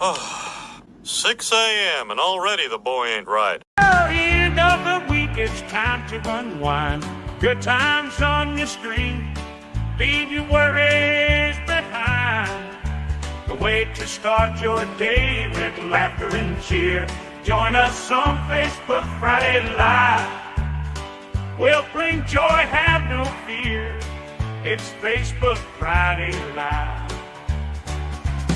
6 a.m. and already the boy ain't right. End of the week, it's time to unwind. Good times on your screen. Leave your worries behind. The way to start your day with laughter and cheer. Join us on Facebook Friday Live. We'll bring joy, have no fear. It's Facebook Friday Live.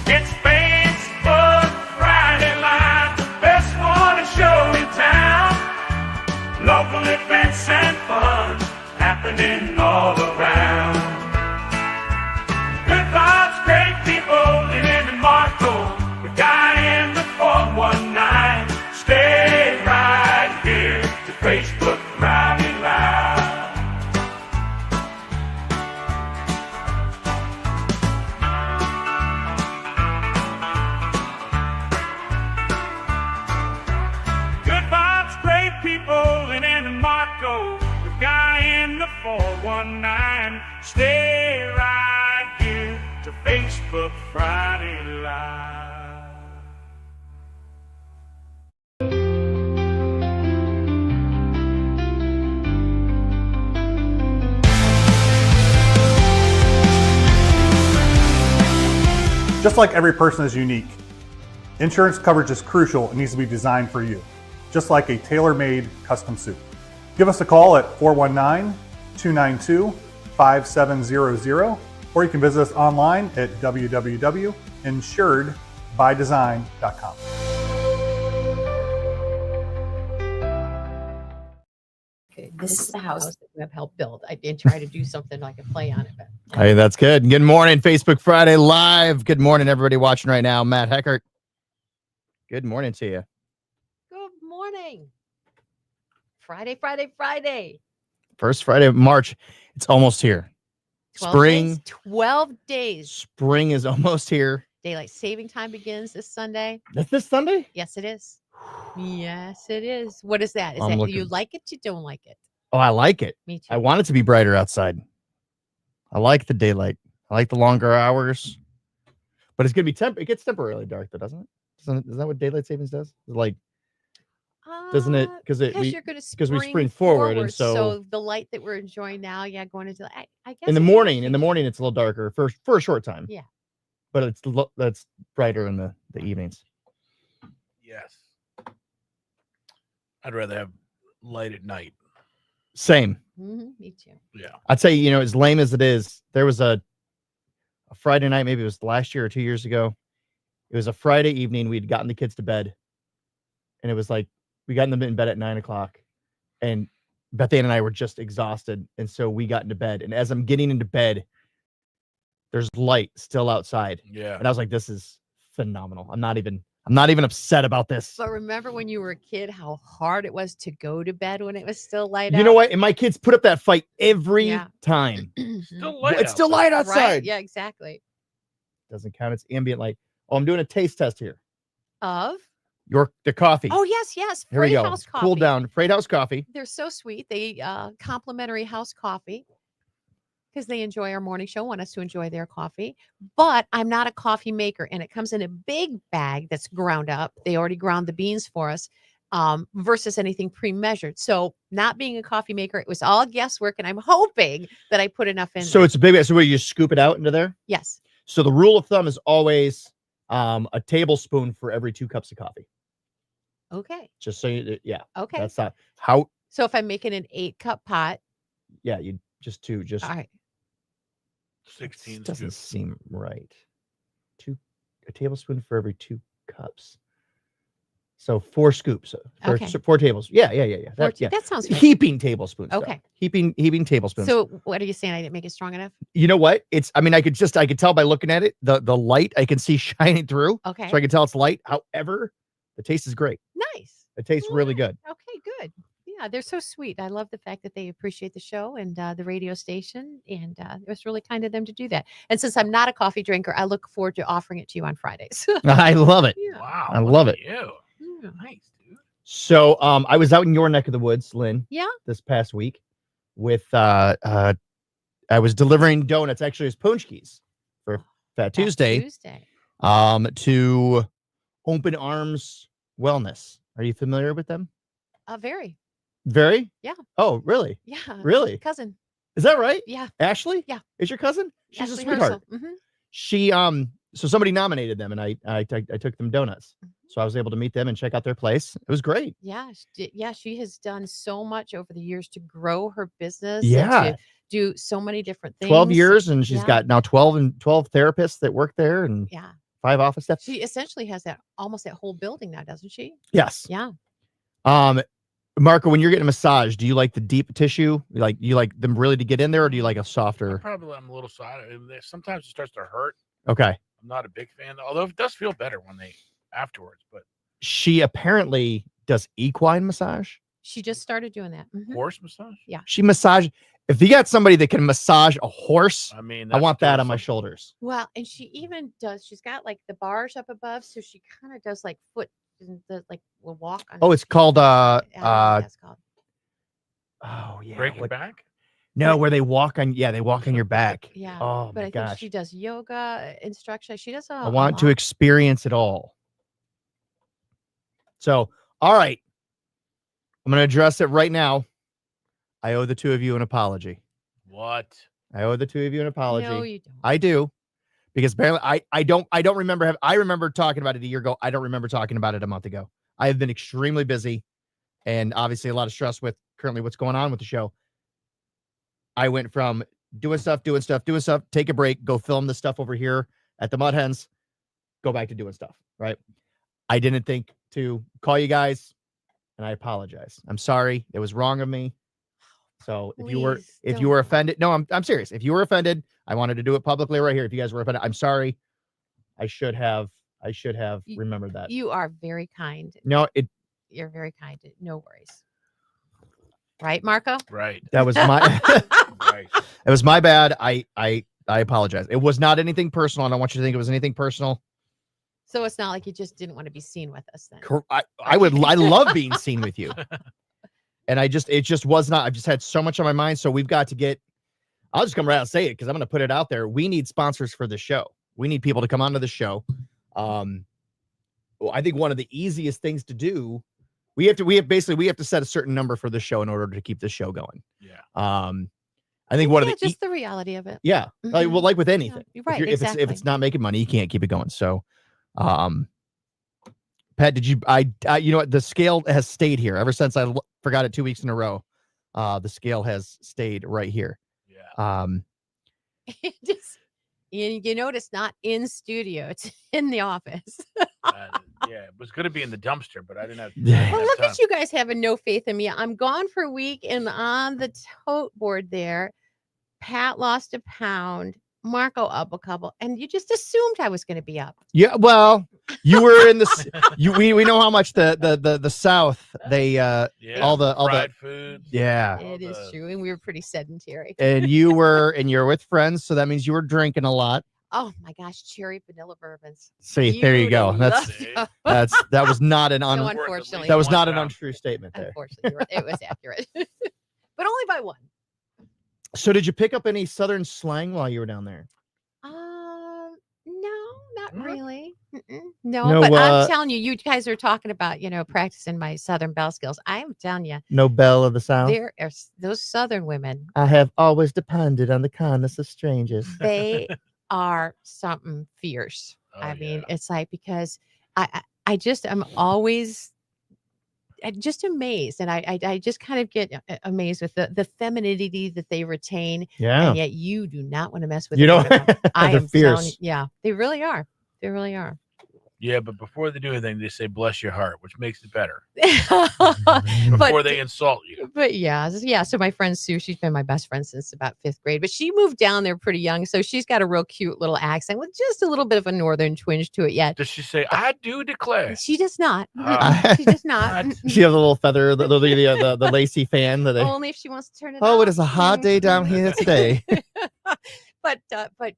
It's Facebook Friday Live, the best morning show in town. Local events and fun happening all around. Good vibes, great people living in Marco. The guy in the 419. Stay right here to Facebook Friday Live. Good vibes, great people living in Marco. The guy in the 419. Stay right here to Facebook Friday Live. Just like every person is unique, insurance coverage is crucial and needs to be designed for you, just like a tailor-made custom suit. Give us a call at 419-292-5700, or you can visit us online at www.insuredbydesign.com. Okay, this is the house that we have helped build. I did try to do something like a play on it, but Hey, that's good. Good morning, Facebook Friday Live. Good morning, everybody watching right now. Matt Heckert. Good morning to you. good morning. Friday. First Friday of March. It's almost here. 12 Spring. days, 12 days. Spring is almost here. Daylight saving time begins this Sunday. Is this Sunday? Yes, it is. Yes, it is. What is that? Is I'm that looking- you like it? You don't like it? Oh, I like it. Me too. I want it to be brighter outside. I like the daylight. I like the longer hours. But it's going to be it gets temporarily dark, though, doesn't it? Isn't that what daylight savings does? Like, doesn't it? Because Because we you're going to spring forward, and so the light that we're enjoying now, going into I guess in the it morning, is. it's a little darker for a short time. Yeah. But that's brighter in the evenings. Yes. I'd rather have light at night. Same. Me too. Yeah. I'd say, as lame as it is, there was a Friday night, maybe it was last year or 2 years ago. It was a Friday evening. We'd gotten the kids to bed. And it was like, we got them in bed at 9:00. And Beth Ann and I were just exhausted. And so we got into bed. And as I'm getting into bed, there's light still outside. Yeah. And I was like, this is phenomenal. I'm not even upset about this. But remember when you were a kid, how hard it was to go to bed when it was still light out? You know what? And my kids put up that fight every Yeah. time. Still light It's still light outside. Right? Yeah, exactly. Doesn't count. It's ambient light. Oh, I'm doing a taste test here. Of? The coffee. Oh, yes. Here we Freight go. House Coffee. Cool down. Freight House Coffee. They're so sweet. They complimentary house coffee because they enjoy our morning show, want us to enjoy their coffee. But I'm not a coffee maker, and it comes in a big bag that's ground up. They already ground the beans for us versus anything pre-measured. So not being a coffee maker, it was all guesswork, and I'm hoping that I put enough in So there. it's a big. So where you scoop it out into there. Yes. So the rule of thumb is always a tablespoon for every 2 cups of coffee. Okay. Just so you, yeah. Okay. That's not how. So if I'm making an 8-cup pot, Yeah, you just 2. Just all right. 16 doesn't scoops. seem right. A tablespoon for every 2 cups. So 4 scoops. Okay. 4 tables. Yeah. That sounds good. Heaping tablespoons. though. Okay. Heaping tablespoons. So what are you saying? I didn't make it strong enough? You know what? I could tell by looking at it, the light I can see shining through. Okay. So I can tell it's light. However, the taste is great. Nice. It tastes really good. Okay, good. Yeah, they're so sweet. I love the fact that they appreciate the show and the radio station, and it was really kind of them to do that. And since I'm not a coffee drinker, I look forward to offering it to you on Fridays. I love it. Yeah. Wow. I look love at it. You. Yeah. Nice, dude. So I was out in your neck of the woods, Lynn, Yeah. this past week with I was delivering donuts, actually as Punchkis for Fat Tuesday. Tuesday. To Open Arms Wellness. Are you familiar with them? Very. Very? Yeah. Oh, really? Yeah. Really? Cousin. Is that right? Yeah. Ashley? Yeah. Is your cousin? She's Ashley a sweetheart. Herschel. She so somebody nominated them, and I took them donuts. So I was able to meet them and check out their place. It was great. Yeah. She has done so much over the years to grow her business. Yeah. And to do so many different things. 12 years, and she's Yeah. got now 12 therapists that work there and Yeah. 5 office staff. She essentially has almost that whole building now, doesn't she? Yes. Yeah. Marco, when you're getting a massage, do you like the deep tissue? You like them really to get in there, or do you like a softer? I'm a little side. Sometimes it starts to hurt. Okay. I'm not a big fan, although it does feel better when they afterwards. But She apparently does equine massage. She just started doing that. horse massage. She massage. If you got somebody that can massage a horse, I mean, I want that's that doing on my something. shoulders. Well, and she even does. She's got like the bars up above, so she kind of does like foot, will walk on. Oh, it's called I don't know what that's called. oh yeah. Break your what- back. No, where they walk on they walk on your back. Yeah. Oh But my I think gosh. she does yoga instruction. She does. I want to experience it all. So, all right. I'm going to address it right now. I owe the two of you an apology. What? I owe the two of you an apology. No, you don't. I do. Because apparently I don't remember I remember talking about it a year ago. I don't remember talking about it a month ago. I have been extremely busy and obviously a lot of stress with currently what's going on with the show. I went from doing stuff, take a break, go film the stuff over here at the Mud Hens, go back to doing stuff, right? I didn't think to call you guys, and I apologize. I'm sorry. It was wrong of me. So if you were Please offended, no, I'm serious. If you were offended, I wanted to do it publicly right here. If you guys were offended, I'm sorry. I should have remembered that. You are very kind. No, You're very kind. No worries. Right, Marco? Right. that was my Right. it was my bad. I apologize. It was not anything personal. I don't want you to think it was anything personal. So it's not like you just didn't want to be seen with us then. I love being seen with you. And it just was not. I've just had so much on my mind. So we've got to get, I'll just come right out and say it because I'm going to put it out there. We need sponsors for the show. We need people to come onto the show. I think one of the easiest things to do, we have to set a certain number for the show in order to keep the show going. Yeah. I think one of Yeah, the, just the reality of it. yeah, like, well, like with anything, you're right, if exactly. it's not making money, you can't keep it going. So, Pat, did you, you know what? The scale has stayed here ever since I forgot it 2 weeks in a row. The scale has stayed right here. Yeah. Just, you notice not in studio, it's in the office. Yeah. It was going to be in the dumpster, but I didn't have. Yeah. Well, have look time. at you guys having no faith in me. I'm gone for a week, and on the tote board there, Pat lost a pound, Marco up a couple, and you just assumed I was going to be up. Yeah, well, you were in the we know how much the South they Yeah. all the fried food. yeah, It is the- true, and we were pretty sedentary. and you're with friends, so that means you were drinking a lot. Oh my gosh, cherry vanilla bourbons. See, there you go. would That's love See? that was not an No, un, unfortunately, that was not an 1 pound. untrue statement there. Unfortunately, it was accurate, but only by one. So did you pick up any Southern slang while you were down there? No, not What? really. No, No, but I'm telling you, you guys are talking about, practicing my Southern belle skills. I'm telling you, No belle of the South. there are those Southern women. I have always depended on the kindness of strangers. They are something fierce. Oh, I mean, yeah. it's like, because I'm always just amazed, and I just kind of get amazed with the femininity that they retain, Yeah, and yet you do not want to mess with you any know, of them. I they're am telling you, fierce. yeah, they really are. They really are. Yeah, but before they do anything, they say "bless your heart," which makes it better. but Before they insult you. But yeah. So my friend Sue, she's been my best friend since about 5th grade, but she moved down there pretty young. So she's got a real cute little accent with just a little bit of a northern twinge to it yet. Does she say, "I do declare"? She does not. Ah. She does not. What? She has a little feather, the lacy fan that they. Only if she wants to turn it Oh, it off. is a hot day down here today. but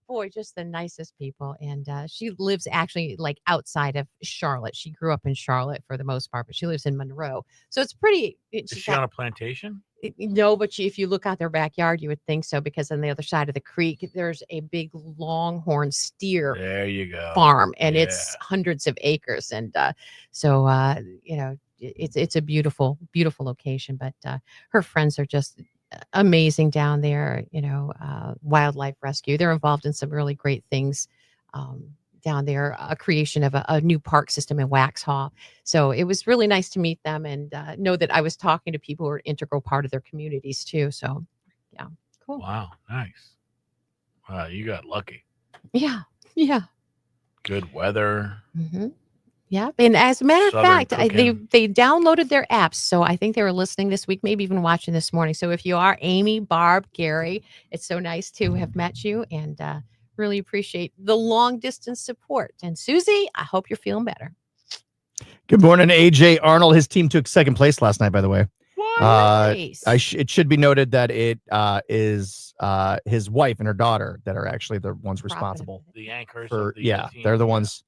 boy, just the nicest people. And she lives actually like outside of Charlotte. She grew up in Charlotte for the most part, but she lives in Monroe. So it's pretty. Is she on a plantation? No, but if you look out their backyard, you would think so, because on the other side of the creek, there's a big longhorn steer There you go. farm, and it's Yeah. hundreds of acres. And so, you know, it's a beautiful, beautiful location. But her friends are just amazing down there. You know, wildlife rescue. They're involved in some really great things. Down there, a creation of a new park system in Waxhaw. So it was really nice to meet them and know that I was talking to people who are an integral part of their communities too. So, yeah, cool. Wow, nice. Wow, you got lucky. Yeah, yeah. Good weather. Mm-hmm. Yeah, and as a matter of Southern fact, cooking. they downloaded their apps, so I think they were listening this week, maybe even watching this morning. So if you are Amy, Barb, Gary, it's so nice to have met you, and really appreciate the long distance support. And Susie, I hope you're feeling better. Good morning, AJ Arnold. His team took second place last night, by the way. Nice. It should be noted that it is his wife and her daughter that are actually the ones responsible The anchors. for. of the Yeah, team. they're the ones.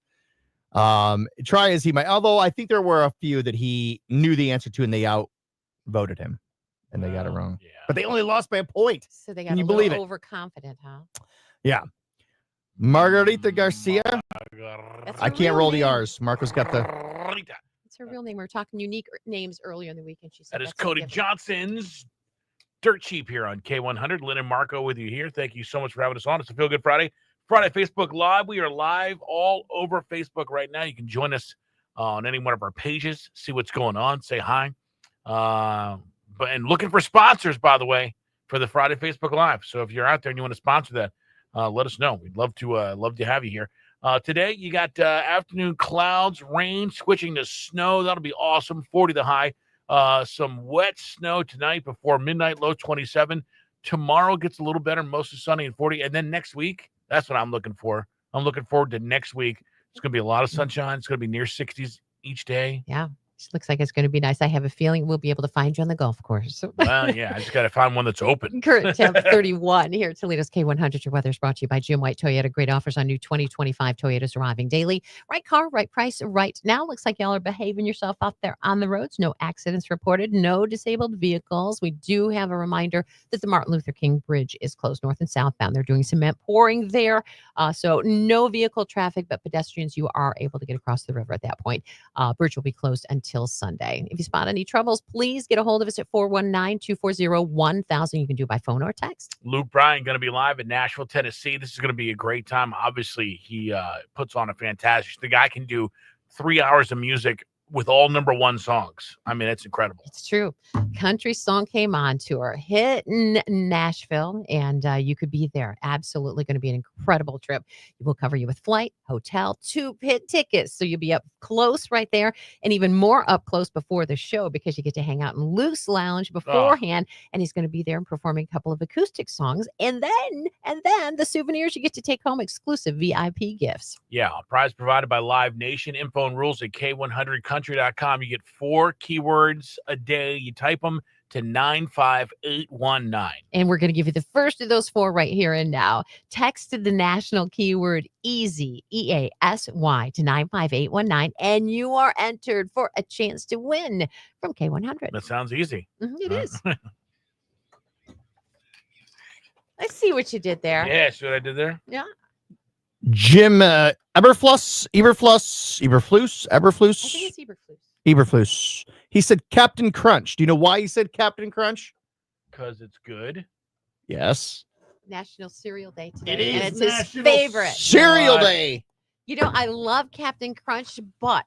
Try as he might, although I think there were a few that he knew the answer to and they outvoted him and they got it wrong. Yeah. But they only lost by a point. So they got Can you a believe little it? overconfident, huh? Margarita Garcia. That's I her can't real roll the name. R's. Marco's got the. It's her real name. We were talking unique names earlier in the week, and she said That is that's a Cody given. Johnson's Dirt Cheap here on K100. Lynn and Marco with you here. Thank you so much for having us on. It's a Feel Good Friday. Friday Facebook Live. We are live all over Facebook right now. You can join us on any one of our pages, see what's going on, say hi. And looking for sponsors, by the way, for the Friday Facebook Live. So if you're out there and you want to sponsor that, let us know. We'd love to have you here. Today, you got afternoon clouds, rain, switching to snow. That'll be awesome. 40 the high. Some wet snow tonight before midnight, low 27. Tomorrow gets a little better, mostly sunny and 40. And then next week, that's what I'm looking for. I'm looking forward to next week. It's going to be a lot of sunshine. It's going to be near 60s each day. Yeah, it looks like it's going to be nice. I have a feeling we'll be able to find you on the golf course. Well, yeah, I just got to find one that's open. Current temp 31 here at Toledo's K100. Your weather is brought to you by Jim White Toyota. Great offers on new 2025 Toyotas arriving daily. Right car, right price, right now. Looks like y'all are behaving yourself out there on the roads. No accidents reported, no disabled vehicles. We do have a reminder that the Martin Luther King Bridge is closed north and southbound. They're doing cement pouring there. So no vehicle traffic, but pedestrians, you are able to get across the river at that point. Bridge will be closed until Sunday. If you spot any troubles, please get a hold of us at 419-240-1000. You can do it by phone or text. Luke Bryan going to be live in Nashville, Tennessee. This is going to be a great time. Obviously, he puts on a fantastic. The guy can do 3 hours of music with all #1 songs. I mean, it's incredible. It's true. Country Song Came On tour hitting Nashville, and you could be there. Absolutely going to be an incredible trip. We'll cover you with flight, hotel, 2 pit tickets. So you'll be up close right there, and even more up close before the show because you get to hang out in Luke's lounge beforehand, and he's going to be there and performing a couple of acoustic songs. And then the souvenirs, you get to take home exclusive VIP gifts. Yeah, a prize provided by Live Nation. Info and rules at K100country.com. You get 4 keywords a day. You type them to 95819. And we're going to give you the first of those 4 right here and now. Text the national keyword EASY, EASY, to 95819, and you are entered for a chance to win from K100. That sounds easy. It is. I see what you did there. Yeah, see what I did there? Yeah. Jim Eberflus. I think it's Eberflus. Eberflus. He said Captain Crunch. Do you know why he said Captain Crunch? Because it's good. Yes. National Cereal Day today. It is And it's his National favorite. Cereal What? Day. You know, I love Captain Crunch, but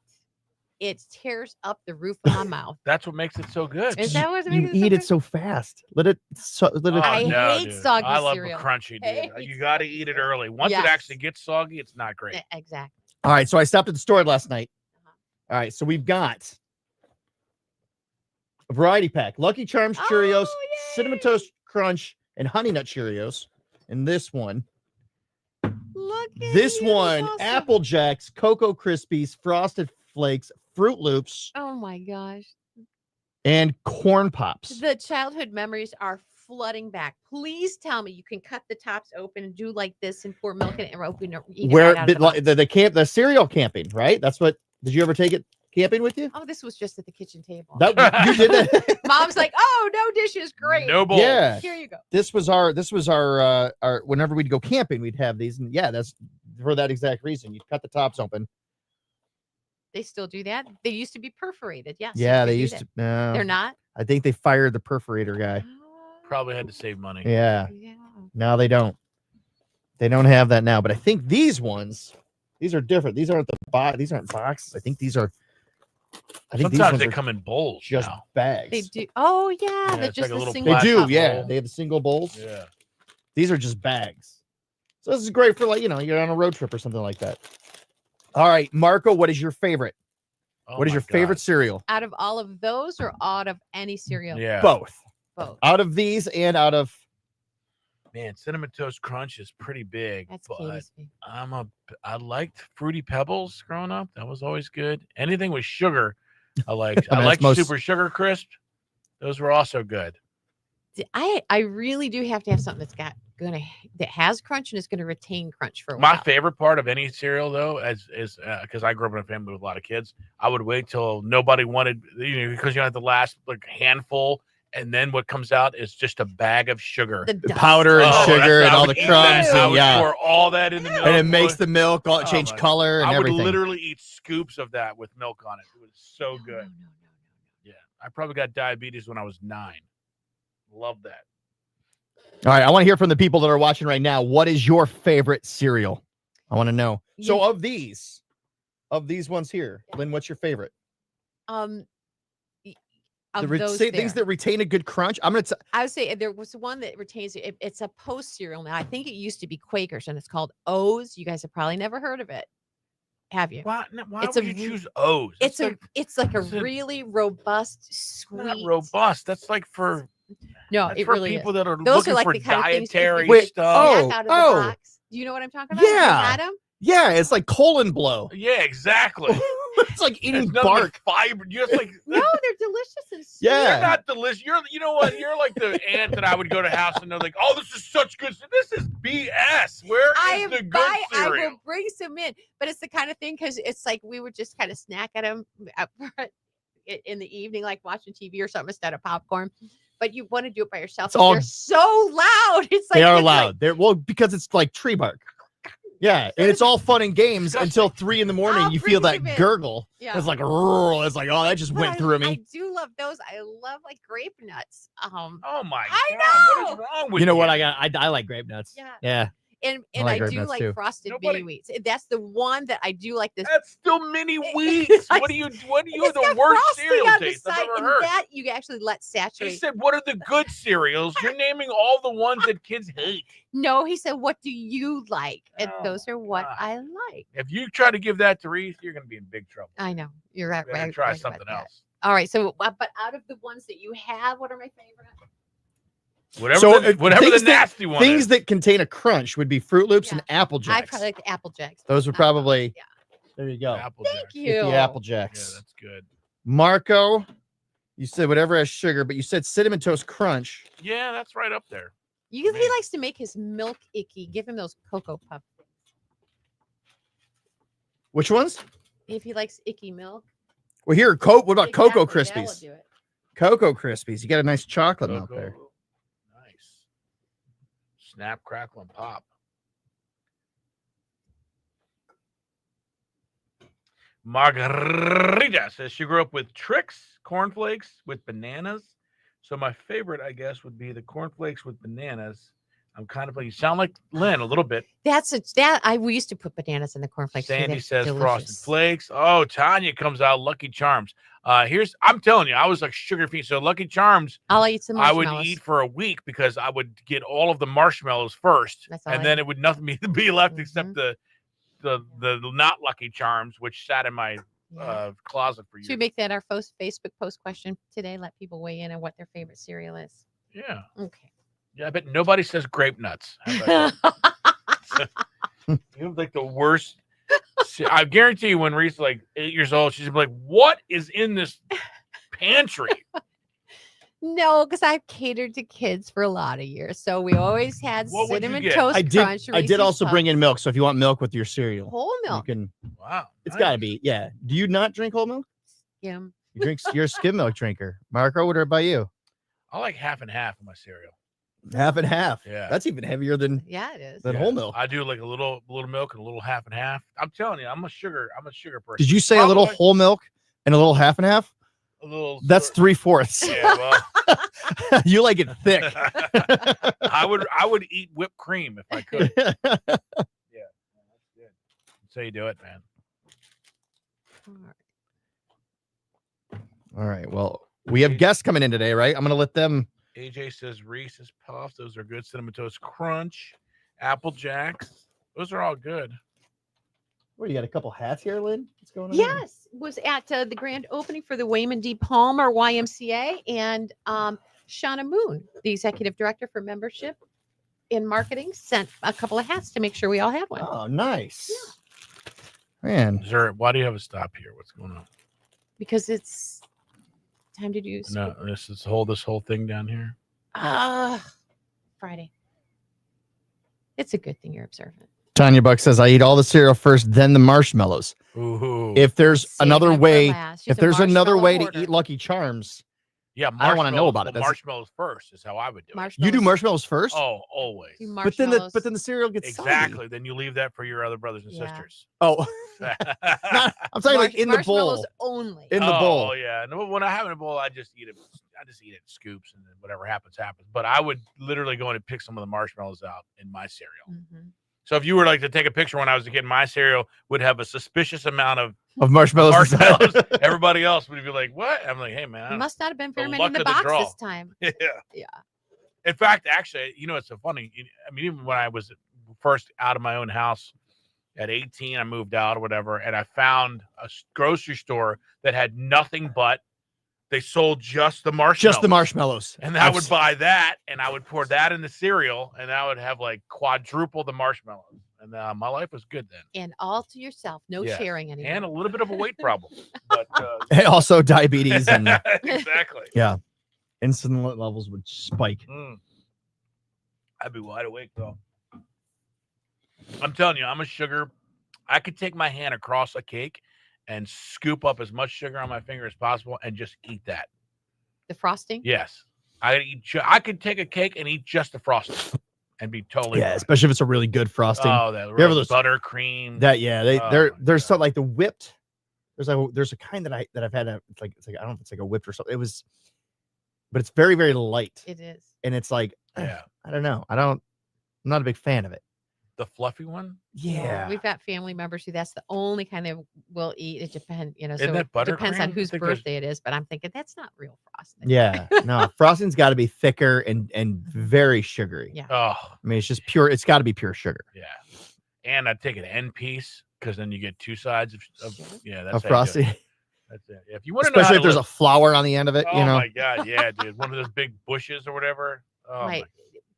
it tears up the roof of my mouth. That's what makes it so good. Is that what You makes eat so it so fast. Let it. I hate dude. soggy I love cereal. a crunchy, dude. Hate You got to eat it early. Once Yes. it actually gets soggy, it's not great. good? Exactly. All right. So I stopped at the store last night. All right. So we've got a variety pack: Lucky Charms Cheerios, Oh, Cinnamon yay. Toast Crunch, and Honey Nut Cheerios. And this one, Look at this you, one, awesome. Apple Jacks, Cocoa Krispies, Frosted Flakes, Fruit Loops, Oh my gosh. and Corn Pops. The childhood memories are flooding back. Please tell me you can cut the tops open and do like this and pour milk in it and open it. eat it Where right out of the box. the cereal camping, right? That's what. Did you ever take it camping with you? Oh, this was just at the kitchen table. That you did that. Mom's like, oh, no dishes, great. No bowl. Yeah. Here you go. This was our whenever we'd go camping, we'd have these, and yeah, that's for that exact reason. You'd cut the tops open. They still do that. They used to be perforated. Yes. Yeah, you they could do used that. to. No, They're not. I think they fired the perforator guy. Probably had to save money. Yeah, Yeah. now they don't. They don't have that now. But I think these are different. These aren't these aren't boxes. I think these are. I think these Sometimes ones they are come in bowls just now. bags. They do. Oh yeah, Yeah, they're it's just like a a little single. They do, plastic yeah. bowl. They have the single bowls. Yeah. These are just bags. So this is great for, like, you're on a road trip or something like that. All right, Marco, what is your favorite? Oh What is my your God. favorite cereal? Out of all of those, or out of any cereal? Yeah. Both. Both. Out of these and out of Man, Cinnamon Toast Crunch is pretty big, That's but Katie's favorite. I liked Fruity Pebbles growing up. That was always good. Anything with sugar, I liked. I I mean, liked that's most- Super Sugar Crisp. Those were also good. I really do have to have something that has crunch and is gonna retain crunch for a My while. favorite part of any cereal, though, is because I grew up in a family with a lot of kids. I would wait till nobody wanted, because you have the last like handful, and then what comes out is just a bag of sugar. The dust. powder and Oh, sugar that's- and I all would the eat crumbs that. I and would yeah, pour all that in the milk. and it makes the milk all Oh change my color and I would everything. literally eat scoops of that with milk on it. It was so No, good. no. Yeah, I probably got diabetes when I was 9. Love that. All right, I want to hear from the people that are watching right now. What is your favorite cereal? I want to know. So Yeah. of these ones here, Lynn, what's your favorite? Of those Things there. that retain a good crunch. I'm gonna. I would say there was one that retains it. It's a post cereal now. I think it used to be Quakers, and it's called O's. You guys have probably never heard of it, have you? Why It's would a you re- choose O's? It's a like, it's like a it's a- really robust, not sweet. robust. That's like for No, that's it for really people is. that are Those looking are like for the kind of things that dietary you Wait, stuff. oh, Snack out of the oh. box. Do you know what I'm talking about? Have you Yeah. had 'em? Yeah, it's like colon blow. Yeah, exactly. It's like eating It's nothing but bark. fiber. You're just like No, they're delicious and sweet. Yeah. You're not delicious. You know what? You're like the aunt that I would go to house and they're like, "Oh, this is such good. This is BS. Where is I the good I cereal?" will bring some in, but it's the kind of thing because it's like we would just kind of snack at them in the evening, like watching TV or something instead of popcorn. But you want to do it by yourself. It's 'cause all- they're so loud. It's like They are it's like- loud. They're because it's like tree bark. Yeah, and it's all fun and games Disgusting. until 3 in the morning. I'll You feel bring that some in. gurgle. Yeah. It's like, it's like, oh, that just But went through me. I do love those. I love like grape nuts. Oh my I god! What is know. wrong with You know what I got? I like grape nuts. Yeah. Yeah. and I and like I grape do nuts like too. frosted Nobody- mini wheats. That's the one that I do like this. That's still mini It- wheats. I- What are you? What are you? It's The got worst frosting cereal on the taste I've side, ever and heard. that you actually let He saturate. said, "What are the good cereals?" You're naming all the ones that kids hate. No, he said, "What do you like?" And Oh those are what God. I like. If you try to give that to Reese, you're going to be in big trouble. I know you're right. You better right try right about something that. else. All right. So, but out of the ones that you have, what are my favorite? Whatever, So, whatever the things that- nasty one Things is. that contain a crunch would be Fruit Loops and Apple I Jacks. probably like the Apple Jacks. Those would Not those, probably. Yeah. There you go. Apple Thank Jacks. you. Get the Apple Yeah, Jacks. that's good. Marco, you said whatever has sugar, but you said Cinnamon Toast Crunch. Yeah, that's right up there. He Man. likes to make his milk icky. Give him those Cocoa Puffs Which ones? if he likes icky milk. Well, here, what about Cocoa Exactly, that'll Krispies? do it. Cocoa Krispies. You got a nice chocolate milk Cocoa. there. Nice. Snap, crackle, and pop. Margarita says she grew up with Trix cornflakes with bananas. So my favorite, I guess, would be the cornflakes with bananas. I'm kind of like, you sound like Lynn a little bit. We used to put bananas in the cornflakes. too. Sandy They're says Frosted delicious. Flakes. Oh, Tanya comes out Lucky Charms. I'm telling you, I was like sugar fiend. So Lucky Charms, I'll eat some I would marshmallows. eat for a week because I would get all of the marshmallows first, That's all and I then eat. it would nothing be left except Mhm. the not Lucky Charms, which sat in my Yeah. closet for Should we years. make that our first Facebook post question today? Let people weigh in on what their favorite cereal is. Yeah, Okay. yeah. I bet nobody says grape nuts. How about that? You're like the worst. I guarantee you, when Reese's like 8 years old, she's gonna be like, "What is in this pantry?" No, because I've catered to kids for a lot of years. So we always had What would you cinnamon get? toast I did. crunch. I did Reese's also bring in Puffs, milk. So if you want milk with your cereal, whole you milk. can. Wow. It's nice. got to be. Yeah. Do you not drink whole milk? Skim. You drink. You're a skim milk drinker. Marco, what about you? I like half and half of my cereal. Half and half. Yeah. That's even heavier than Yeah, it is. whole milk. I do like a little milk and a little half and half. I'm telling you, I'm a sugar person. Did you say a little Probably whole milk and a little half and half? a little? That's sort- 3/4. Yeah, well, You like it thick. I would eat whipped cream if I could. Yeah, that's good. That's how you do it, man. All right. All right. Well, we have guests coming in today, right? I'm gonna let them. AJ says Reese's Puffs. Those are good. Cinnamon Toast Crunch, Apple Jacks. Those are all good. What, you got a couple hats here, Lynn? What's going on? here? Yes, was at the grand opening for the Wayman D. Palmer YMCA, and Shauna Moon, the executive director for membership in marketing, sent a couple of hats to make sure we all had one. Oh, nice. Man. Is there? Why do you have a stop here? What's going on? Because it's time to do No, this whole thing down here. Friday. It's a good thing you're observant. Tanya Buck says, I eat all the cereal first, then the marshmallows. Ooh. If there's Saving another it for way, last. She's if a there's another marshmallow way hoarder. to eat Lucky Charms, yeah, I don't wanna know marshmallows- about it. well, That's- marshmallows first is how I would do it. you do marshmallows first, Oh, always. Do but then marshmallows. the cereal gets soggy. Exactly. Then you leave that for your other brothers and Yeah. sisters. Oh, not, I'm talking like in the marshmallows bowl. only. In the bowl. Oh yeah. No, when I have it in a bowl, I just eat it. I just eat it in scoops, and then whatever happens, happens. But I would literally go in and pick some of the marshmallows out in my cereal. Mhm. So if you were like to take a picture when I was a kid, my cereal would have a suspicious amount of Of marshmallows. inside. marshmallows. Everybody else would be like, "What?" I'm like, "Hey man, I You don't- must not have been very the many in luck the of the box draw. this time. yeah, Yeah. In fact, actually, you know, it's so funny. I mean, even when I was first out of my own house at 18, I moved out or whatever, and I found a grocery store that had nothing but they sold just the marshmallows. Just the marshmallows. And I would buy that, and I would pour that in the cereal, and I would have like quadruple the marshmallows. And my life was good then, And all to yourself. No Yeah. sharing anymore. and a little bit of a weight problem. But And also diabetes and exactly. insulin levels would spike. Mm. I'd be wide awake though. I'm telling you, I'm a sugar. I could take my hand across a cake and scoop up as much sugar on my finger as possible and just eat that. The frosting. Yes, I could take a cake and eat just the frosting and be totally Yeah, fine. especially if it's a really good frosting. Oh, that You ever real those- buttercream. There's my some God. like the whipped. There's a kind that I've had. It's like I don't know if it's like a whipped or something. But it's very very light, It is. and it's like Yeah, I don't know. I'm not a big fan of it. the fluffy one. Yeah, We've got family members who that's the only kind they will eat. It depends, Isn't so that it depends on buttercream? I whose think there's- birthday it is. But I'm thinking that's not real frosting. yeah. No, frosting's got to be thicker and very sugary. Yeah. Oh, I mean, it's just pure. It's got to be pure sugar yeah. And I'd take an end piece because then you get two sides of Sugar? yeah. That's of how you do it. frosting, That's it. If you want to know, especially how if to there's a live- flower on the end of it. oh You know, my god, yeah, dude, one of those big bushes or whatever. Oh my My God.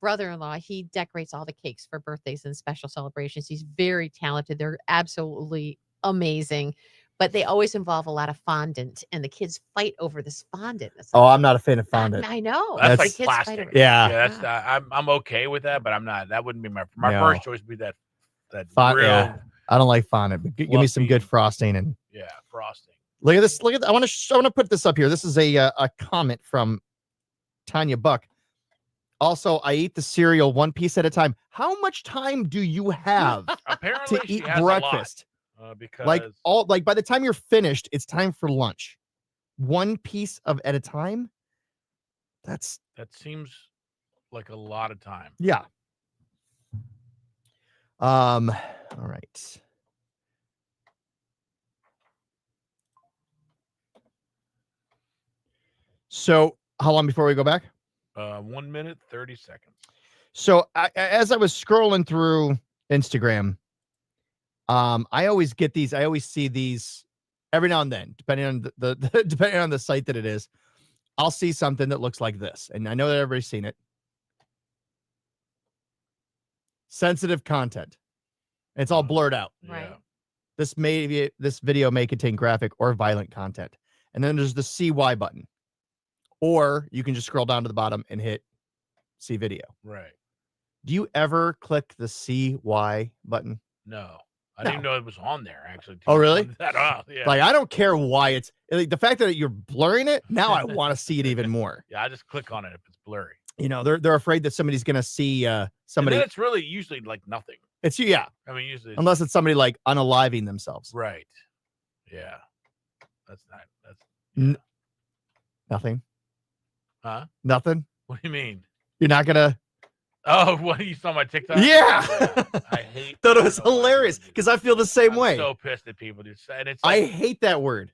brother-in-law, he decorates all the cakes for birthdays and special celebrations. He's very talented. They're absolutely amazing, but they always involve a lot of fondant, and the kids fight over this fondant. It's oh, like, I'm not a fan of fondant. I know. That's the like kids fight plastic. over it. Yeah. Yeah, that's I'm okay with that, but I'm not. That wouldn't be my No. first choice. Would be that Fon- real yeah. I don't like fondant, but give me some Fluffy. good frosting and yeah frosting. look at this. Look at I want to put this up here. This is a comment from Tanya Buck. Also, I eat the cereal one piece at a time. How much time do you have Apparently, to she eat has a lot, breakfast? because Like by the time you're finished, it's time for lunch. One piece at a time. that seems like a lot of time. Yeah. All right. So, how long before we go back? 1 minute 30 seconds. So, as I was scrolling through Instagram, I always get these. I always see these every now and then, depending on the depending on the site that it is. I'll see something that looks like this, and I know that everybody's seen it. Sensitive content. It's all blurred out. Right. Yeah. This video may contain graphic or violent content. And then there's the CY button. or you can just scroll down to the bottom and hit see video. Right. Do you ever click the CY button? No. I No. didn't know it was on there, actually. Oh, really? That off. Yeah. Like, I don't care why it's like, the fact that you're blurring it. Now I want to see it even more. Yeah, I just click on it if it's blurry. You know, they're afraid that somebody's going to see And somebody. then it's really usually like nothing. It's yeah, I mean, usually. unless it's somebody like unaliving themselves. Right. Yeah. That's not. That's. N- Nothing. Huh? Nothing. What do you mean? You're not gonna. Oh, what you saw my TikTok? Yeah. I hate. Thought it was I don't know why hilarious people do because I feel the same I'm way. so pissed at people, dude. And it's I like, hate that word.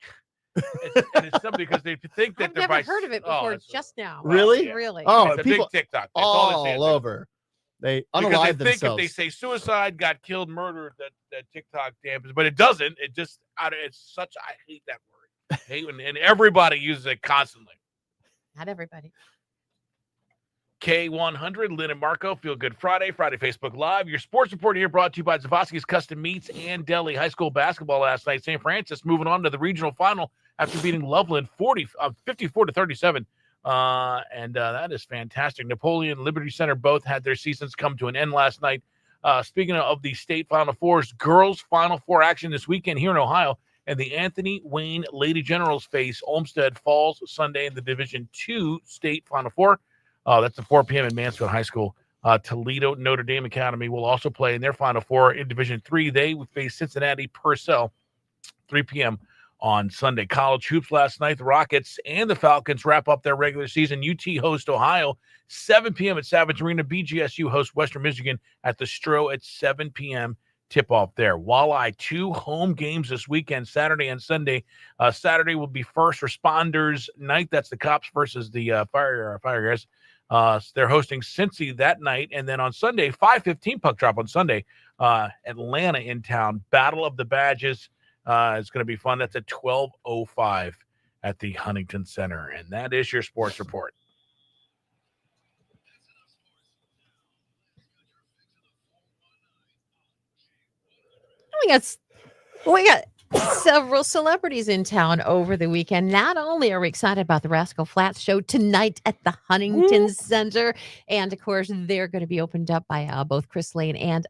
it's something because they think that I've they're never by heard of it oh, before that's- just now. Really? yeah. Really? Oh, It's a people big TikTok. That's all, they say. all over. They Because unalive they think if themselves. they say suicide, got killed, murdered, that TikTok dampens, but it doesn't. It just it's such. I hate that word. I hate when and everybody uses it constantly. Not everybody. K100, Lynn and Marco, Feel Good Friday Facebook Live. Your sports report here brought to you by Zavosky's Custom Meats and Deli. High school basketball last night. St. Francis moving on to the regional final after beating Loveland 54-37. And that is fantastic. Napoleon, Liberty Center both had their seasons come to an end last night. Speaking of the state Final Fours, girls Final Four action this weekend here in Ohio. And the Anthony Wayne Lady Generals face Olmsted Falls Sunday in the Division II state Final Four. That's at 4 p.m. in Mansfield High School. Toledo Notre Dame Academy will also play in their Final Four in Division III. They would face Cincinnati Purcell, 3 p.m. on Sunday. College hoops last night. The Rockets and the Falcons wrap up their regular season. UT host Ohio, 7 p.m. at Savage Arena. BGSU hosts Western Michigan at the Stro at 7 p.m. Tip-off there. Walleye, 2 home games this weekend, Saturday and Sunday. Saturday will be First Responders Night. That's the cops versus the fire guys. They're hosting Cincy that night. And then on Sunday, 5:15 puck drop on Sunday, Atlanta in town. Battle of the Badges is going to be fun. That's at 12:05 at the Huntington Center. And that is your sports report. We got several celebrities in town over the weekend. Not only are we excited about the Rascal Flatts show tonight at the Huntington Center, and of course, they're going to be opened up by both Chris Lane and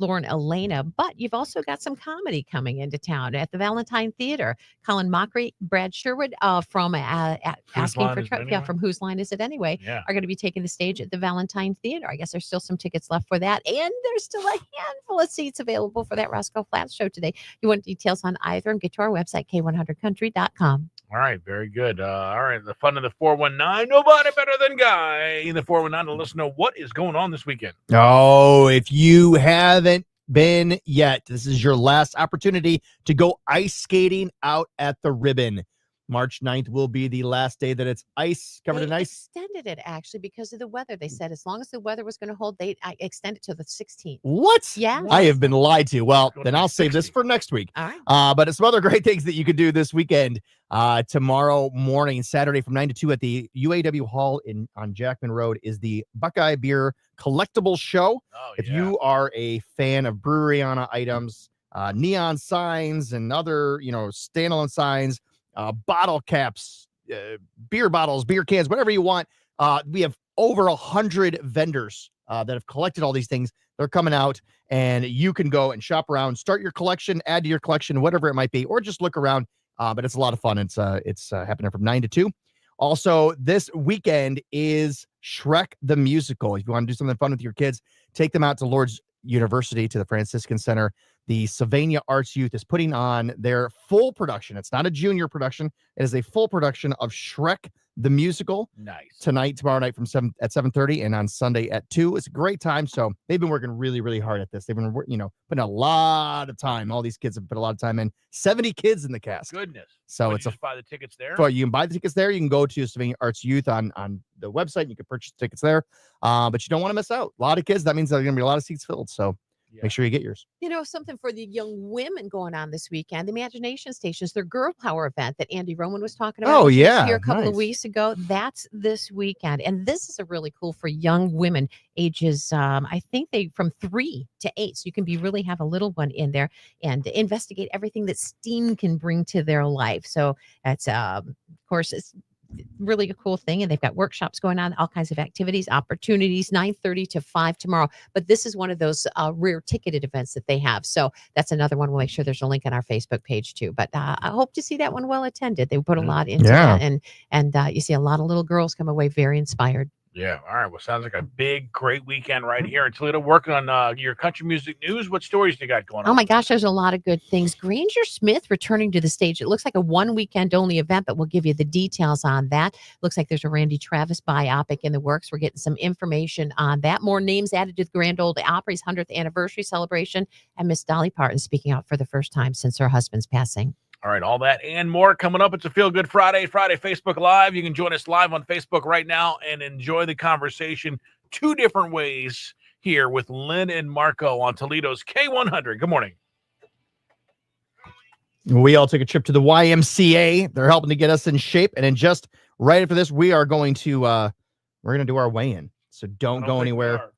Lauren Elena, but you've also got some comedy coming into town at the Valentine Theater. Colin Mockery, Brad Sherwood from Asking Line for Is It Trouble, Anyway? from Whose Line Is It Anyway, Yeah. are going to be taking the stage at the Valentine Theater. I guess there's still some tickets left for that, and there's still a handful of seats available for that Rascal Flatts show today. You want details on either, and get to our website, k100country.com. All right, very good. All right, the fun of the 419. Nobody better than Guy in the 419 to let us know what is going on this weekend. Oh, if you haven't been yet, this is your last opportunity to go ice skating out at the Ribbon. March 9th will be the last day that it's ice, covered in They ice. extended it actually because of the weather. They said as long as the weather was going to hold, they extended to the 16th. What? Yeah. I have been lied to. Well, Go then to I'll save this 60. for next week. All right. But some other great things that you could do this weekend. Tomorrow morning, Saturday from 9 to 2 at the UAW Hall on Jackman Road is the Buckeye Beer Collectible Show. Oh, If you are a fan of Breweriana items, neon signs and other, standalone signs, bottle caps, beer bottles, beer cans, whatever you want. We have over 100 vendors that have collected all these things. They're coming out, and you can go and shop around, start your collection, add to your collection, whatever it might be, or just look around. But it's a lot of fun. It's happening from 9 to 2. Also, this weekend is Shrek the Musical. If you want to do something fun with your kids, take them out to Lourdes University, to the Franciscan Center. The Sylvania Arts Youth is putting on their full production. It's not a junior production. It is a full production of Shrek the Musical nice. tonight, tomorrow night at 7:30, and on Sunday at 2. It's a great time. So they've been working really, really hard at this. They've been, putting a lot of time. All these kids have put a lot of time in. 70 kids in the cast. Goodness. So Would it's you just buy the tickets there. So you can buy the tickets there. You can go to Sylvania Arts Youth on the website. You can purchase tickets there. But you don't want to miss out. A lot of kids. That means there's going to be a lot of seats filled. So Yeah. make sure you get yours. Something for the young women going on this weekend. The Imagination Stations, their Girl Power event that Andy Roman was talking about. Oh, which was yeah, here a couple of nice. weeks ago. That's this weekend, and this is a really cool for young women, ages I think they from 3 to 8. So you can really have a little one in there and investigate everything that STEAM can bring to their life. So that's of course it's really a cool thing. And they've got workshops going on, all kinds of activities, opportunities, 9:30 to 5 tomorrow. But this is one of those rare ticketed events that they have. So that's another one. We'll make sure there's a link on our Facebook page too. But I hope to see that one well attended. They put a lot into Yeah. that. And you see a lot of little girls come away very inspired. Yeah. All right. Well, sounds like a big, great weekend right here in Toledo. Working on your country music news. What stories do you got going on? Oh my gosh, there's a lot of good things. Granger Smith returning to the stage. It looks like a one weekend only event, but we'll give you the details on that. Looks like there's a Randy Travis biopic in the works. We're getting some information on that. More names added to the Grand Ole Opry's 100th anniversary celebration, and Miss Dolly Parton speaking out for the first time since her husband's passing. All right, all that and more coming up. It's a Feel Good Friday Facebook Live. You can join us live on Facebook right now and enjoy the conversation 2 different ways here with Lynn and Marco on Toledo's K100. Good morning. We all took a trip to the YMCA. They're helping to get us in shape. And then just right after this, we are going to we're going to do our weigh-in. So don't go anywhere.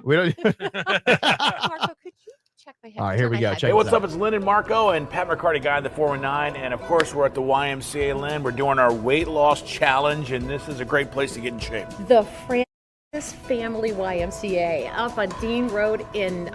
We don't. Marco, could you check my head? All right, here we go. Check Hey, what's up? It's Lynn and Marco and Pat McCarty, guy in the 419. And of course, we're at the YMCA, Lynn. We're doing our weight loss challenge, and this is a great place to get in shape. The Francis Family YMCA up on Dean Road in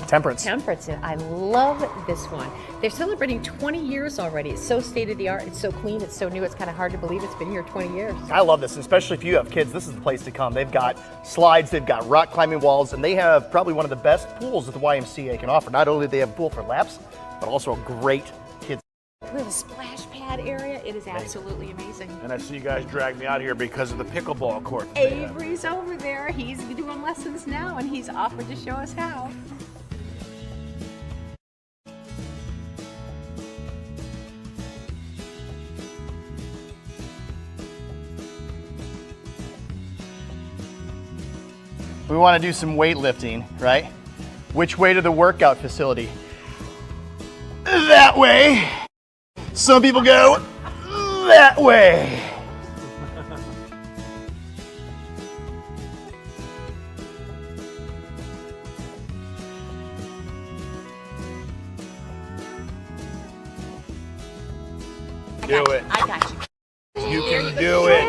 Temperance. I love this one. They're celebrating 20 years already. It's so state of the art. It's so clean. It's so new. It's kind of hard to believe it's been here 20 years. I love this, especially if you have kids. This is the place to come. They've got slides, they've got rock climbing walls, and they have probably one of the best pools that the YMCA can offer. Not only do they have a pool for laps, but also a great kids. Little splash pad area. It is absolutely amazing. And I see you guys drag me out here because of the pickleball court. Avery's over there. He's doing lessons now, and he's offered to show us how. We want to do some weightlifting, right? Which way to the workout facility? That way. Some people go that way. Do it. I got you. You can do it.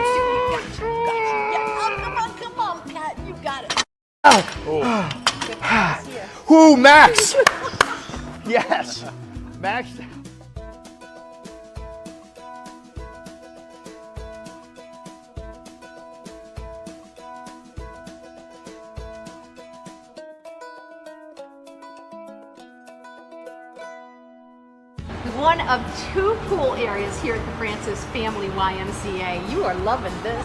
Come on, Pat. You got it. Whoo, Max! Yes, Max. One of 2 pool areas here at the Francis Family YMCA. You are loving this.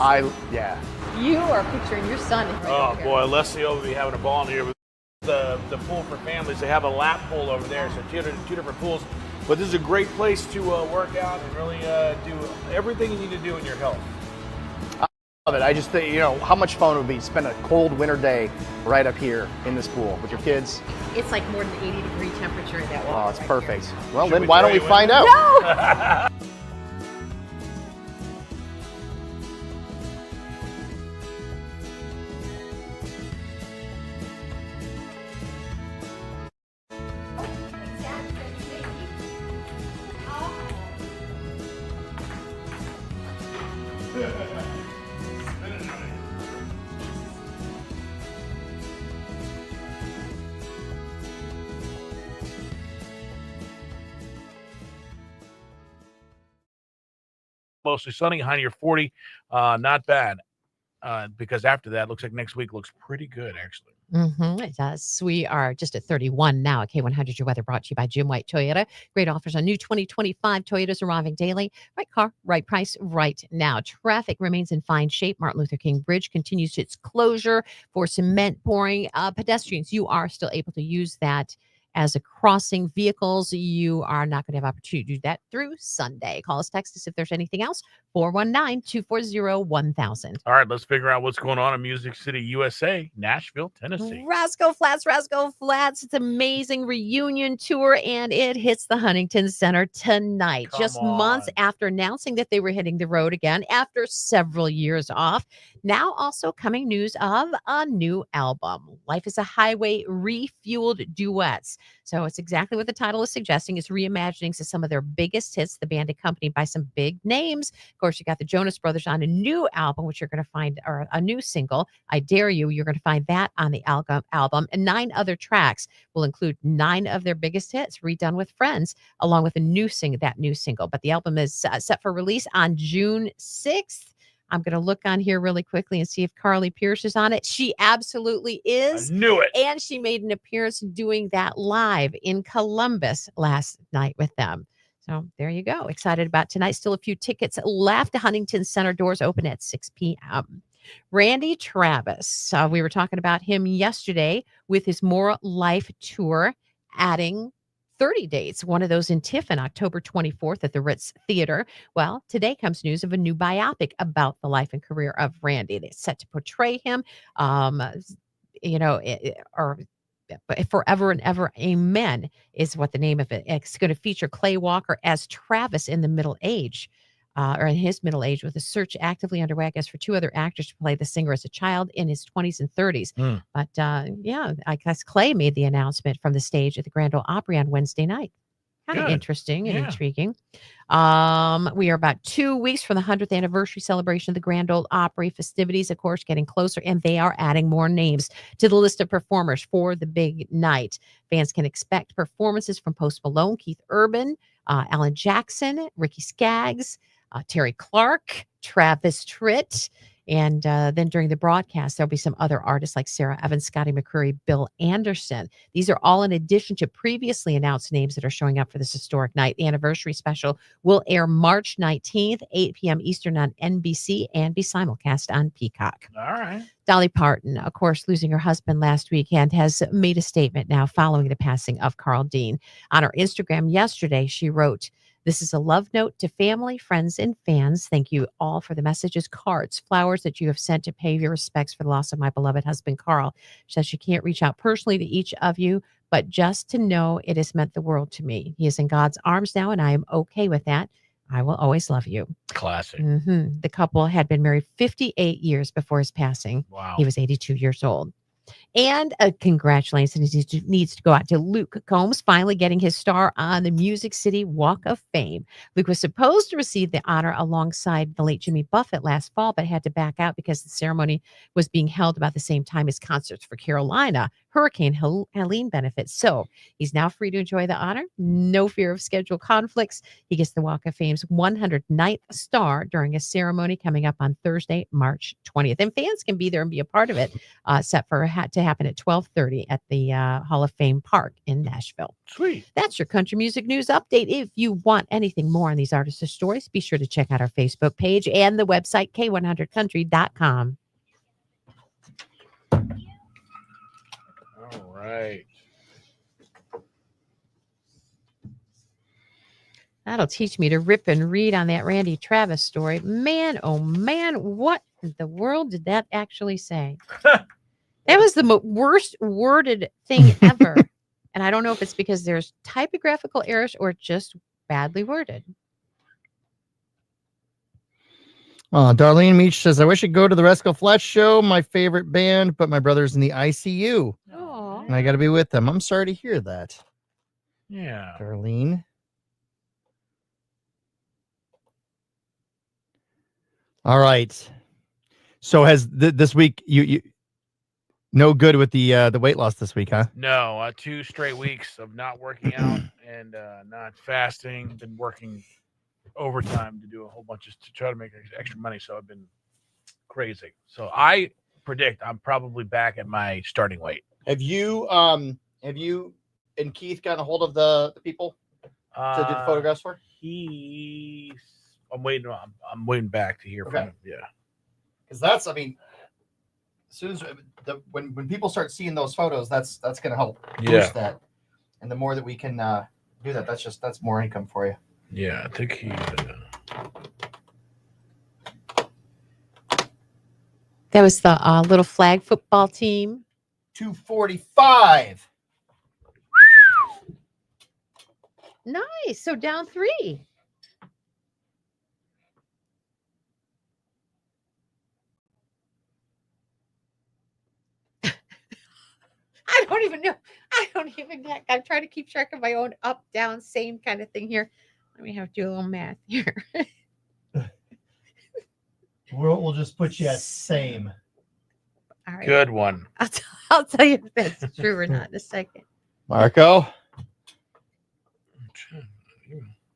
Yeah. You are picturing your son. Right Oh, over here. boy, Leslie will be having a ball in here with the pool for families. They have a lap pool over there, so two different pools. But this is a great place to work out and really do everything you need to do in your health. Love it. I just think, how much fun it would be to spend a cold winter day right up here in this pool with your kids. It's like more than 80-degree temperature in that water. Oh, it's right perfect. Well, Should then we why don't throw we you find in? out? Mostly sunny, high near 40. Not bad. Because after that, looks like next week looks pretty good, actually. It does. We are just at 31 now at K100. Your weather brought to you by Jim White Toyota. Great offers on new 2025 Toyotas arriving daily. Right car, right price, right now. Traffic remains in fine shape. Martin Luther King Bridge continues its closure for cement pouring. Pedestrians, you are still able to use that as a crossing. Vehicles, you are not going to have opportunity to do that through Sunday. Call us, text us if there's anything else. 419-240-1000. All right, let's figure out what's going on in Music City, USA, Nashville, Tennessee. Rascal Flats. It's an amazing reunion tour, and it hits the Huntington Center tonight. Come Just months on. after announcing that they were hitting the road again after several years off. Now also coming news of a new album. Life is a Highway refueled duets. So it's exactly what the title is suggesting. It's reimaginings of some of their biggest hits, the band accompanied by some big names. Of course, you got the Jonas Brothers on a new album, which you're going to find, or a new single, I Dare You. You're going to find that on the album. And 9 other tracks will include 9 of their biggest hits, redone with friends, along with a new single. But the album is set for release on June 6th. I'm going to look on here really quickly and see if Carly Pierce is on it. She absolutely I is. knew it. And she made an appearance doing that live in Columbus last night with them. So there you go. Excited about tonight. Still a few tickets left. The Huntington Center doors open at 6 p.m. Randy Travis. We were talking about him yesterday with his More Life tour, adding 30 dates, one of those in Tiffin, October 24th at the Ritz Theater. Well, today comes news of a new biopic about the life and career of Randy. It's set to portray him, or Forever and Ever Amen is what the name of it. It's going to feature Clay Walker as Travis in the middle age. Or in his middle age, with a search actively underway, I guess, for 2 other actors to play the singer as a child in his 20s and 30s. But I guess Clay made the announcement from the stage at the Grand Ole Opry on Wednesday night. Kind of Good. interesting and Yeah. intriguing. We are about 2 weeks from the 100th anniversary celebration of the Grand Ole Opry festivities, of course, getting closer, and they are adding more names to the list of performers for the big night. Fans can expect performances from Post Malone, Keith Urban, Alan Jackson, Ricky Skaggs, Terry Clark, Travis Tritt, and then during the broadcast, there'll be some other artists like Sarah Evans, Scotty McCreery, Bill Anderson. These are all in addition to previously announced names that are showing up for this historic night. The anniversary special will air March 19th, 8 p.m. Eastern on NBC and be simulcast on Peacock. All right. Dolly Parton, of course, losing her husband last weekend, has made a statement now following the passing of Carl Dean. On her Instagram yesterday, she wrote, "This is a love note to family, friends, and fans. Thank you all for the messages, cards, flowers that you have sent to pay your respects for the loss of my beloved husband, Carl." She says she can't reach out personally to each of you, but just to know it has meant the world to me. He is in God's arms now, and I am okay with that. I will always love you. Classic. The couple had been married 58 years before his passing. Wow. He was 82 years old. And congratulations needs to go out to Luke Combs, finally getting his star on the Music City Walk of Fame. Luke was supposed to receive the honor alongside the late Jimmy Buffett last fall, but had to back out because the ceremony was being held about the same time as concerts for Carolina Hurricane Helene benefits. So he's now free to enjoy the honor. No fear of schedule conflicts. He gets the Walk of Fame's 109th star during a ceremony coming up on Thursday, March 20th. And fans can be there and be a part of it, set for to happen at 12:30 at the Hall of Fame Park in Nashville. Sweet. That's your country music news update. If you want anything more on these artists' stories, be sure to check out our Facebook page and the website, k100country.com. All right. That'll teach me to rip and read on that Randy Travis story. Man, oh man, what in the world did that actually say? That was the worst worded thing ever. And I don't know if it's because there's typographical errors or just badly worded. Darlene Meach says, "I wish I'd go to the Rascal Flatts show, my favorite band, but my brother's in the ICU. Oh, And I got to be with them." I'm sorry to hear that, Yeah. Darlene. All right. So has this week you no good with the weight loss this week, huh? No, 2 straight weeks of not working out and not fasting. Been working overtime to do a whole bunch to try to make extra money. So I've been crazy. So I predict I'm probably back at my starting weight. Have you and Keith gotten a hold of the people to do the photographs for? I'm waiting back to hear from him. Yeah. Because that's, I mean, as soon as when people start seeing those photos, that's going to help boost that. And the more that we can do that, that's more income for you. Yeah, I think he. that was the little flag football team. 245. Nice. So down 3. I don't even know. I don't even got, I'm trying to keep track of my own up, down, same kind of thing here. Let me have to do a little math here. We'll just put you at same. All right. Good one. I'll tell you if that's true or not in a second. Marco.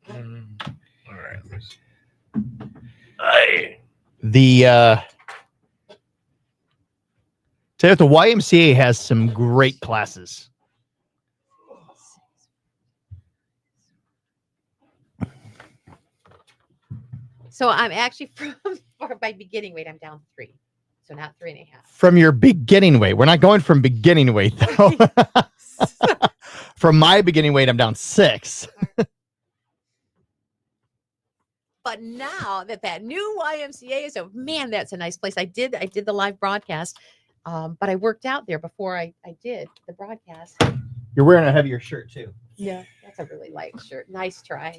All right. Hey. The tell you what, the YMCA has some great classes. So I'm actually for my beginning weight, I'm down 3. So not 3.5. From your beginning weight. We're not going from beginning weight though. From my beginning weight, I'm down 6. But now that new YMCA is man, that's a nice place. I did the live broadcast, but I worked out there before I did the broadcast. You're wearing a heavier shirt too. Yeah, that's a really light shirt. Nice try.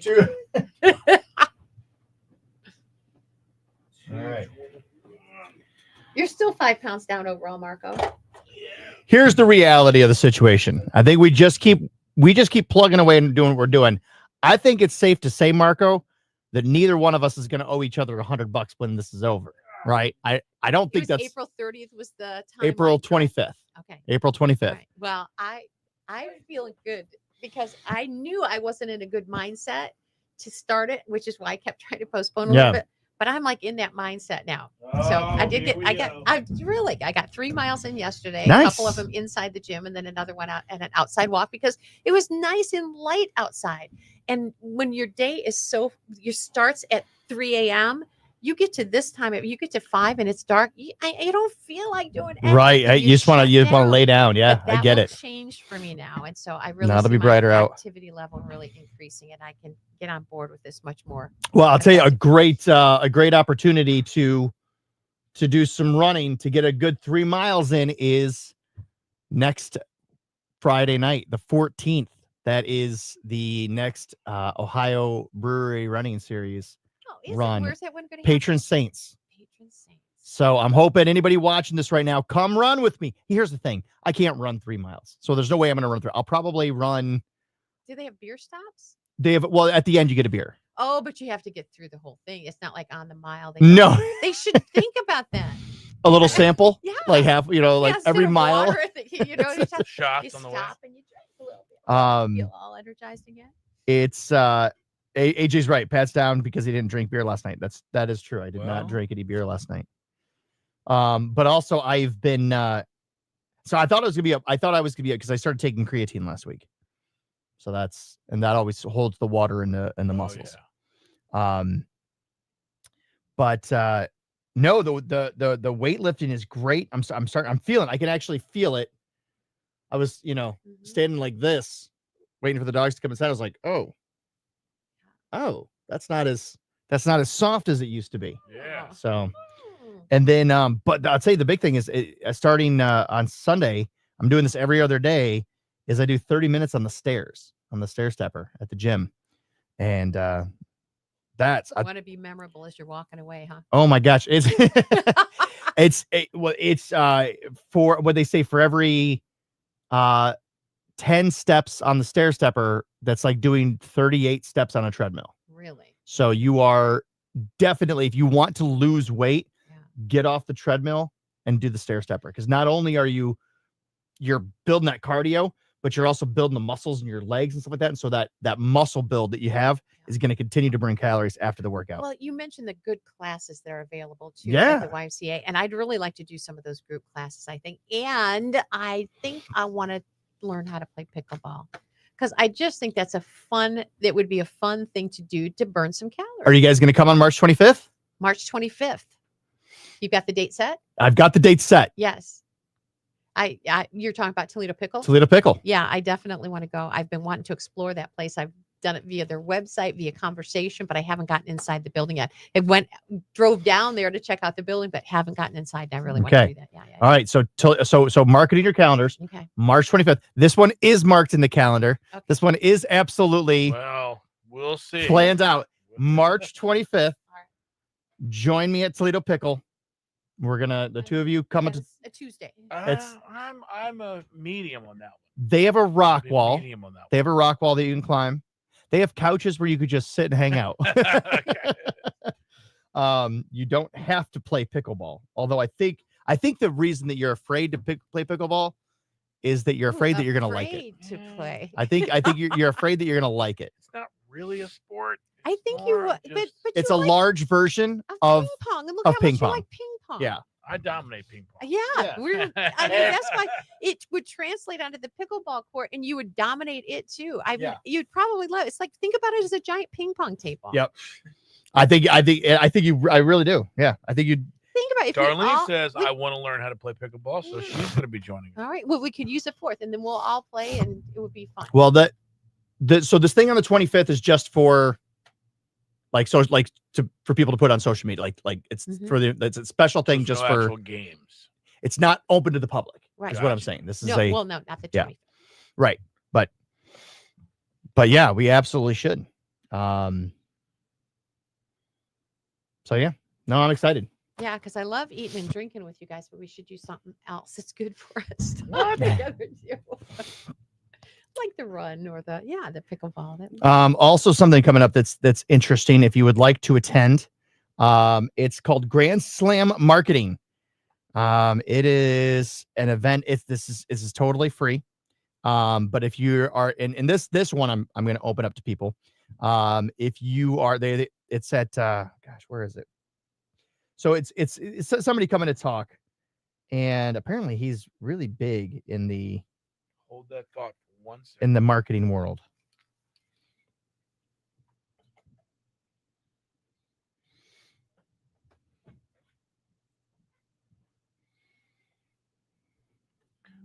All right. You're still 5 pounds down overall, Marco. Here's the reality of the situation. I think we just keep plugging away and doing what we're doing. I think it's safe to say, Marco, that neither one of us is going to owe each other $100 when this is over, right? I don't think that's April 30th was the time. April 25th. Okay. April 25th. Right. Well, I'm feeling good because I knew I wasn't in a good mindset to start it, which is why I kept trying to postpone a little bit. But I'm like in that mindset now. So I got 3 miles in yesterday, Nice. A couple of them inside the gym and then another one out and an outside walk because it was nice and light outside. And when your day is you starts at 3 a.m., you get to this time, you get to 5 and it's dark. You don't feel like doing anything. Right. You just want to lay down. Yeah, But I get it. Changed for me now. And so I really Now it'll see be my brighter out. activity level really increasing and I can get on board with this much more. Well, I'll tell you a great opportunity to do some running to get a good 3 miles in is next Friday night, the 14th. That is the next Ohio Brewery Running Series. Oh, Run. Where's that one going to Patron Saints. Patron Saints. So I'm hoping anybody watching this right now, come run with me. Here's the thing. I can't run 3 miles. So there's no way I'm going to run through. I'll probably run. Do they have beer stops? Well, at the end, you get a beer. Oh, but you have to get through the whole thing. It's not like on the mile. No. They should think about that. A little sample. Yeah. Like half, like instead every of mile. water, you just have, Shots you on the way. stop and you drink a little bit. Um, Feel all energized again. It's AJ's right. Pat's down because he didn't drink beer last night. That is true. I did Well. not drink any beer last night. But also I've been so I thought I was gonna be because I started taking creatine last week. So that always holds the water in the muscles. Yeah. But no, the weightlifting is great. I'm feeling, I can actually feel it. I was, standing like this, waiting for the dogs to come inside. I was like, oh, that's not as soft as it used to be. Yeah. So, and then, but I'll tell you the big thing is starting on Sunday, I'm doing this every other day, is I do 30 minutes on the stair stepper at the gym. And that's, I want to be memorable as you're walking away, huh? oh my gosh. It's for what they say, for every 10 steps on the stair stepper, that's like doing 38 steps on a treadmill. Really? So you are definitely, if you want to lose weight, Yeah. get off the treadmill and do the stair stepper. Because not only are you're building that cardio, but you're also building the muscles in your legs and stuff like that. And so that muscle build that you have is going to continue to burn calories after the workout. Well, you mentioned the good classes that are available too Yeah. at the YMCA, and I'd really like to do some of those group classes, I think. And I think I want to learn how to play pickleball because I just think that would be a fun thing to do to burn some calories. Are you guys going to come on March 25th? March 25th. You got the date set? I've got the date set. Yes. You're talking about Toledo Pickle? Toledo Pickle. Yeah, I definitely want to go. I've been wanting to explore that place. I've done it via their website, via conversation, but I haven't gotten inside the building yet. Drove down there to check out the building, but haven't gotten inside. And I really want to do that. Yeah. All right. So mark it in your calendars. Okay. March 25th. This one is marked in the calendar. Okay. This one is absolutely Well, we'll see. planned out. March 25th. All right. Join me at Toledo Pickle. We're gonna, the two of you come Yes, to a Tuesday. It's- I'm a medium on that one. They have a rock Big wall. medium on that They have a rock wall that you can climb. They have couches where you could just sit and hang out. one. You don't have to play pickleball. Although I think the reason that you're afraid to play pickleball is that you're afraid that you're going to like it. Afraid to play. I think you're afraid that you're going to like it. It's not really a sport. I think more you of would, just- but It's you a like large version ping of pong, and look of how ping much pong. you like ping pong. yeah. I dominate ping pong. Yeah, Yeah. I mean, that's why it would translate onto the pickleball court, and you would dominate it too. I mean, Yeah. you'd probably love it. It's like, think about it as a giant ping pong table. Yep. I think I really do. Yeah. I think you'd Think about it. If we Darlene all- says, we- I want to learn how to play pickleball, so she's going to be joining us. All right. Well, we could use a fourth, and then we'll all play, and it would be fun. well so this thing on the 25th is just for for people to put on social media. Like it's Mhm. it's a special thing There's just no for actual games. it's not open to the public. Right. Is what I'm Gotcha. saying. This is No, well, no, not the yeah. 20th. right. But yeah, we absolutely should. So yeah. No, I'm excited. Yeah, because I love eating and drinking with you guys, but we should do something else that's good for us to What? together too. Like the run or the pickleball. That Also something coming up that's interesting if you would like to attend. It's called Grand Slam Marketing. It is an event. This is totally free. But if you are in this one, I'm going to open up to people. If you are it's at gosh, where is it? So it's somebody coming to talk, and apparently he's really big in the Hold that thought for 1 second. marketing world.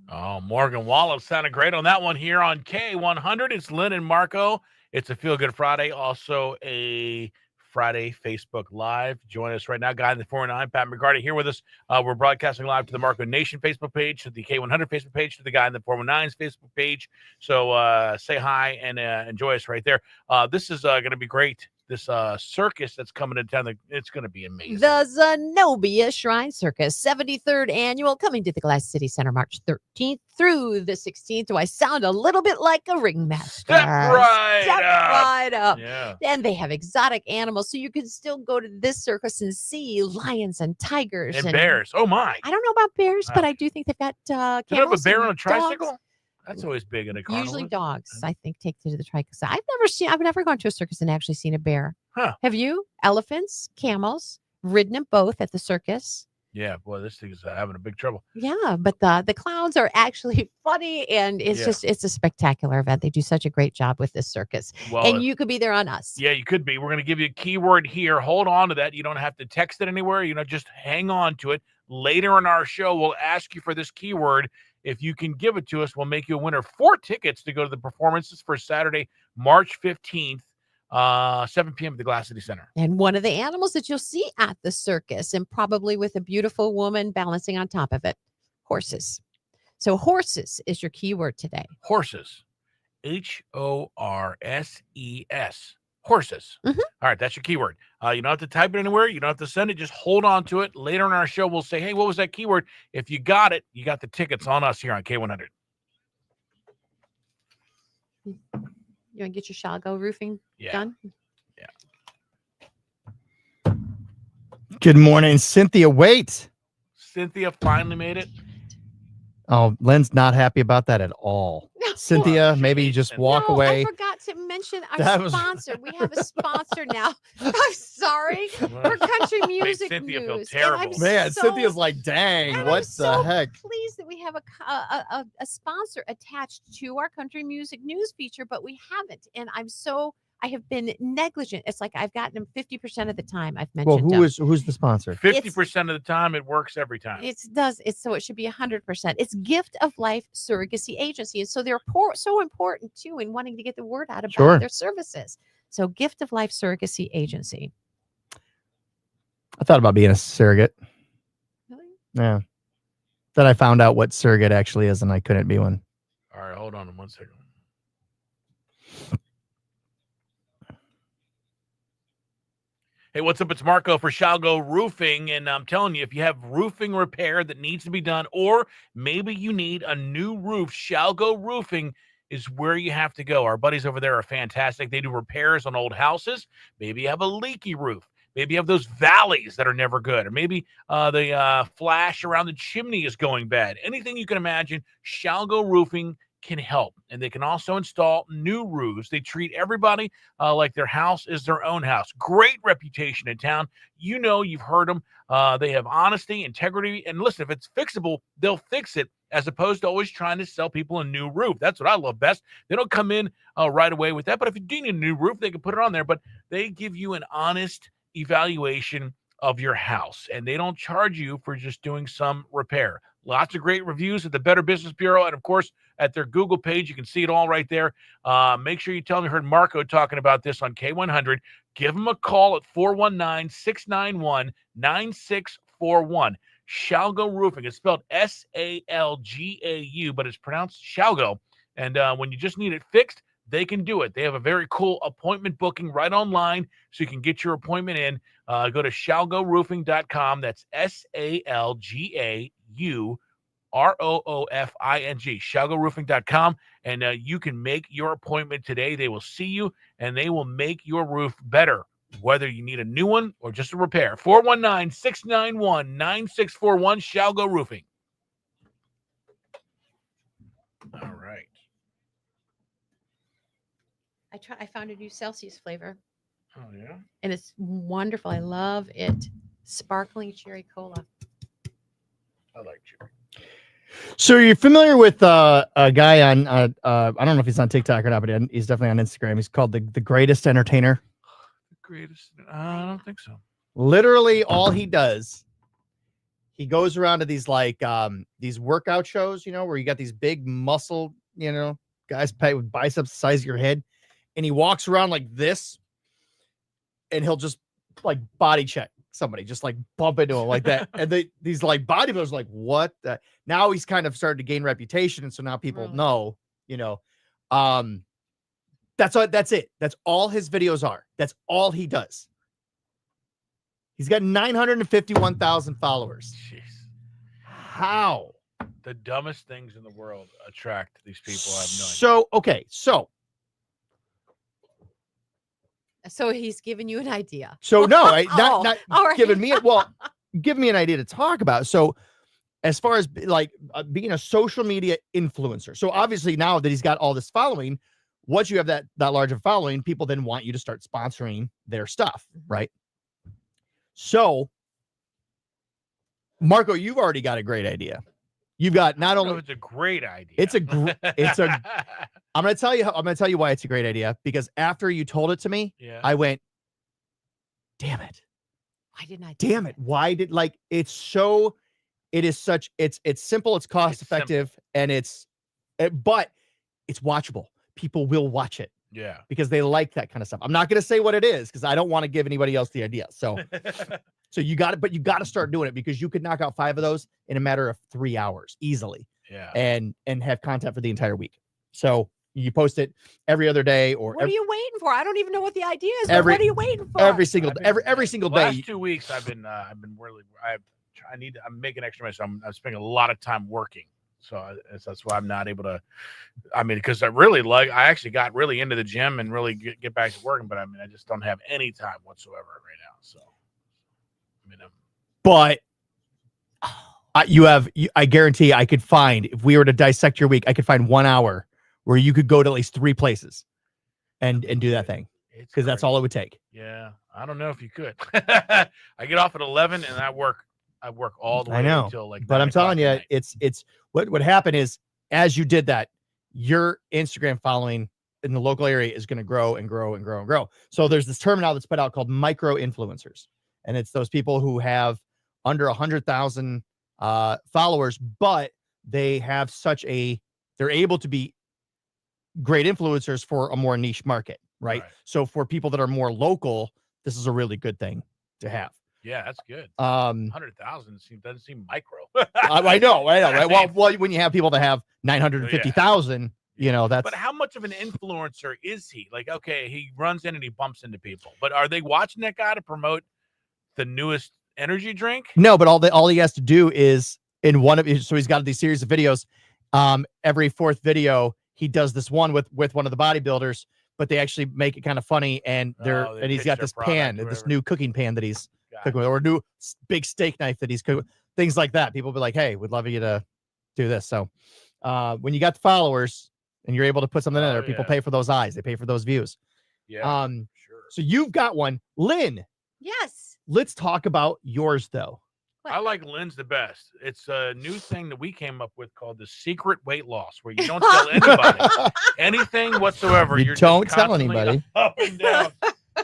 Oh, Morgan Wallen sounded great on that one here on K100. It's Lynn and Marco. It's a Feel Good Friday, also a Friday Facebook Live. Join us right now. Guy in the 409, Pat McCarty here with us. We're broadcasting live to the Marco Nation Facebook page, to the K100 Facebook page, to the Guy in the 419's Facebook page. So say hi and enjoy us right there. This is going to be great. This circus that's coming to town, it's going to be amazing. The Zenobia Shrine Circus, 73rd annual, coming to the Glass City Center March 13th through the 16th. Do I sound a little bit like a ringmaster? Step right Step up. right up. Yeah. And they have exotic animals, so you can still go to this circus and see lions and tigers And bears. Oh, my. I don't know about bears, but Ah. I do think they've got Do you have a camels bear on and a tricycle? dogs. That's always big in a carnival. Usually dogs, I think, take to the tricycle. I've never gone to a circus and actually seen a bear. Huh. Have you? Elephants, camels, ridden them both at the circus. Yeah, boy, this thing is having a big trouble. Yeah, but the clowns are actually funny, and it's Yeah. it's a spectacular event. They do such a great job with this circus, Well, and you could be there on us. yeah, you could be. We're going to give you a keyword here. Hold on to that. You don't have to text it anywhere. Just hang on to it. Later in our show, we'll ask you for this keyword. If you can give it to us, we'll make you a winner. 4 tickets to go to the performances for Saturday, March 15th, 7 p.m. at the Glass City Center. And one of the animals that you'll see at the circus, and probably with a beautiful woman balancing on top of it, horses. So horses is your keyword today. Horses. HORSES. Horses. Mhm. All right, that's your keyword. You don't have to type it anywhere. You don't have to send it. Just hold on to it. Later in our show, we'll say, hey, what was that keyword? If you got it, you got the tickets on us here on K100. You want to get your Shago roofing Yeah. done? Good morning, Cynthia. Wait. Cynthia finally made it. Oh, Lynn's not happy about that at all. Cynthia, she maybe you hates just Cynthia. walk No, away. I forgot to mention our That was- sponsor. We have a sponsor now. I'm sorry. For country music Cynthia feel news. And I'm terrible. Man, so- Cynthia's like, dang, and I'm what the so heck? pleased that we have a sponsor attached to our country music news feature, but we haven't. And I have been negligent. It's like I've gotten them 50% of the time I've Well, mentioned them. who's the sponsor? 50% of the time, it works every time. It's so it should be 100%. It's Gift of Life Surrogacy Agency, and so they're so important too in wanting to get the word out about Sure. their services. So Gift of Life Surrogacy Agency. I thought about being a surrogate. Really? Yeah. Then I found out what surrogate actually is, and I couldn't be one. All right, hold on 1 second. Hey, what's up? It's Marco for Shalgo Roofing, and I'm telling you, if you have roofing repair that needs to be done, or maybe you need a new roof, Shalgo Roofing is where you have to go. Our buddies over there are fantastic. They do repairs on old houses. Maybe you have a leaky roof. Maybe you have those valleys that are never good, or maybe the flash around the chimney is going bad. Anything you can imagine, Shalgo Roofing can help. And they can also install new roofs. They treat everybody like their house is their own house. Great reputation in town. You know, you've heard them. They have honesty, integrity, and listen, if it's fixable, they'll fix it, as opposed to always trying to sell people a new roof. That's what I love best. They don't come in right away with that, but if you do need a new roof, they can put it on there, but they give you an honest evaluation of your house, and they don't charge you for just doing some repair. Lots of great reviews at the Better Business Bureau, and of course at their Google page. You can see it all right there. Make sure you tell them you heard Marco talking about this on K100. Give them a call at 419-691-9641. Shalgo Roofing. It's spelled Salgau, but it's pronounced Shalgo. And when you just need it fixed, they can do it. They have a very cool appointment booking right online, so you can get your appointment in. Go to shalgoroofing.com. That's SALGAUROOFING, shalgoroofing.com, and you can make your appointment today. They will see you, and they will make your roof better, whether you need a new one or just a repair. 419-691-9641, Shalgo Roofing. All right. I found a new Celsius flavor, Oh, yeah? and it's wonderful. I love it. Sparkling cherry cola. I like cherry. So you're familiar with a guy on I don't know if he's on TikTok or not, but he's definitely on Instagram. He's called the Greatest Entertainer. The greatest? I don't think so. Literally all he does, he goes around to these these workout shows, where you got these big muscle, guys with biceps the size of your head, and he walks around like this, and he'll just like body check somebody, just like bump into him like that. And these like bodybuilders are like, what the? Now he's kind of started to gain reputation, and so now people Really? know, that's it. That's all his videos are. That's all he does. He's got 951,000 followers. Jeez. How? The dumbest things in the world attract these people. I have no idea. So, okay. So he's giving you an idea. So no, Oh, not all right. giving me give me an idea to talk about. So as far as being a social media influencer. So obviously now that he's got all this following, once you have that large of following, people then want you to start sponsoring their stuff, right? So Marco, you've already got a great idea. You've got not only it's a great idea. I'm going to tell you why it's a great idea, because after you told it to me, Yeah. I went, damn it. Why didn't I? do Damn that? it. Why did it's simple, it's cost effective, and but it's watchable. People will watch it Yeah. because they like that kind of stuff. I'm not going to say what it is because I don't want to give anybody else the idea. So you got to start doing it, because you could knock out 5 of those in a matter of 3 hours easily, Yeah. and have content for the entire week. So you post it every other day, or What are you waiting for? I don't even know what the idea is. Every- What are you waiting for? every single I've been- every single the last day. 2 weeks I've been really I'm making extra money, so I'm spending a lot of time working. So that's why I'm not able to. I mean, because I actually got really into the gym and really get back to working, but I just don't have any time whatsoever right now. So But I guarantee I could find, if we were to dissect your week, I could find 1 hour where you could go to at least 3 places and do that thing, because that's all it would take. Yeah, I don't know if you could. I get off at 11 and I work all the way I know, until like. but 9 I'm telling o'clock you, at night. it's what would happen is, as you did that, your Instagram following in the local area is going to grow and grow and grow and grow. So there's this term now that's put out called micro influencers, and it's those people who have under 100,000 followers, but they have they're able to be great influencers for a more niche market, right? So for people that are more local, this is a really good thing to have. Yeah, that's good. 100,000 doesn't seem micro. I know, right? Well, when you have people that have 950,000, you know, that's But how much of an influencer is he? Like, okay, he runs in and he bumps into people, but are they watching that guy to promote the newest energy drink? no, but all he has to do is in one of his, so he's got these series of videos. Every fourth video, he does this one with one of the bodybuilders, but they actually make it kind of funny, and They and he's pitch got their this product pan, or this whatever. new cooking pan that he's Got cooking with, or a new big steak knife that he's cooking, things like that. People be like, hey, we'd love you to do this. So when you got the followers and you're able to put something in there, people yeah. pay for those eyes, they pay for those views. Yeah, sure. So you've got one. Lynn, Yes. let's talk about yours though. I like Lynn's the best. It's a new thing that we came up with called the secret weight loss, where you don't tell anybody anything whatsoever. You You're just don't tell constantly anybody. Up and down.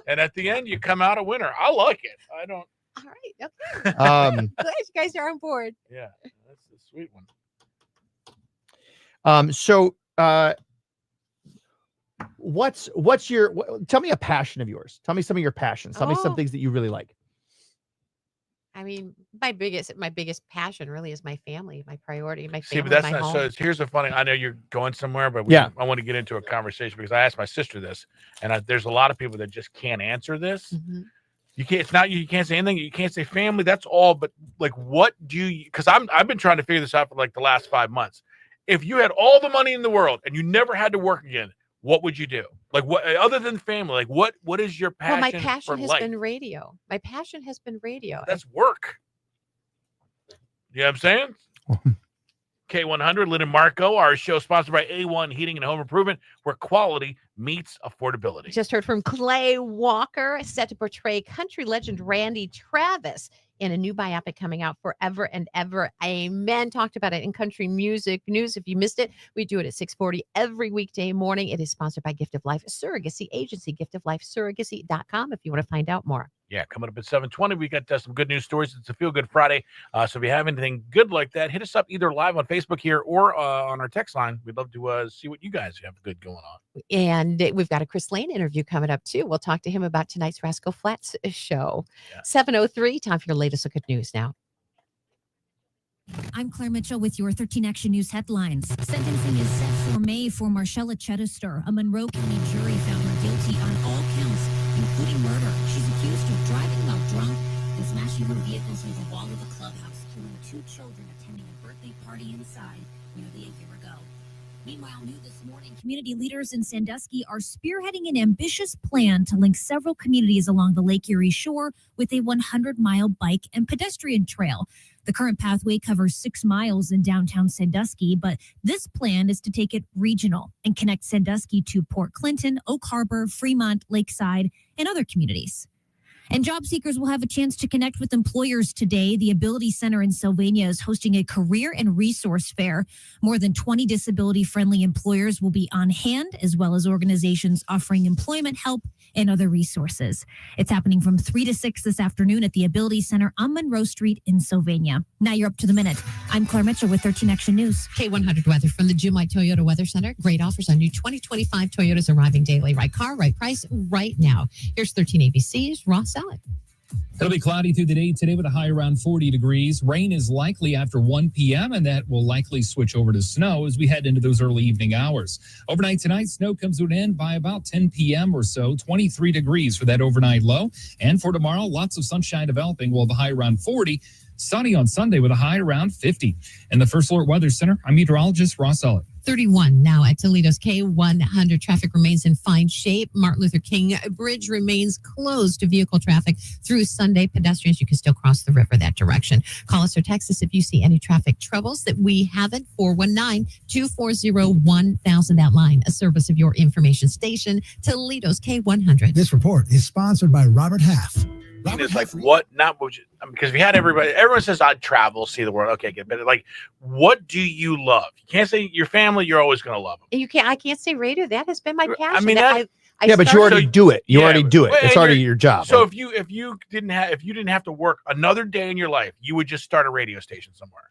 And at the end, you come out a winner. I like it. I don't. All right. Okay. Um, Glad you guys are on board. Yeah, that's a sweet one. What's your, tell me a passion of yours. Tell me some of your passions. Tell me some Oh. things that you really like. I mean, my biggest passion really is my family, my priority, my See, family, but that's my not home. so. Here's the funny. I know you're going somewhere, but Yeah. I want to get into a conversation because I asked my sister this, and there's a lot of people that just can't answer this. Mhm. You can't. It's not you. You can't say anything. You can't say family. That's all. But like, what do you? Because I've been trying to figure this out for like the last 5 months. If you had all the money in the world and you never had to work again, what would you do? Like, what other than family? Like, what is your passion? Well, my passion for has life? been radio. My passion has been radio. That's work. You know what I'm saying? K100, Lynn and Marco, our show sponsored by A1 Heating and Home Improvement, where quality meets affordability. Just heard from Clay Walker, set to portray country legend Randy Travis in a new biopic coming out, Forever and Ever. Amen. Talked about it in Country Music News. If you missed it, we do it at 6:40 every weekday morning. It is sponsored by Gift of Life Surrogacy Agency, giftoflifesurrogacy.com if you want to find out more. Yeah, coming up at 7:20, we got some good news stories. It's a Feel Good Friday. So if you have anything good like that, hit us up either live on Facebook here or on our text line. We'd love to see what you guys have good going on. And we've got a Chris Lane interview coming up too. We'll talk to him about tonight's Rascal Flats show. Yeah. 7:03, time for your latest look at news now. I'm Claire Mitchell with your 13 Action News headlines. Sentencing is set for May for Marcella Chedester. A Monroe County jury found her guilty on all counts, including murder. She's accused of driving while drunk and smashing her vehicle through the wall of a clubhouse, killing 2 children attending a birthday party inside nearly a year ago. Meanwhile, new this morning, community leaders in Sandusky are spearheading an ambitious plan to link several communities along the Lake Erie shore with a 100-mile bike and pedestrian trail. The current pathway covers 6 miles in downtown Sandusky, but this plan is to take it regional and connect Sandusky to Port Clinton, Oak Harbor, Fremont, Lakeside, and other communities. And job seekers will have a chance to connect with employers today. The Ability Center in Sylvania is hosting a career and resource fair. More than 20 disability-friendly employers will be on hand, as well as organizations offering employment help and other resources. It's happening from 3 to 6 this afternoon at the Ability Center on Monroe Street in Sylvania. Now you're up to the minute. I'm Claire Mitchell with 13 Action News. K100 weather from the Jim White Toyota Weather Center. Great offers on new 2025 Toyotas arriving daily. Right car, right price, right now. Here's 13 ABC's Ross Allen. It'll be cloudy through the day today with a high around 40 degrees. Rain is likely after 1 p.m., and that will likely switch over to snow as we head into those early evening hours. Overnight tonight, snow comes to an end by about 10 p.m. or so, 23 degrees for that overnight low. And for tomorrow, lots of sunshine developing. We'll have a high around 40. Sunny on Sunday with a high around 50. In the First Alert Weather Center, I'm meteorologist Ross Ellett. 31 now at Toledo's K100. Traffic remains in fine shape. Martin Luther King Bridge remains closed to vehicle traffic through Sunday. Pedestrians, you can still cross the river that direction. Call us or text us if you see any traffic troubles that we haven't. 419-240-1000. That line, a service of your information station, Toledo's K100. This report is sponsored by Robert Half. It's like, what? Not what you, because if you had everyone says I'd travel, see the world. Okay, good. But like, what do you love? You can't say your family. You're always going to love them. I can't say radio. That has been my passion. I mean, I Yeah, but you started- already do it. You Yeah, already do it. well, It's and already you're- your job. So right? if you didn't have to work another day in your life, you would just start a radio station somewhere.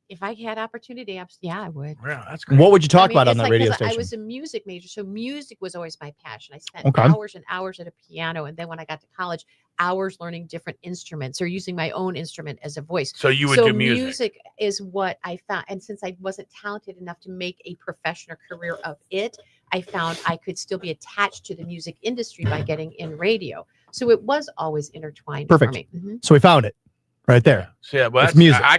If I had opportunity, yeah, I would. Yeah, that's great. What would you talk I mean, about on it's that like, radio 'cause station? I was a music major, so music was always my passion. I spent Okay. hours and hours at a piano, and then when I got to college, hours learning different instruments or using my own instrument as a voice. So you would So do music. is what I found, and since I wasn't talented enough to make a professional career of it, I found I could still be attached to the music industry by getting in radio. So it was always intertwined Perfect. for me. Mhm. So we found it right there. So yeah, well, It's that's music. I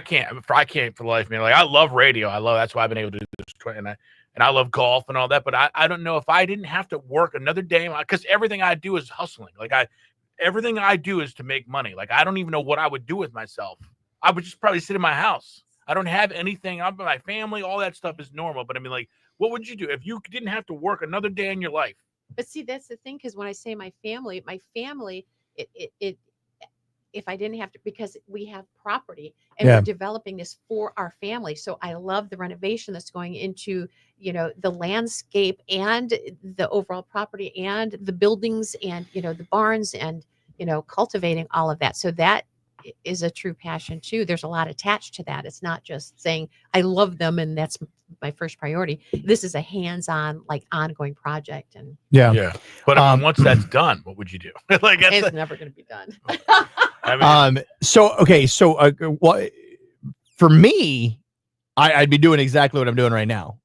can't for the life of me. Like I love radio. That's why I've been able to do this. And I love golf and all that. But I don't know if I didn't have to work another day, because everything I do is hustling. Like everything I do is to make money. Like I don't even know what I would do with myself. I would just probably sit in my house. I don't have anything. I'm my family. All that stuff is normal. But I mean, like, what would you do if you didn't have to work another day in your life? But see, that's the thing, because when I say my family, it if I didn't have to, because we have property and Yeah. we're developing this for our family. So I love the renovation that's going into, the landscape and the overall property and the buildings and, the barns and, cultivating all of that. So that is a true passion too. There's a lot attached to that. It's not just saying I love them and that's my first priority. This is a hands-on, like ongoing project, and Yeah. Yeah. But I mean, once that's done, what would you do? Like that's it's never going to be done. I mean, Well, for me, I'd be doing exactly what I'm doing right now.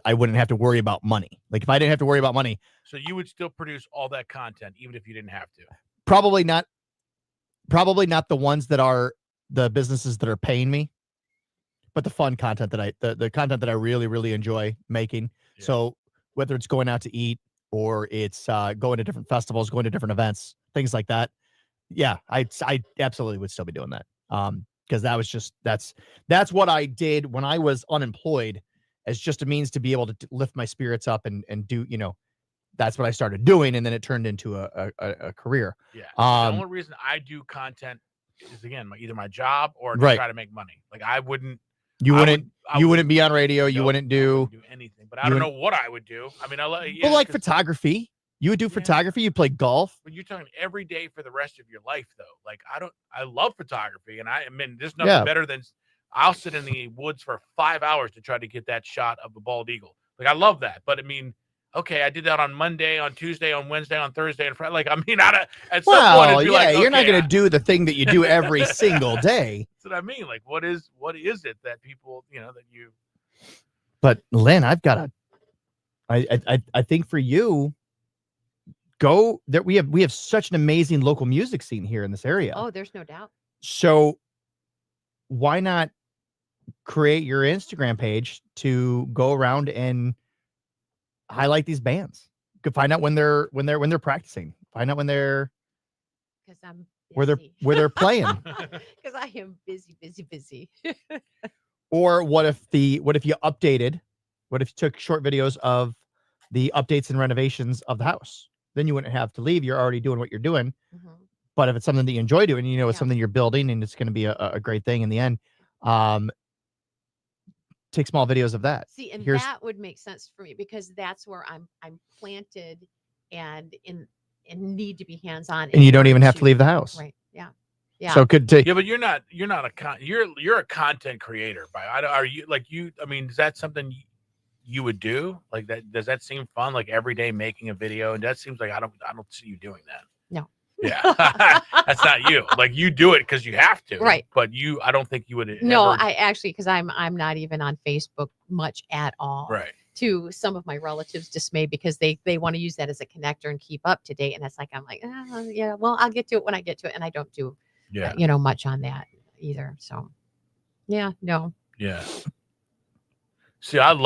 I wouldn't have to worry about money. Like if I didn't have to worry about money, so you would still produce all that content even if you didn't have to. probably not the ones that are the businesses that are paying me, but the fun content the content that I really, really enjoy making. Yeah. So whether it's going out to eat or it's going to different festivals, going to different events, things like that. Yeah, I absolutely would still be doing that. Because that's what I did when I was unemployed, as just a means to be able to lift my spirits up and do, that's what I started doing, and then it turned into a career. Yeah. The only reason I do content is again either my job or to Right. try to make money. Like I wouldn't. You I wouldn't would- you wouldn't be on radio. You no, wouldn't I do. wouldn't do anything. But I don't know what I would do. I mean, But like photography, you would do photography. You play golf. But you're talking every day for the rest of your life, though. Like I love photography, and I mean, there's nothing better than I'll sit in the woods for 5 hours to try to get that shot of the bald eagle. Like I love that, but I mean, okay, I did that on Monday, on Tuesday, on Wednesday, on Thursday, and Friday. Like I mean, at some point, it'd be like, you're not okay, going to do the thing that you do every single day. That's what I mean. Like, what is it that people, that you? But Lynn, I think for you, go there. We have such an amazing local music scene here in this area. Oh, there's no doubt. So why not create your Instagram page to go around and highlight these bands? You can find out when they're practicing. Find out when they're Because I'm where they're playing. Because I am busy. Or what if you updated? What if you took short videos of the updates and renovations of the house? Then you wouldn't have to leave. You're already doing what you're doing. Mhm. But if it's something that you enjoy doing, it's Yeah. something you're building and it's going to be a great thing in the end. Take small videos of that. See, and Here's- that would make sense for me because that's where I'm planted and need to be hands-on. And you don't even have to leave the house. Right. Yeah. Yeah. So good to Yeah, but you're not you're a content creator. Are you like you? I mean, is that something you would do? Like that? Does that seem fun? Like every day making a video, and that seems like I don't see you doing that. No. Yeah, that's not you. Like you do it because you have to, Right. But I don't think you would. No, ever, I actually, because I'm not even on Facebook much at all. right. To some of my relatives' dismay because they want to use that as a connector and keep up to date. And it's like, I'm like, yeah, well, I'll get to it when I get to it. And I don't do, Yeah, much on that either. So yeah, no. yeah. See, I'm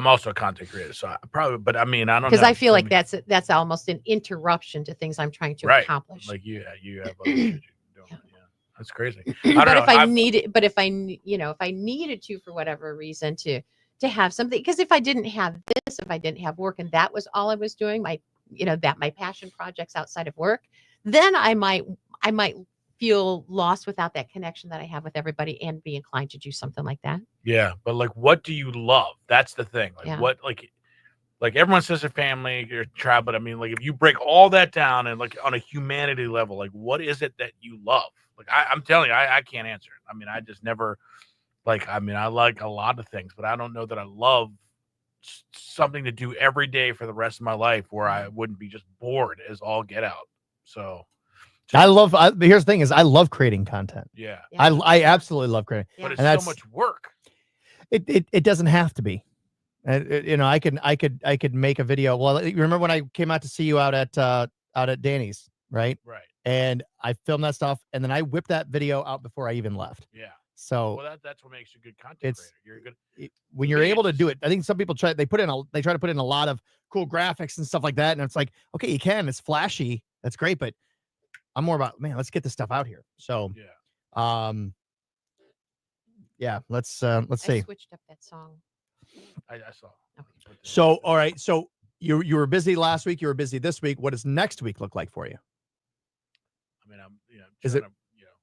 also a content creator, so I probably, but I mean, I don't know. Because I feel like mean, that's almost an interruption to things I'm trying to Right. accomplish. like you have other shit you're doing. Yeah. Yeah, that's crazy. I don't But know. if I needed, if I needed to, for whatever reason, to have something, because if I didn't have this, if I didn't have work and that was all I was doing, my passion projects outside of work, then I might feel lost without that connection that I have with everybody and be inclined to do something like that. Yeah, but like, what do you love? That's the thing. Like, Yeah. what, like everyone says their family, your tribe, but I mean, like, if you break all that down and like on a humanity level, like, what is it that you love? Like, I'm telling you, I can't answer it. I mean, I just never, Like, I mean, I like a lot of things, but I don't know that I love something to do every day for the rest of my life where I wouldn't be just bored as all get out. So here's the thing is I love creating content. yeah, Yeah. I absolutely love creating. Yeah. but it's And so that's- much work. It doesn't have to be. You know, I could make a video. Well, you remember when I came out to see you out at Danny's, right? Right. And I filmed that stuff, and then I whipped that video out before I even left. Yeah. So Well, that's what makes you a good content It's- creator. You're a good. when you're able to do it, I think some people try to put in a lot of cool graphics and stuff like that, and it's like, okay, you can, it's flashy, that's great, but I'm more about, man, let's get this stuff out here. So Yeah. yeah, let's I see. switched up that song. I saw. Okay. So all right, so you were busy last week, you were busy this week. What does next week look like for you? I mean, I'm. Is it- trying to,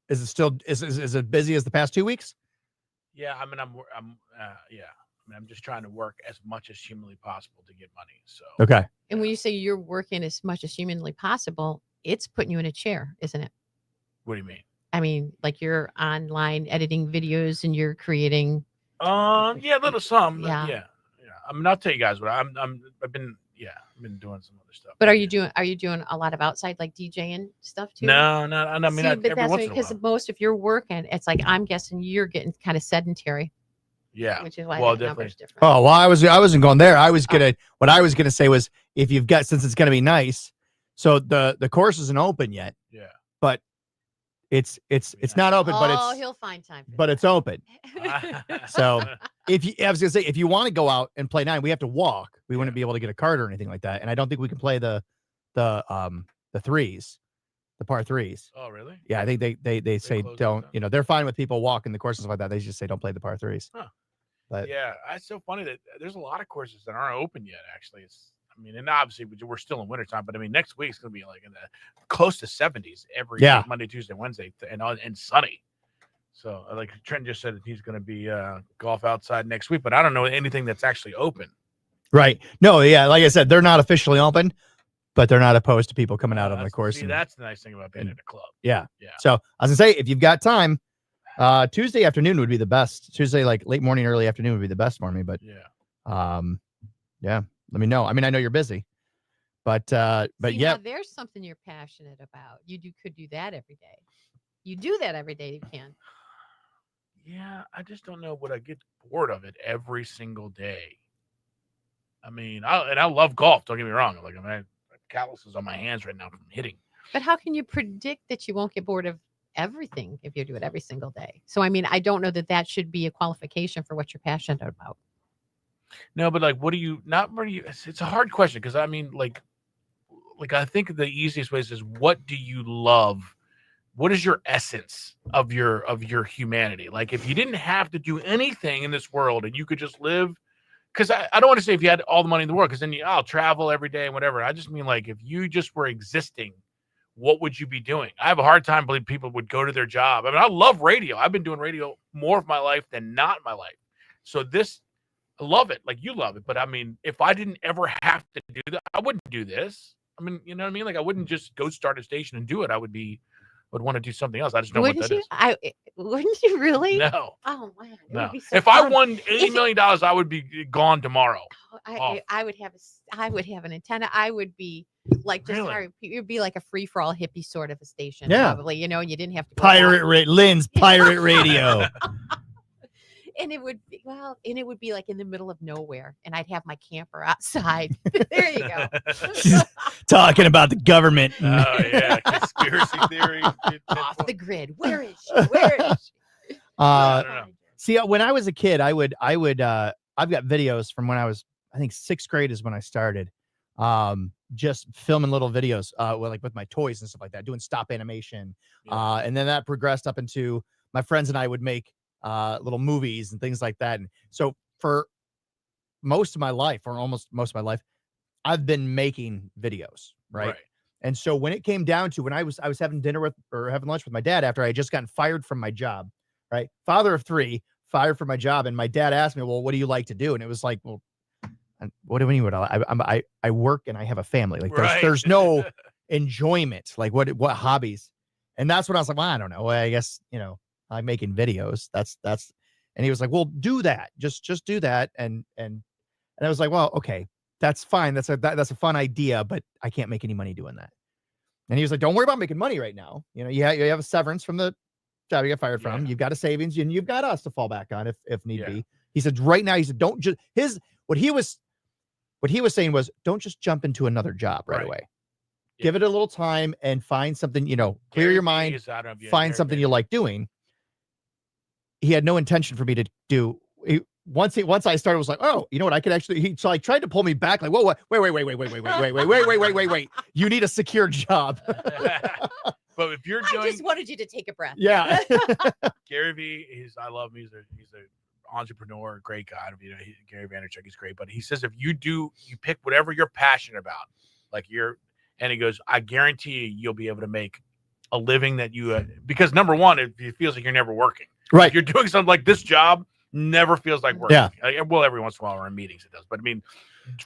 Is it still is it busy as the past 2 weeks? Yeah. I mean, yeah. I mean, I'm just trying to work as much as humanly possible to get money. So. Okay. And when you say you're working as much as humanly possible, it's putting you in a chair, isn't it? What do you mean? I mean, like you're online editing videos and you're creating. Yeah, a little some. Yeah. Yeah. I mean, I'll tell you guys what I've been doing some other stuff. But are you doing a lot of outside like DJing stuff too? No. I mean, See, every but that's once in a because while. most if you're working, it's like I'm guessing you're getting kind of sedentary, Yeah. which is why Well, that number's definitely. different. Oh, well, I wasn't going there. What I was gonna say was if you've got, since it's gonna be nice, so the course isn't open yet, Yeah. but it's not open, Oh, he'll find time. For but it's open. that. So I was gonna say, if you want to go out and play 9, we have to walk. We wouldn't be able to get a cart or anything like that. And I don't think we can play the threes, the par threes. Oh, really? Yeah, I think they say close those don't, down? you know, they're fine with people walking the courses like that. They just say don't play the par threes. Huh. But Yeah, it's so funny that there's a lot of courses that aren't open yet. Actually, I mean, and obviously we're still in wintertime, but I mean, next week's gonna be like in the close to 70s every Yeah. Monday, Tuesday, Wednesday, and sunny. So, like Trent just said, that he's gonna be golf outside next week, but I don't know anything that's actually open. right. No, yeah, like I said, they're not officially open, but they're not opposed to people coming out on the That's- course. See, and- that's the nice thing about being and- at a club. yeah. Yeah. So I was gonna say, if you've got time, Tuesday afternoon would be the best. Tuesday, like late morning, early afternoon would be the best for me. But Yeah. yeah, let me know. I mean, I know you're busy, but See, yeah, now there's something you're passionate about. Could do that every day. You do that every day. You can. Yeah, I just don't know would I get bored of it every single day. I mean, I love golf. Don't get me wrong. Like, I mean, I have calluses on my hands right now from hitting. But how can you predict that you won't get bored of everything if you do it every single day? So, I mean, I don't know that should be a qualification for what you're passionate about. No, but like, what do you not? What do you? It's a hard question because I mean, like I think the easiest way is what do you love? What is your essence of your humanity? Like, if you didn't have to do anything in this world and you could just live, because I don't want to say if you had all the money in the world, because then I'll travel every day and whatever. I just mean like if you just were existing, what would you be doing? I have a hard time believing people would go to their job. I mean, I love radio. I've been doing radio more of my life than not in my life. So I love it. Like you love it. But I mean, if I didn't ever have to do that, I wouldn't do this. I mean, you know what I mean? Like I wouldn't just go start a station and do it. I would want to do something else. I just don't know what Wouldn't that you? is. Wouldn't you really? No. Oh man, it No. would be so If I fun. won If $80 million, I would be gone tomorrow. off. I would have an antenna. I would be like just Really? You'd be like a free for all hippie sort of a station. Yeah. Probably. You know, and you didn't have to go Lynn's pirate radio. and it would be like in the middle of nowhere, and I'd have my camper outside. There you go. She's talking about the government. Oh yeah, conspiracy theory. Off the grid. Where is she? Where is she? I don't know. See, when I was a kid, I've got videos from when I was, I think 6th grade is when I started, just filming little videos, with my toys and stuff like that, doing stop animation. Yeah. And then that progressed up into my friends and I would make, little movies and things like that. And so for most of my life, or almost most of my life, I've been making videos. Right. And so when it came down to when I was having having lunch with my dad after I had just gotten fired from my job, right? Father of 3, fired from my job. And my dad asked me, well, what do you like to do? And it was like, well, what do you mean? I work and I have a family. Like there's no enjoyment. Like what hobbies? And that's when I was like, well, I don't know. I guess, I'm making videos. That's, And he was like, well, do that. Just do that. And I was like, well, okay, that's fine. That's a fun idea, but I can't make any money doing that. And he was like, don't worry about making money right now. You know, you have a severance from the job you got fired from. Yeah. You've got a savings and you've got us to fall back on if need Yeah. be. He said, right now, he said, don't just what he was saying was, don't just jump into another job right Right. away. Yeah. Give it a little time and find something, clear your mind, find something you like doing. He had no intention for me to do. Once I started, was like, oh, you know what? I could actually. So I tried to pull me back, like, whoa, wait. You need a secure job. But if you're I doing just wanted you to take a breath. Yeah. Gary Vee, I love him. He's a entrepreneur, great guy. Gary Vaynerchuk, he's great. But he says if you pick whatever you're passionate about, and he goes, I guarantee you'll be able to make a living that you because number one, it feels like you're never working. Right. If you're doing something like this job, never feels like working. Yeah. Well, every once in a while we're in meetings, it does. But I mean,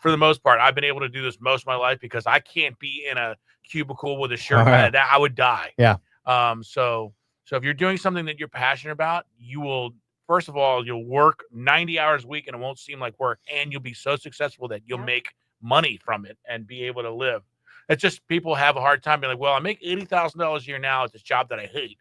for the most part, I've been able to do this most of my life because I can't be in a cubicle with a shirt. I would die. Yeah. So if you're doing something that you're passionate about, you will, first of all, you'll work 90 hours a week and it won't seem like work. And you'll be so successful that you'll make money from it and be able to live. It's just people have a hard time being like, well, I make $80,000 a year now at this job that I hate.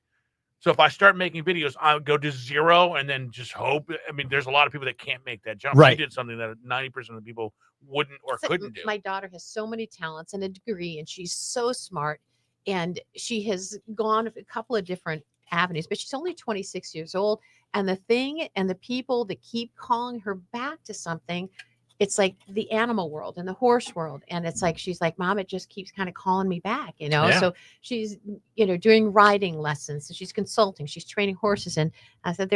So if I start making videos, I'll go to zero and then just hope. I mean, there's a lot of people that can't make that jump. Right. You did something that 90% of the people wouldn't or It's like couldn't do. My daughter has so many talents and a degree, and she's so smart. And she has gone a couple of different avenues, but she's only 26 years old. And the thing and the people that keep calling her back to something, it's like the animal world and the horse world. And it's like, she's like, Mom, it just keeps kind of calling me back, Yeah. So she's, doing riding lessons and she's consulting, she's training horses. And I said,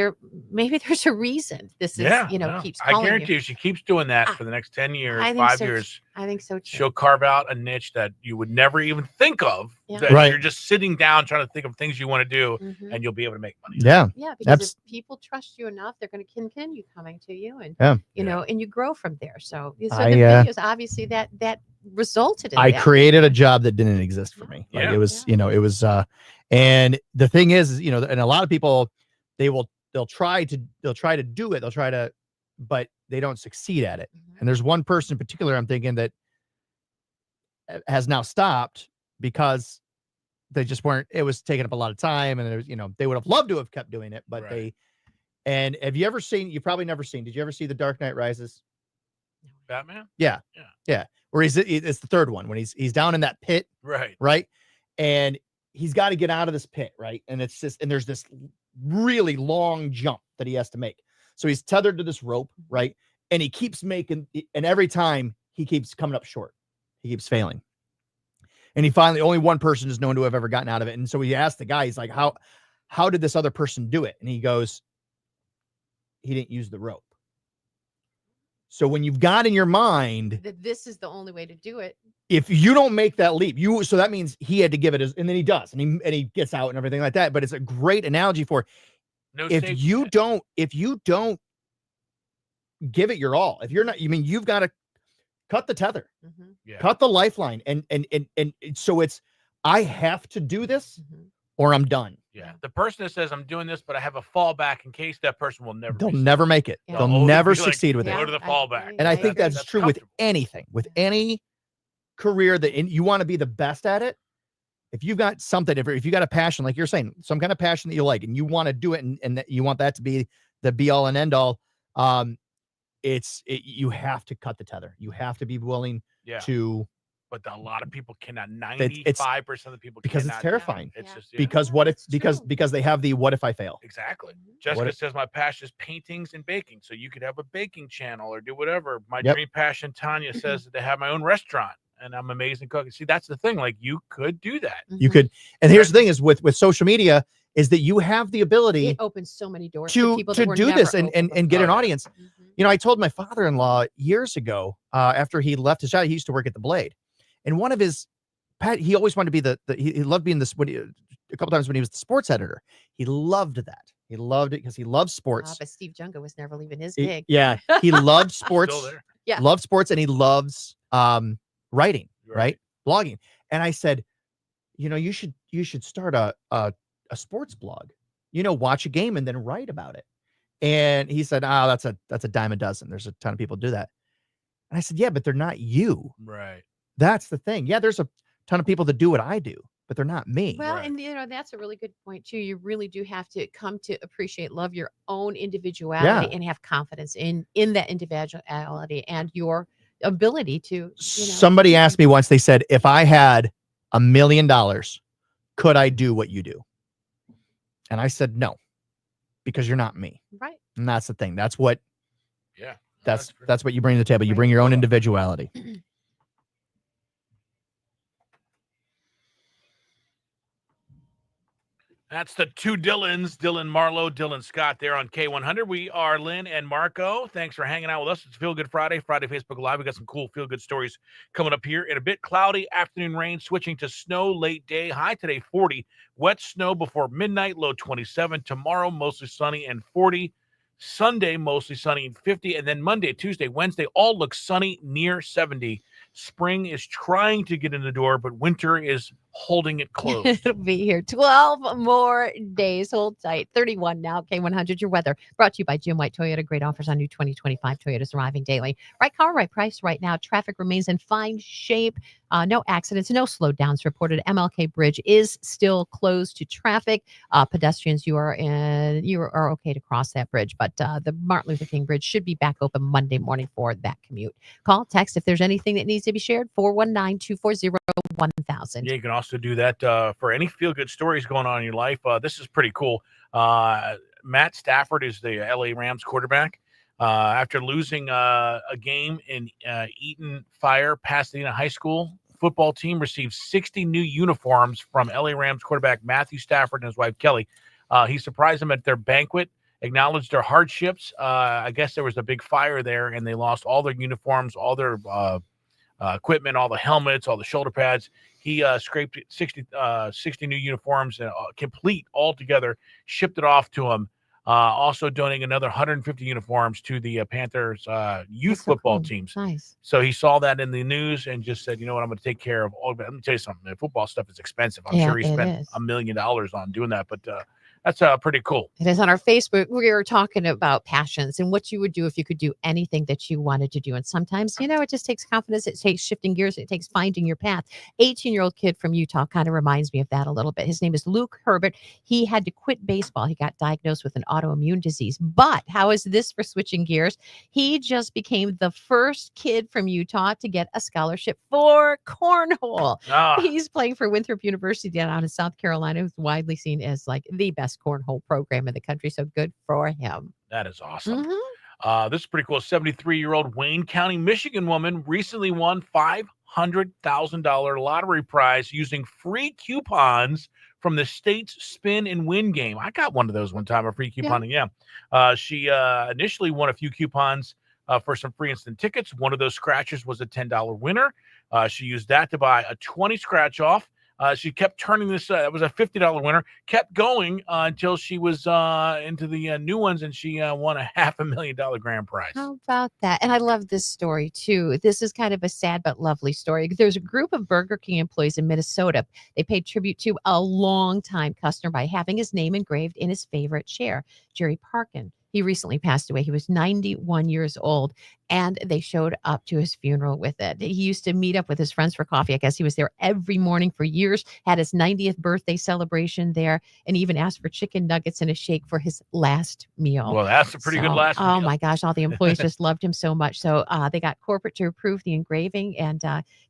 maybe there's a reason this is, keeps I calling guarantee you, if she keeps doing that for the next 10 years, I think 5 so, years, I think so too. she'll carve out a niche that you would never even think of. Yeah. That Right. You're just sitting down trying to think of things you want to do, Mhm. and you'll be able to make money. Yeah. Yeah, because Abs- if people trust you enough, they're going to continue coming to you, and Yeah. and you grow from there. So the I, videos, obviously, that resulted in I that. created a job that didn't exist for me. Like Yeah. it was, it was, and the thing is, and a lot of people, they'll try to do it. But they don't succeed at it. Mhm. And there's one person in particular I'm thinking that has now stopped because they just weren't, it was taking up a lot of time, and there's, they would have loved to have kept doing it, but Right. and have you ever seen, you've probably never seen, did you ever see The Dark Knight Rises? Batman? Where it's the third one when he's down in that pit, Right. right? And he's got to get out of this pit, right? And there's this really long jump that he has to make. So he's tethered to this rope, right? And he keeps making, and every time he keeps coming up short, he keeps failing. And he finally, only one person is known to have ever gotten out of it. And so he asked the guy, he's like, how did this other person do it? And he goes, he didn't use the rope. So when you've got in your mind that this is the only way to do it. if you don't make that leap, so that means he had to give it and then he does, and he gets out and everything like that. But it's a great analogy for No if safety you net. don't give it your all, if you're not, you've got to cut the tether, Mhm, Yeah. cut the lifeline, and so it's, I have to do this mhm. or I'm done. Yeah. The person that says I'm doing this, but I have a fallback in case, that person will never. They'll be never make it. Yeah. They'll They'll always never be like, succeed with Go it. to the I fallback. agree. And I Yeah, think that's true with comfortable. anything, with any career that you want to be the best at it. If you've got something, if you got a passion, like you're saying, some kind of passion that you like, and you want to do it, and that you want that to be the be all and end all, you have to cut the tether. You have to be willing Yeah. to, But a lot of people cannot. it's- 95% of the people because it's cannot. terrifying. It's Yeah. just because what if, It's true. because they have the, what if I fail? exactly. Mhm. Jessica if- says my passion is paintings and baking, so you could have a baking channel or do whatever. My Yep. dream passion, Tanya says, that they have my own restaurant and I'm amazing cooking. See, that's the thing. Like you could do that. You Mhm. could, and here's the thing is with social media is that you have the ability It opens so many doors to for people that were do never this and open get Oh, an yeah. audience. Mhm. I told my father-in-law years ago, after he left his job, he used to work at the Blade, and one of his, he always wanted to be he loved being this, a couple times when he was the sports editor, he loved that. He loved it because he loved sports. But Steve Jungo was never leaving his He- gig. yeah, he loved sports, Still there. Yeah. loved sports, and he loves writing, Right. right? Blogging. And I said, you should start a sports blog. Watch a game and then write about it. And he said, "Oh, that's a dime a dozen. There's a ton of people do that." And I said, "Yeah, but they're not you. Right. That's the thing. Yeah, there's a ton of people that do what I do, but they're not me." Well, Right. and that's a really good point too. You really do have to come to appreciate, love your own individuality, Yeah. and have confidence in that individuality and your ability to. Somebody asked me once, they said, "If I had $1 million, could I do what you do?" And I said, "No, because you're not me." Right. And that's the thing. That's what Yeah. that's what you bring to the table. You Right. bring your own individuality. That's the two Dylans, Dylan Marlowe, Dylan Scott there on K100. We are Lynn and Marco. Thanks for hanging out with us. It's Feel Good Friday Facebook Live. We got some cool Feel Good stories coming up here in a bit. Cloudy afternoon rain, switching to snow late day. High today 40. Wet snow before midnight, low 27. Tomorrow, mostly sunny and 40. Sunday, mostly sunny and 50. And then Monday, Tuesday, Wednesday, all look sunny near 70. Spring is trying to get in the door, but winter is holding it closed. It'll be here 12 more days. Hold tight. 31 now. K100, your weather. Brought to you by Jim White Toyota. Great offers on new 2025 Toyotas arriving daily. Right car, right price right now. Traffic remains in fine shape. No accidents, no slowdowns reported. MLK Bridge is still closed to traffic. Pedestrians, you are okay to cross that bridge, but the Martin Luther King Bridge should be back open Monday morning for that commute. Call, text if there's anything that needs to be shared. 419-240-1000. Yeah, you can also do that for any feel-good stories going on in your life. This is pretty cool. Matt Stafford is the LA Rams quarterback. After losing a game in Eaton Fire, Pasadena High School, football team received 60 new uniforms from LA Rams quarterback Matthew Stafford and his wife Kelly. He surprised them at their banquet, acknowledged their hardships. I guess there was a big fire there, and they lost all their uniforms, all their equipment, all the helmets, all the shoulder pads. He scraped 60 new uniforms, complete altogether, shipped it off to him. Also donating another 150 uniforms to the Panthers youth That's so football cool. teams. Nice. So he saw that in the news and just said, you know what, I'm going to take care of all of it. Let me tell you something. The football stuff is expensive. I'm Yeah, sure he it spent is. $1 million on doing that, but that's pretty cool. It is on our Facebook. We were talking about passions and what you would do if you could do anything that you wanted to do. And sometimes, it just takes confidence. It takes shifting gears. It takes finding your path. 18-year-old kid from Utah kind of reminds me of that a little bit. His name is Luke Herbert. He had to quit baseball. He got diagnosed with an autoimmune disease. But how is this for switching gears? He just became the first kid from Utah to get a scholarship for cornhole. Ah, He's playing for Winthrop University down in South Carolina, who's widely seen as like the best cornhole program in the country. So good for him. that is awesome. Mhm. This is pretty cool. 73-year-old Wayne County, Michigan woman recently won $500,000 lottery prize using free coupons from the state's spin and win game. I got one of those one time, a free coupon. Yeah. She initially won a few coupons for some free instant tickets. One of those scratches was a $10 winner. She used that to buy a 20 scratch off. She kept turning this. It was a $50 winner. Kept going until she was into the new ones, and she won a $500,000 grand prize. How about that? And I love this story too. This is kind of a sad but lovely story. There's a group of Burger King employees in Minnesota. They paid tribute to a longtime customer by having his name engraved in his favorite chair, Jerry Parkin. He recently passed away. He was 91 years old, and they showed up to his funeral with it. He used to meet up with his friends for coffee. I guess he was there every morning for years, had his 90th birthday celebration there, and even asked for chicken nuggets and a shake for his last meal. Well, that's a pretty good last Oh meal. my gosh, all the employees just loved him so much. So they got corporate to approve the engraving and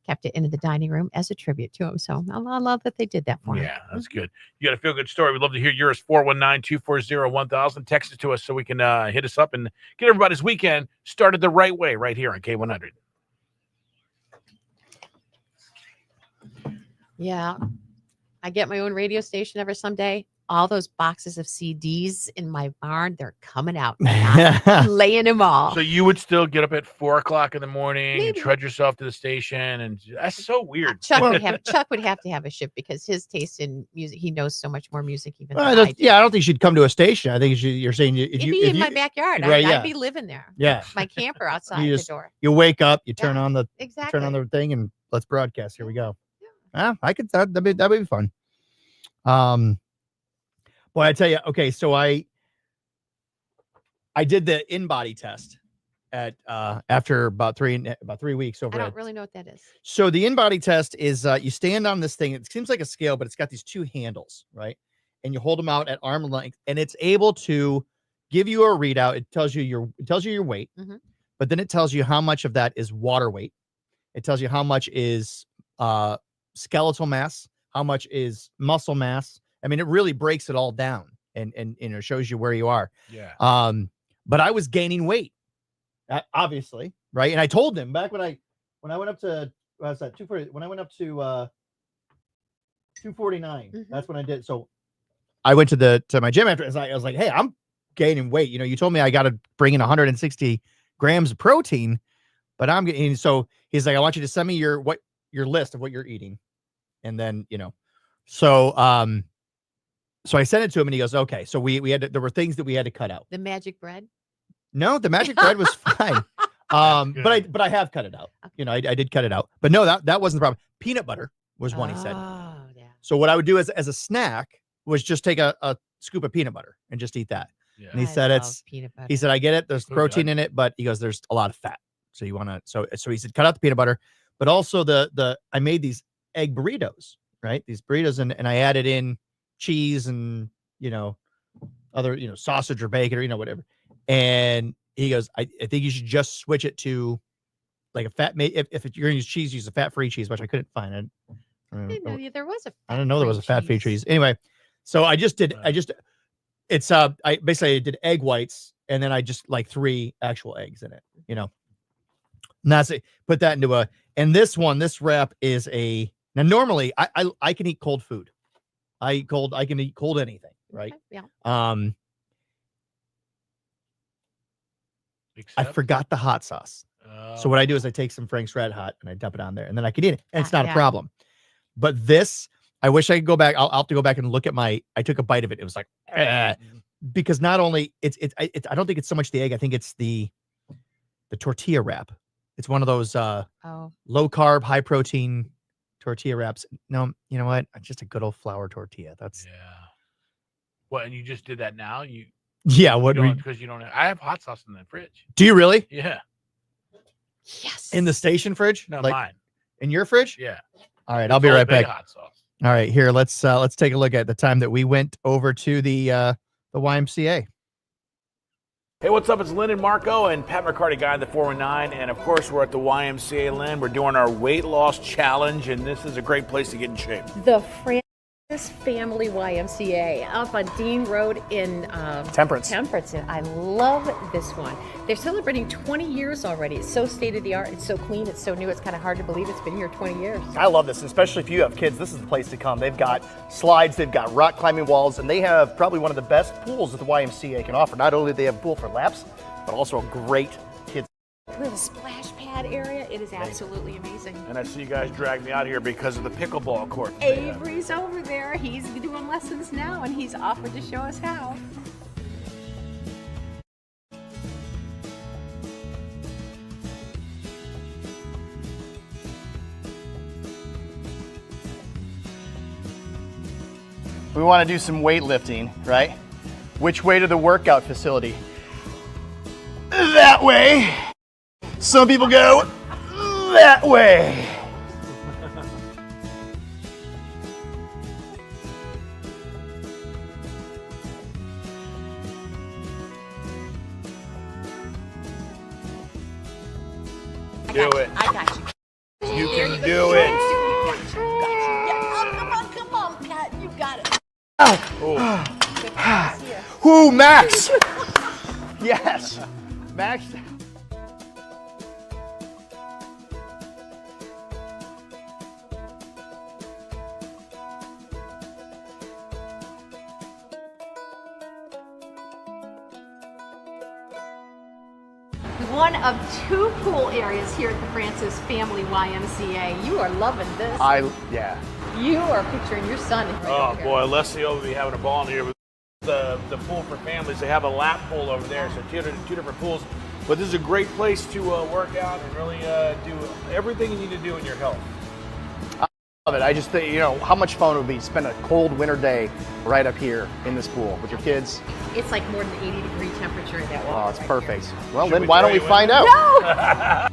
kept it in the dining room as a tribute to him. So I love that they did that for him. Yeah, that's good. You got a feel good story. We'd love to hear yours. 419-240-1000. Text it to us so we can hit us up and get everybody's weekend started the right way right here on K100. Yeah. I get my own radio station ever someday. All those boxes of CDs in my barn, they're coming out. I'm laying them all. So you would still get up at 4:00 in the morning and Maybe. trudge yourself to the station, and that's so weird. Chuck would have to have a shift because his taste in music, he knows so much more music even Well, than I do. yeah, I don't think she'd come to a station. I think you're saying if It'd you, be if in you, my backyard. right, I'd yeah. be living there. yeah, My camper outside You the just- door. you wake up, you turn Yeah. on the Exactly. thing, and let's broadcast. Here we go. I could that'd be fun. Well, I tell you, okay, so I did the in-body test at after about 3 weeks over I don't at- really know what that is. So the in-body test is you stand on this thing. It seems like a scale, but it's got these 2 handles, right? And you hold them out at arm length, and it's able to give you a readout. It tells you your weight, Mhm. but then it tells you how much of that is water weight. It tells you how much is skeletal mass, how much is muscle mass. I mean, it really breaks it all down and shows you where you are. Yeah. But I was gaining weight, obviously, right? And I told him back when I went up to what was that 240 when I went up to 249. Mhm. That's when I did. So I went to my gym after. I was like, hey, I'm gaining weight. You know, you told me I got to bring in 160 grams of protein, but I'm getting. So he's like, I want you to send me your list of what you're eating, and then so I sent it to him, and he goes, okay. So we had there were things that we had to cut out. The magic bread. No, the magic bread was fine. But I have cut it out. You know, I did cut it out. But no, that wasn't the problem. Peanut butter was one he said. Oh, yeah. So what I would do as a snack was just take a scoop of peanut butter and just eat that. Yeah. And he I said love peanut butter. he said, I get it. There's So protein good. in it, but he goes, there's a lot of fat. So you want to, so he said, cut out the peanut butter, but also I made these egg burritos, right? These burritos and I added in cheese and, other, sausage or bacon or, whatever. And he goes, I think you should just switch it to like a fat, if you're going to use cheese, use a fat-free cheese, which I couldn't find. I didn't know there was a. I didn't know there was a fat-free fat-free cheese. Anyway, so I basically did egg whites and then I just like 3 actual eggs in it, And that's it. Put that into and this wrap is now normally I can eat cold food. I can eat cold anything, right? Okay, yeah. I Except- forgot the hot sauce. So what I do is I take some Frank's Red Hot and I dump it on there and then I can eat it. And it's not a Yeah. problem. But this, I wish I could go back. I'll have to go back and look at I took a bite of it. It was like, because not only I don't think it's so much the egg. I think it's the tortilla wrap. It's one of those Oh, low carb, high protein tortilla wraps. No, you know what? Just a good old flour tortilla. That's Yeah. What? And you just did that now? what Because you don't. I have hot sauce in the fridge. do you really? Yeah. yes. In the station fridge? No, Like mine. in your fridge? Yeah. All right, I'll be Old right Bay back. Hot sauce. All right, here let's take a look at the time that we went over to the YMCA. Hey, what's up? It's Lynn and Marco and Pat McCarty, guy in the 419. And of course, we're at the YMCA, Lynn. We're doing our weight loss challenge, and this is a great place to get in shape. The Francis Family YMCA up on Dean Road in Temperance. And I love this one. They're celebrating 20 years already. It's so state of the art. It's so clean. It's so new. It's kind of hard to believe it's been here 20 years. I love this, especially if you have kids. This is the place to come. They've got slides, they've got rock climbing walls, and they have probably one of the best pools that the YMCA can offer. Not only do they have a pool for laps, but also a great kids. Little splash pad area. It is absolutely amazing. And I see you guys drag me out here because of the pickleball court. Avery's over there. He's doing lessons now, and he's offered to show us how. We want to do some weightlifting, right? Which way to the workout facility? That way. Some people go that way. Do it. I got you. You can do it. Come on, Pat. You got it. Whoo, Max! Yes, Max. One of 2 pool areas here at the Francis Family YMCA. You are loving this. Yeah. You are picturing your son. Right Oh over here. boy, Leslie will be having a ball in here with the pool for families. They have a lap pool over there, so two different pools. But this is a great place to work out and really do everything you need to do in your health. Love it. I just think, how much fun it would be to spend a cold winter day right up here in this pool with your kids. It's like more than 80-degree temperature in that water. Oh, it's right perfect. Well, Should then we why don't throw we you find in? out? No!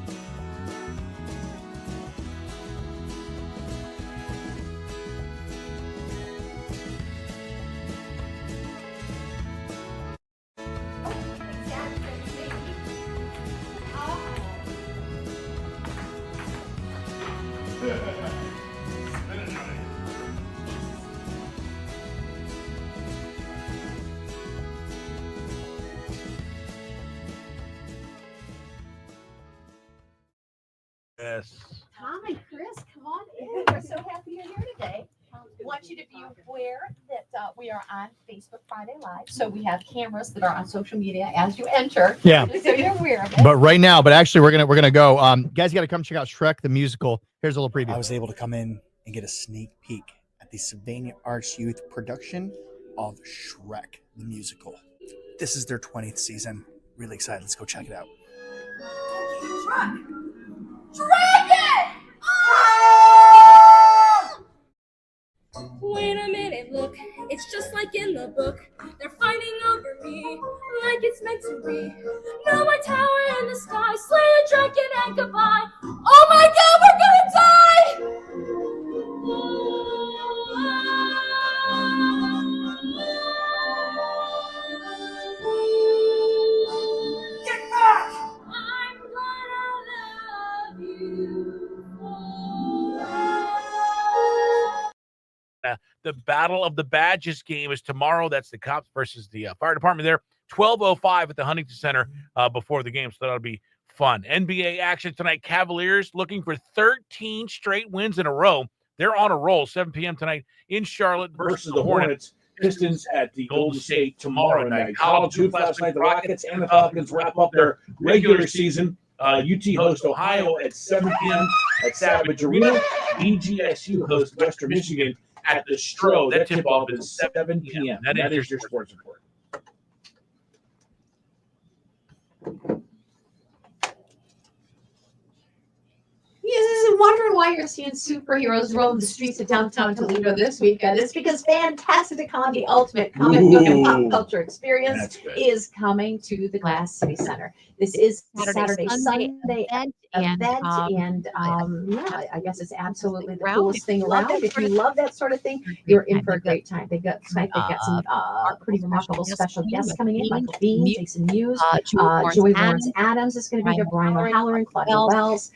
Yes. Tom and Chris, come on in. We're so happy you're here today. Want you to be aware that we are on Facebook Friday Live. So we have cameras that are on social media as you enter. Yeah. So you're aware of it. But right now, actually, we're gonna go. Guys, you got to come check out Shrek the musical. Here's a little preview. I was able to come in and get a sneak peek at the Sylvania Arts Youth production of Shrek the musical. This is their 20th season. Really excited. Let's go check it out. Wait a minute, look, it's just like in the book. They're fighting over me, like it's meant to be. No more tower in the sky, slay a dragon and goodbye. Oh my god, we're gonna die! Get back! I'm gonna love you forever. The Battle of the Badges game is tomorrow. That's the cops versus the fire department there. 12:05 at the Huntington Center before the game, so that'll be fun. NBA action tonight. Cavaliers looking for 13 straight wins in a row. They're on a roll. 7 p.m. tonight in Charlotte versus the Hornets. Pistons at the Golden State tomorrow night. College hoops last night. The Rockets and the Falcons wrap up their regular season. UT hosts Ohio at 7 p.m. at Savage Arena. EGSU hosts Western Michigan at the Stro. That tip-off is 7 p.m. That is your sports report. Yes, wondering why you're seeing superheroes roam the streets of downtown Toledo this weekend. It's because Fantasticon, the ultimate comic book and pop culture experience, is coming to the Glass City Center. This is Saturday, Sunday event, and yeah, I guess it's absolutely the coolest thing around. If you love that sort of thing, you're in for a great time. They've got some pretty remarkable special guests coming in. Michael Bean, Jason Mewes, Joey Lawrence Adams is going to be here, Brian O'Halloran, Claudia Wells,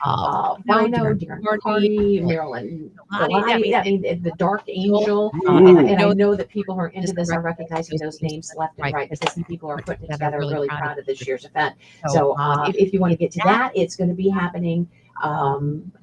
Rhino, Darren McCarty, Marilyn Galati, I mean, the Dark Angel. And I know that people who are into this are recognizing those names left and right because these people are putting it together. Really proud of this year's event. So if you want to get to that, it's going to be happening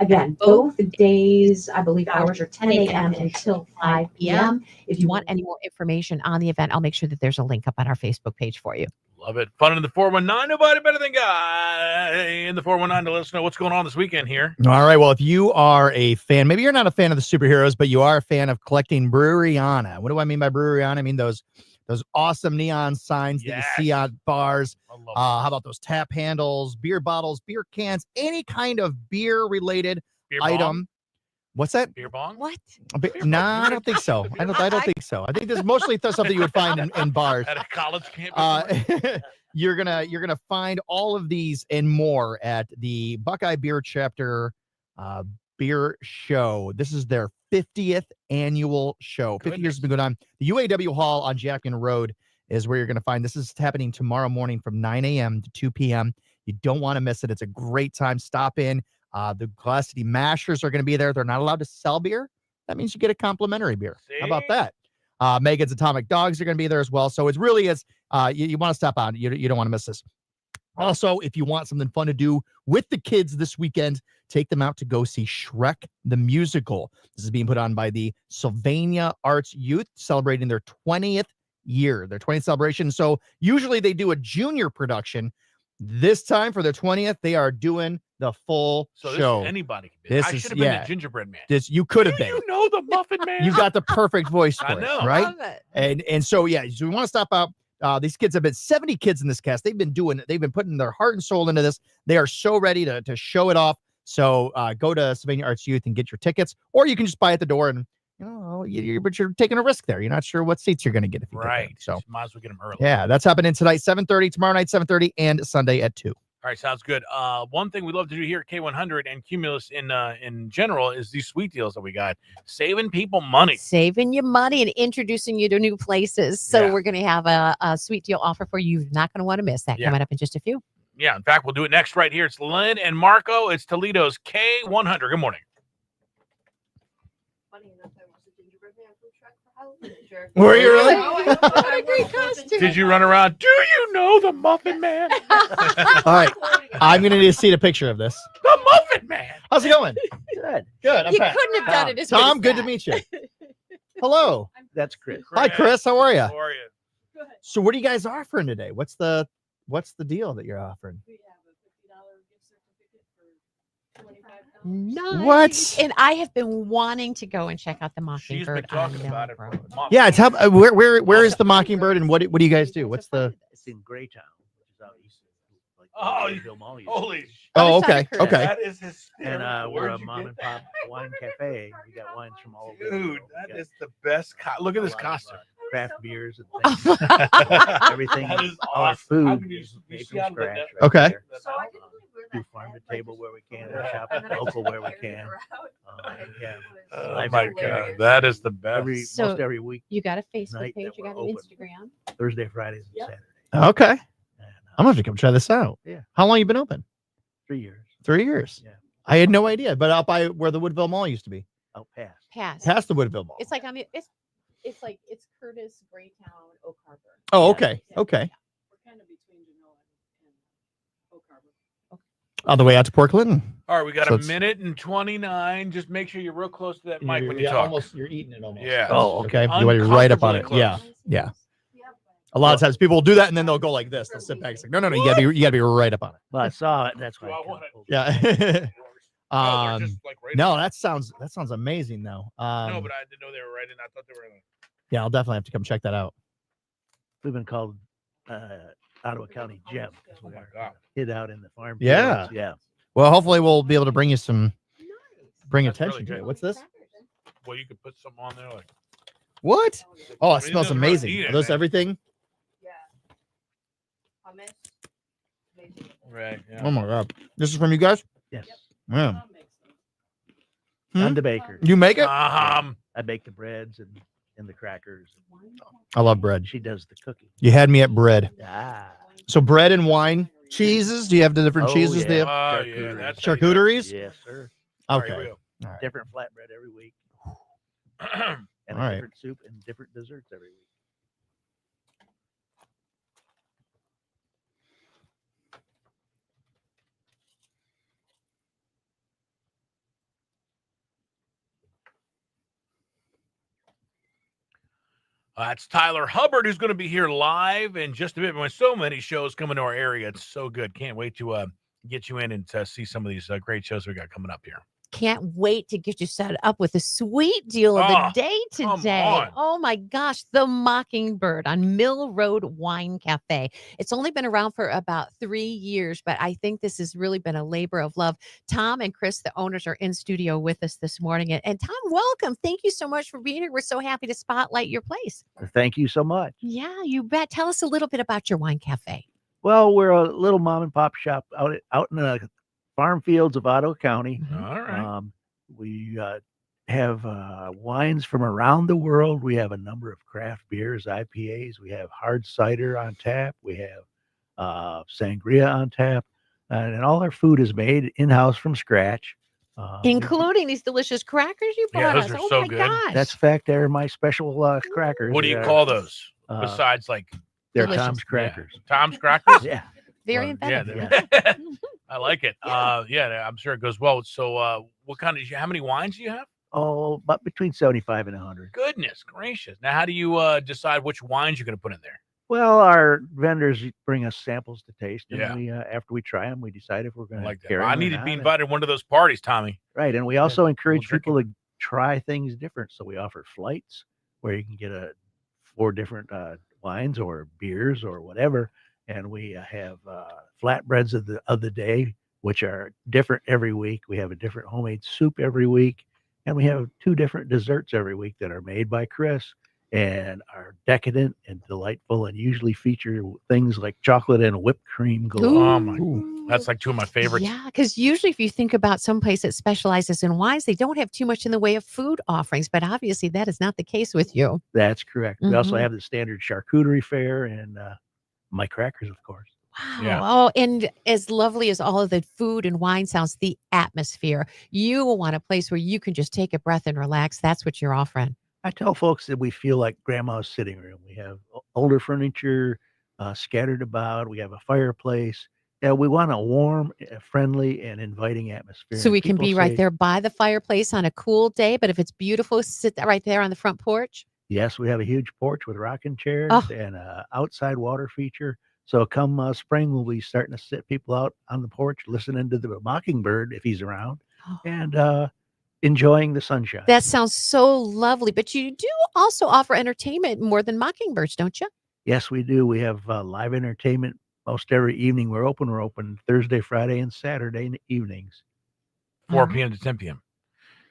again, both days, I believe hours are 10 a.m. until 5 p.m. If you want any more information on the event, I'll make sure that there's a link up on our Facebook page for you. Love it. Fun in the 419. Nobody better than Guy in the 419 to let us know what's going on this weekend here. All right. Well, if you are a fan, maybe you're not a fan of the superheroes, but you are a fan of collecting Breweriana. What do I mean by Breweriana? I mean those awesome neon signs that you see on bars. How about those tap handles, beer bottles, beer cans, any kind of beer-related item. What's that? Beer bong? What? No, I don't think so. I don't think so. I think this is mostly something you would find in bars. At a college campus. You're gonna find all of these and more at the Buckeye Beer Chapter Beer Show. This is their 50th annual show. 50 years has been going on. The UAW Hall on Jackman Road is where you're going to find this. Is happening tomorrow morning from 9 a.m. to 2 p.m. You don't want to miss it. It's a great time. Stop in. The Glass City Mashers are going to be there. They're not allowed to sell beer. That means you get a complimentary beer. How about that? Megan's Atomic Dogs are going to be there as well. So it really is. You want to stop out. You don't want to miss this. Also, if you want something fun to do with the kids this weekend, take them out to go see Shrek the Musical. This is being put on by the Sylvania Arts Youth, celebrating their 20th year, their 20th celebration. So usually they do a junior production. This time for their 20th, they are doing the full show. Anybody can be. I should have been the gingerbread man. You could have been. You know the muffin man. You got the perfect voice for I know. it, right? Love it. And so yeah, so we want to stop out. These kids have been 70 kids in this cast. They've been putting their heart and soul into this. They are so ready to show it off. So go to Sylvania Arts Youth and get your tickets, or you can just buy at the door and but you're taking a risk there. You're not sure what seats you're going to get if you get there. So might as well get them early. yeah, that's happening tonight, 7:30, tomorrow night, 7:30, and Sunday at 2. All right, sounds good. One thing we love to do here at K100 and Cumulus in general is these sweet deals that we got, saving people money. Saving you money and introducing you to new places. So Yeah. we're going to have a sweet deal offer for you. You're not going to want to miss that Yeah. coming up in just a few. Yeah, in fact, we'll do it next right here. It's Lynn and Marco. It's Toledo's K100. Good morning. Were you really? What a great costume. Did you run around? Do you know the Muffin Man? All right, I'm going to need to see a picture of this. The Muffin Man. How's it going? Good. Good. I'm You Pat. couldn't have done it as good Tom, as good to that. meet you. Hello. That's Chris. Hi, Chris. How are you? How are you? So what are you guys offering today? What's the deal that you're offering? Nice. What? And I have been wanting to go and check out the She's been Mockingbird. talking about it for a month. Yeah, it's where is the Mockingbird and what do you guys do? What's the It's in Greytown, which is out east of like Oh, Greyville Mall used to Holy be. sh! Oh, Other side okay. of Curtis. Okay. That is hysterical. And we're Where'd a you mom get and pop wine cafe. We got wines from all over. the Dude, world. We that got is the best. Look at a this lot of, costume. craft beers and things. Everything. That is All our awesome. How food can you- is you made see from how the- scratch. that- Okay. there. Do farm to table where we can, and shop local where we can. Yeah. Oh Live my every God, day. that is the best. Most So every week, you got a Facebook night page, that you got an we're open. Instagram. Thursday, Fridays, and Saturdays. Okay. And, I'm gonna have to come try this out. Yeah. How long you been open? 3 years 3 years. Yeah. I had no idea, but out by where the Woodville Mall used to be, out past. past the Woodville Mall. It's like on the it's like it's Curtis, Greytown, Oak Harbor. Oh, okay. Okay. On the way out to Port Clinton. All right, we got So a it's- minute and 29. Just make sure you're real close to that mic when you talk. You're eating it almost. Yeah. Oh, okay. You want to be right up on it. Uncomfortably Yeah. close. Yeah. A lot of times people will do that and then they'll go like this. They'll sit back. It's like, no. You gotta be right up on it. Well, I saw it. That's why. Do I I want kinda pulled it. Yeah. Oh, they're just like right No, in- that sounds amazing though. No, but I didn't know they were right in. I thought they were in. Yeah, I'll definitely have to come check that out. We've been called Ottawa County Gem. 'cause Oh we my are God. hid out in the farm. Yeah. fields. Yeah. Well, hopefully we'll be able to bring you bring That's really attention to good. it. What's this? Well, you could put something on there like. What? Oh, I it mean, smells doesn't really amazing. eat Are it, those man. everything? Right. Yeah. Oh my god. This is from you guys? Yes. Man. I'm the baker. You make it? I bake the breads and the crackers. I love bread. She does the cooking. You had me at bread. Ah. So bread and wine. Cheeses? Do you have the different Oh, cheeses? yeah. Do you have Oh, yeah, Charcuterie. that's how you do it. charcuteries? Yes, sir. All right, here Okay. we go. All right. Different flatbread every week. And All a right. different soup and different desserts every week. It's Tyler Hubbard who's going to be here live in just a bit. When so many shows coming to our area, it's so good. Can't wait to get you in and see some of these great shows we got coming up here. Can't wait to get you set up with a sweet deal of Oh, the day come today. on. Oh my gosh, the Mockingbird on Mill Road Wine Cafe. It's only been around for about 3 years, but I think this has really been a labor of love. Tom and Chris, the owners, are in studio with us this morning. And Tom, welcome. Thank you so much for being here. We're so happy to spotlight your place. Thank you so much. Yeah, you bet. Tell us a little bit about your wine cafe. Well, we're a little mom and pop shop out in the farm fields of Ottawa County. All right. We have wines from around the world. We have a number of craft beers, IPAs. We have hard cider on tap. We have sangria on tap, and all our food is made in house from scratch. Including these delicious crackers you Yeah, brought those us. are Oh so my good. gosh. That's fact. They're my special crackers. What do you They are, call those uh, besides like They're Delicious. Tom's crackers. Tom's crackers? Yeah. very Yeah, inventive. I like it. Yeah, I'm sure it goes well. So, what kind of? How many wines do you have? Oh, but between 75 and 100. Goodness gracious! Now, how do you decide which wines you're going to put in there? Well, our vendors bring us samples to taste, and Yeah. we after we try them, we decide if we're going I to like that. carry I them or need to not, be and- invited to one of those parties, Tommy. Right, and we also encourage drink people to try things different. So we offer flights where you can get 4 different wines or beers or whatever, and we have flatbreads of the day which are different every week. We have a different homemade soup every week, and we have 2 different desserts every week that are made by Chris and are decadent and delightful, and usually feature things like chocolate and whipped cream galore. Oh my, that's like 2 of my favorites. Yeah, because usually if you think about some place that specializes in wines, they don't have too much in the way of food offerings, but obviously that is not the case with you. That's correct. We also Mhm. have the standard charcuterie fare and my crackers, of course. Wow. Oh, and as lovely as all of the food and wine sounds, the atmosphere. You will want a place where you can just take a breath and relax. That's what you're offering. I tell folks that we feel like grandma's sitting room. We have older furniture scattered about. We have a fireplace. Yeah, we want a warm, friendly, and inviting atmosphere. So And we can people be right say, there by the fireplace on a cool day, but if it's beautiful, sit right there on the front porch. Yes, we have a huge porch with rocking chairs Oh. and a outside water feature. So come spring, we'll be starting to sit people out on the porch, listening to the mockingbird if he's around, and enjoying the sunshine. That sounds so lovely. But you do also offer entertainment more than mockingbirds, don't you? Yes, we do. We have live entertainment most every evening. We're open Thursday, Friday, and Saturday evenings, 4 p.m. to 10 p.m.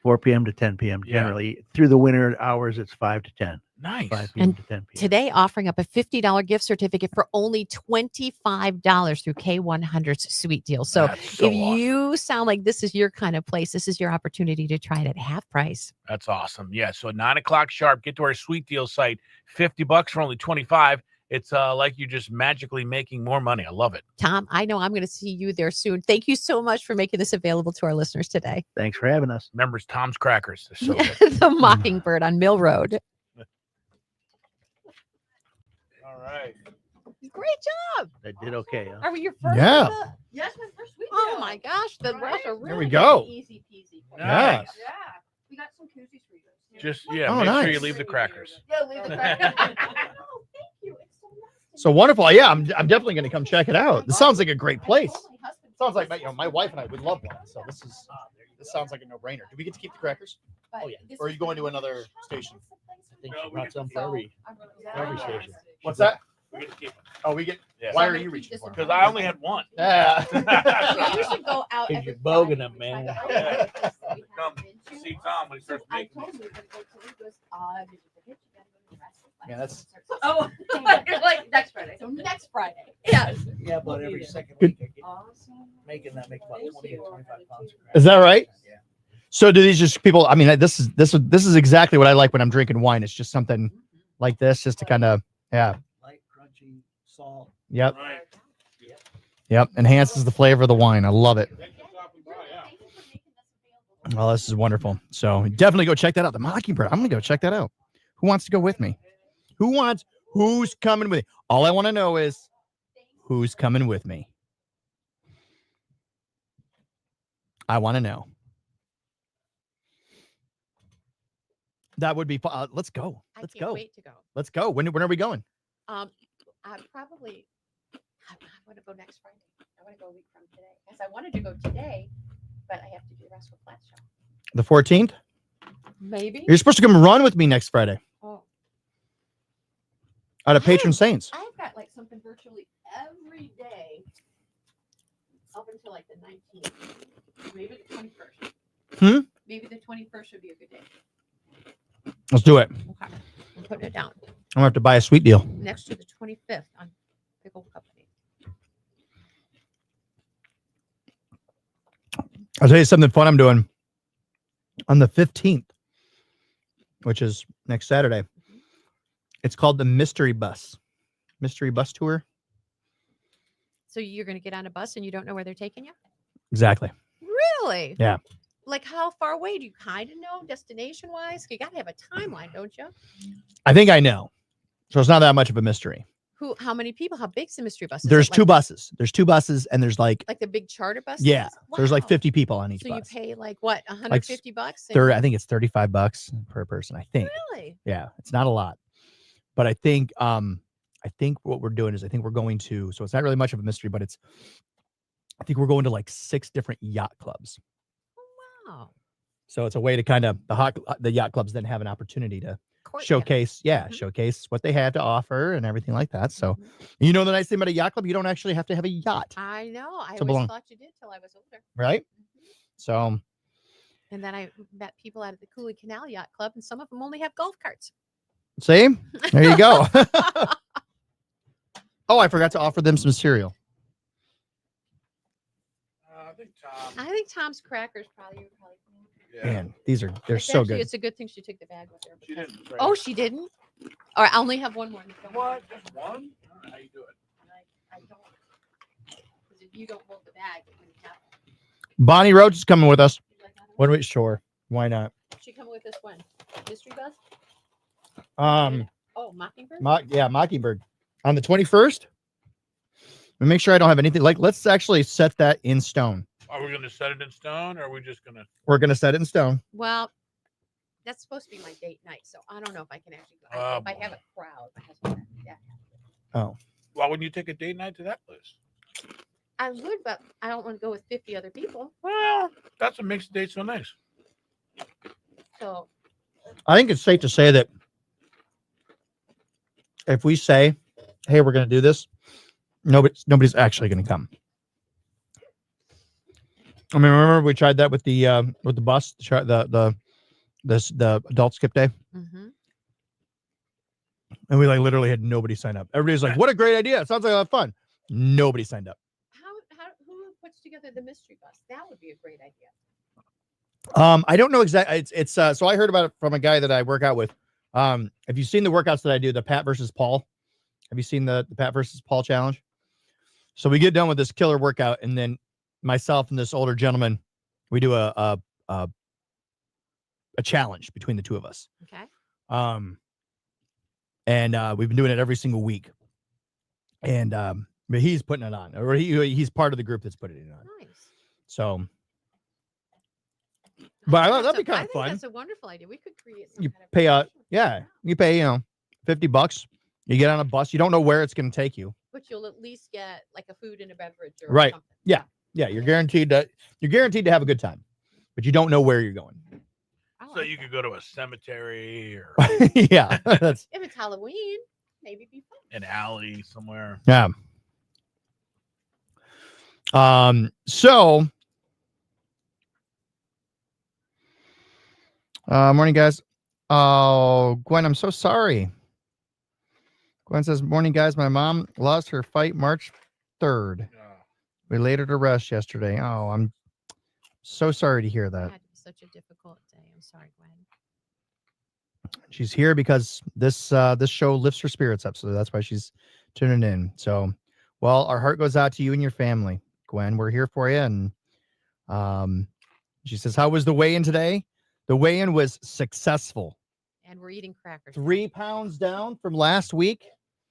4 p.m. to 10 p.m. Yeah. Generally, through the winter hours, it's 5 to 10. Nice. 5 p.m. And to 10 p.m. today offering up a $50 gift certificate for only $25 through K100's sweet deal. So, That's so if you sound like this is your kind of place, this is your opportunity to try it at half price. That's awesome. Yeah. So 9 o'clock sharp, get to our sweet deal site. $50 for only 25. It's like you're just magically making more money. I love it. Tom, I know I'm going to see you there soon. Thank you so much for making this available to our listeners today. Thanks for having us. Remember, it's Tom's Crackers. They're so good. The Mockingbird on Mill Road. All right. Great job. I did okay. Huh? Are we your first? Yeah. Yes, my first week. Oh my gosh, the rest are really we go. Easy peasy. Nice. Yeah. We got some koozies for you guys. Just, Oh, make sure you nice. leave the crackers. Yeah, leave the crackers. Oh, thank you. It's so nice. So wonderful. Yeah, I'm definitely going to come check it out. This sounds like a great place. Sounds like my wife and I would love one. So this sounds like a no-brainer. Do we get to keep the crackers? But Oh yeah. this Or are is you going to like- another station? I think she brought some for every station. What's that? We get to keep them. Oh, we get. Yeah. Why are you reaching for? Because I only had one. Yeah. You should go out. Because every you're bogging Friday them, man. and try the other places that we Come haven't been to. see Tom when he starts I making told these. him we were gonna go to it. He goes, did you forget you gotta go to the restaurant? Yeah, that's- Oh, you're like next Friday. So next Friday. Yeah. Yeah, but every second Good. week I get Awesome. making that make about 20 or 25 pounds. Is that right? Yeah. So do these just people? I mean, this is exactly what I like when I'm drinking wine. It's just something like this, just to kind of Light, crunchy, salt. Yep. Right. Yep. Enhances the flavor of the wine. I love it. Well, this is wonderful. So definitely go check that out. The Mockingbird. I'm gonna go check that out. Who wants to go with me? Who's coming with me? All I want to know is who's coming with me. I want to know. That would be fun. Let's go. Let's I can't go. wait to go. Let's go. When are we going? I probably I want to go next Friday. I want to go a week from today. Because I wanted to go today, but I have to do the Rascal Flatts show. The 14th? Maybe. You're supposed to come run with me next Friday Oh, out of Patron Saints. I've got like something virtually every day up until like the 19th. Maybe the 21st. Maybe the 21st would be a good day. Let's do it. Okay. I'm putting it down. I'm gonna have to buy a sweet deal. Next to the 25th on Pickle Company. I'll tell you something fun I'm doing on the 15th, which is next Saturday. It's called the Mystery Bus Tour. So you're going to get on a bus and you don't know where they're taking you? Exactly. Really? Yeah. Like how far away do you kind of know destination wise? You got to have a timeline, don't you? I think I know. So it's not that much of a mystery. How many people? How big's the mystery bus? Is There's it two like, buses. There's two buses and there's like like the big charter bus? yeah. So there's like Wow. 50 people on each So bus. you pay like what, 150 bucks? I think it's $35 per person, I think. Really? Yeah, it's not a lot. But I think what we're doing is I think we're going to, so it's not really much of a mystery, but I think we're going to like 6 different yacht clubs. Wow. So it's a way to kind of the yacht clubs then have an opportunity to Court showcase, showcase what they have to offer and everything like that. So, the nice thing about a yacht club, you don't actually have to have a yacht, I know. I To always belong. thought you did till I was older. right? So, And then I met people out at the Cooley Canal Yacht Club, and some of them only have golf carts. see, there you go. Oh, I forgot to offer them some cereal. I think Tom's crackers probably. Man, they're It's so actually- good. It's a good thing she took the bag with her. She because- didn't. Oh, she didn't? All right, I only have one more. What? Just one? How you do it? I don't. Because if you don't hold the bag, it wouldn't happen. Bonnie Roach is coming with us. What do we? Sure, why not? She coming with us when? Mystery bus? Oh, Mockingbird? Mockingbird on the 21st. And make sure I don't have anything. Let's actually set that in stone. Are we going to set it in stone, or are we just going to? We're gonna set it in stone. Well, that's supposed to be my date night, so I don't know if I can actually go. Oh, If I have a crowd, my husband, yeah. Oh, Why wouldn't you take a date night to that place? I would, but I don't want to go with 50 other people. Well, that's what makes the date so nice. So I think it's safe to say that if we say, "Hey, we're gonna do this," nobody's actually gonna come. I mean, remember we tried that with the bus, the adult skip day, and we literally had nobody sign up. Everybody's like, "What a great idea! It sounds like a lot of fun." Nobody signed up. who puts together the mystery bus? That would be a great idea. I don't know exactly. It's so I heard about it from a guy that I work out with. Have you seen the workouts that I do? The Pat versus Paul. Have you seen the Pat versus Paul challenge? So we get done with this killer workout, and then myself and this older gentleman, we do a challenge between the two of us. Okay. And we've been doing it every single week. And but he's putting it on, or he's part of the group that's putting it on. Nice. So, but I thought that'd be I kind of think fun. that's a wonderful idea. We could create some You kind of pay promotion. you pay $50. You get on a bus. You don't know where it's going to take you. But you'll at least get like a food and a beverage or Right. something. Yeah. You're guaranteed to have a good time, but you don't know where you're going. So you could go to a cemetery or Yeah. That's If it's Halloween, maybe it'd be fun. an alley somewhere. yeah. So morning guys. Oh, Gwen, I'm so sorry. Gwen says, "Morning guys, my mom lost her fight March 3rd. We laid her to rest yesterday." Oh, I'm so sorry to hear It that. had to be such a difficult day. I'm sorry, Gwen. She's here because this show lifts her spirits up, so that's why she's tuning in. So, well, our heart goes out to you and your family, Gwen. We're here for you. And she says, "How was the weigh-in today?" The weigh-in was successful. And we're eating crackers. 3 pounds down from last week.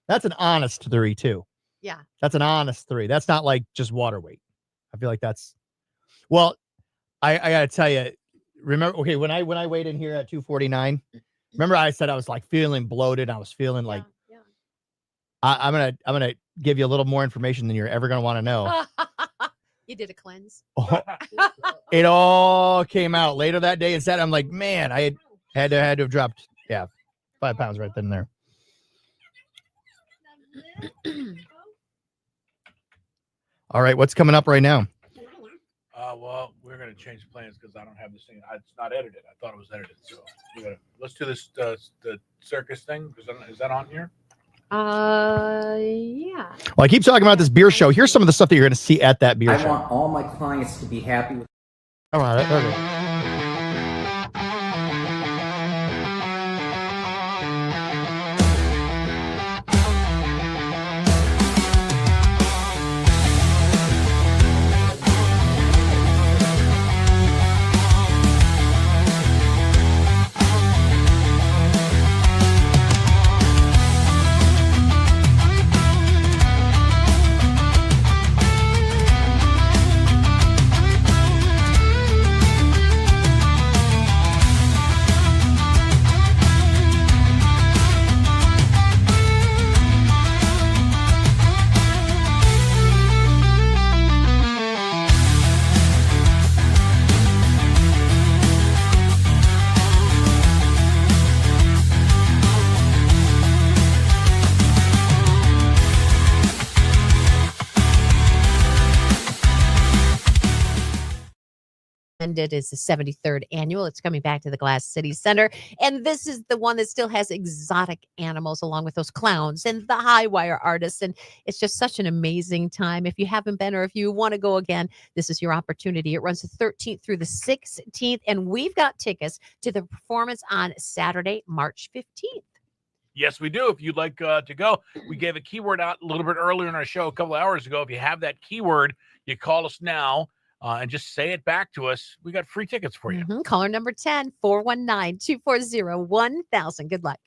That's an honest 3 too. Yeah. That's an honest 3. That's not like just water weight. I feel like that's well. I gotta tell you. Remember, okay, when I weighed in here at 249. Remember, I said I was like feeling bloated. I was feeling like I'm gonna give you a little more information than you're ever gonna want to know. You did a cleanse. It all came out later that day. And said, I'm like, man, I had to have dropped 5 pounds right then and there. All right, what's coming up right now? Well, we're gonna change plans because I don't have this thing. It's not edited. I thought it was edited. So let's do this the circus thing. Is that on here? Yeah. Well, I keep talking about this beer show. Here's some of the stuff that you're going to see at that beer I show. want all my clients to be happy with. All right, okay. And it is the 73rd annual. It's coming back to the Glass City Center. And this is the one that still has exotic animals along with those clowns and the high wire artists. And it's just such an amazing time. If you haven't been or if you want to go again, this is your opportunity. It runs the 13th through the 16th. And we've got tickets to the performance on Saturday, March 15th. Yes, we do. If you'd like to go, we gave a keyword out a little bit earlier in our show a couple of hours ago. If you have that keyword, you call us now. And just say it back to us. We got free tickets for you. Caller number 10, 419-240-1000. Good luck.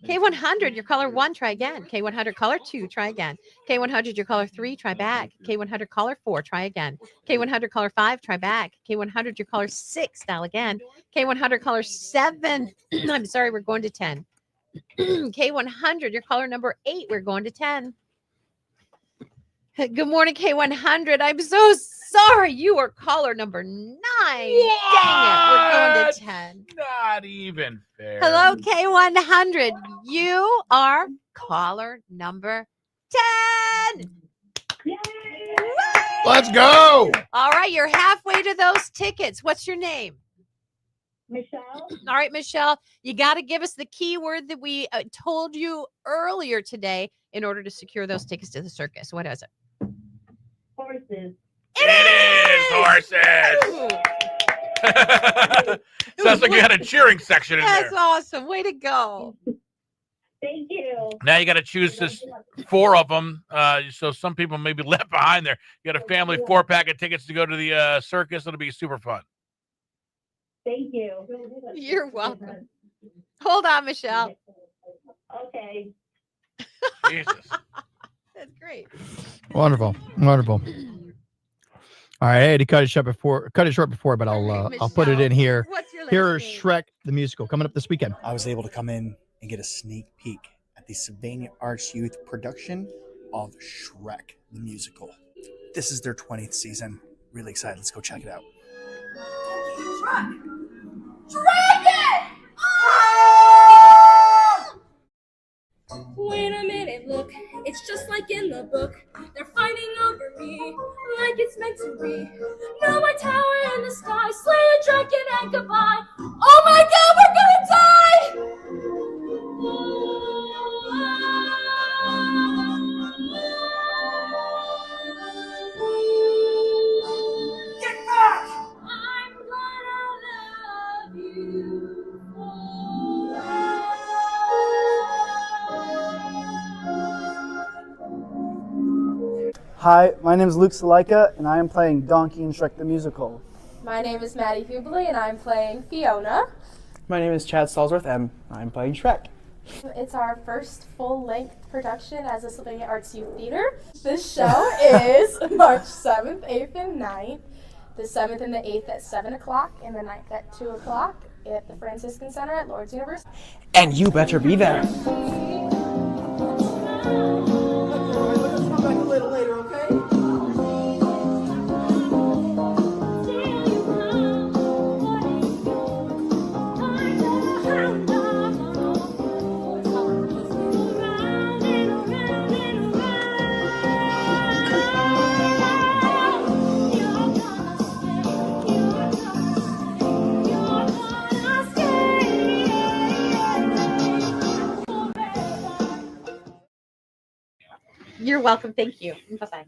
K100, your caller 1, try again. K100, caller 2, try again. K100, your caller 3, try back. K100, caller 4, try again. K100, caller 5, try back. K100, your caller 6, dial again. K100, caller 7. I'm sorry, we're going to 10. K100, your caller number 8, we're going to 10. Good morning, K100. I'm so sorry. You are caller number 9. Dang it. We're going to 10. Not even fair. Hello, K100. You are caller number 10. Let's go. All right, you're halfway to those tickets. What's your name? Michelle. All right, Michelle, you got to give us the keyword that we told you earlier today in order to secure those tickets to the circus. What is it? Horses. It is horses. Sounds like you had a cheering section in That's there. awesome. Way to go. Thank you. Now you got to choose this 4 of them. So some people may be left behind there. You got a family 4-pack of tickets to go to the circus. It'll be super fun. Thank you. You're welcome. Hold on, Michelle. Okay. Jesus. That's great. Wonderful. All right, I had to cut it short before, but I'll put it in here. What's your Here last is name? Shrek the musical coming up this weekend. I was able to come in and get a sneak peek at the Sylvania Arts Youth production of Shrek the musical. This is their 20th season. Really excited. Let's go check it out. Wait a minute, look, it's just like in the book. They're fighting over me, like it's meant to be. Now my tower in the sky, slay a dragon and goodbye. Oh my god, we're gonna die! Get back! I'm gonna love you Hi, my name is Luke Salika, and I am playing Donkey in Shrek the Musical. My name is Maddie Hubley, and I'm playing Fiona. My name is Chad Stallsworth, and I'm playing Shrek. It's our first full-length production as a Sylvania Arts Youth Theater. This show is March 7th, 8th, and 9th. The 7th and the 8th at 7 o'clock, and the 9th at 2 o'clock at the Franciscan Center at Lourdes University. And you better be there. You're welcome. Thank you. Bye-bye.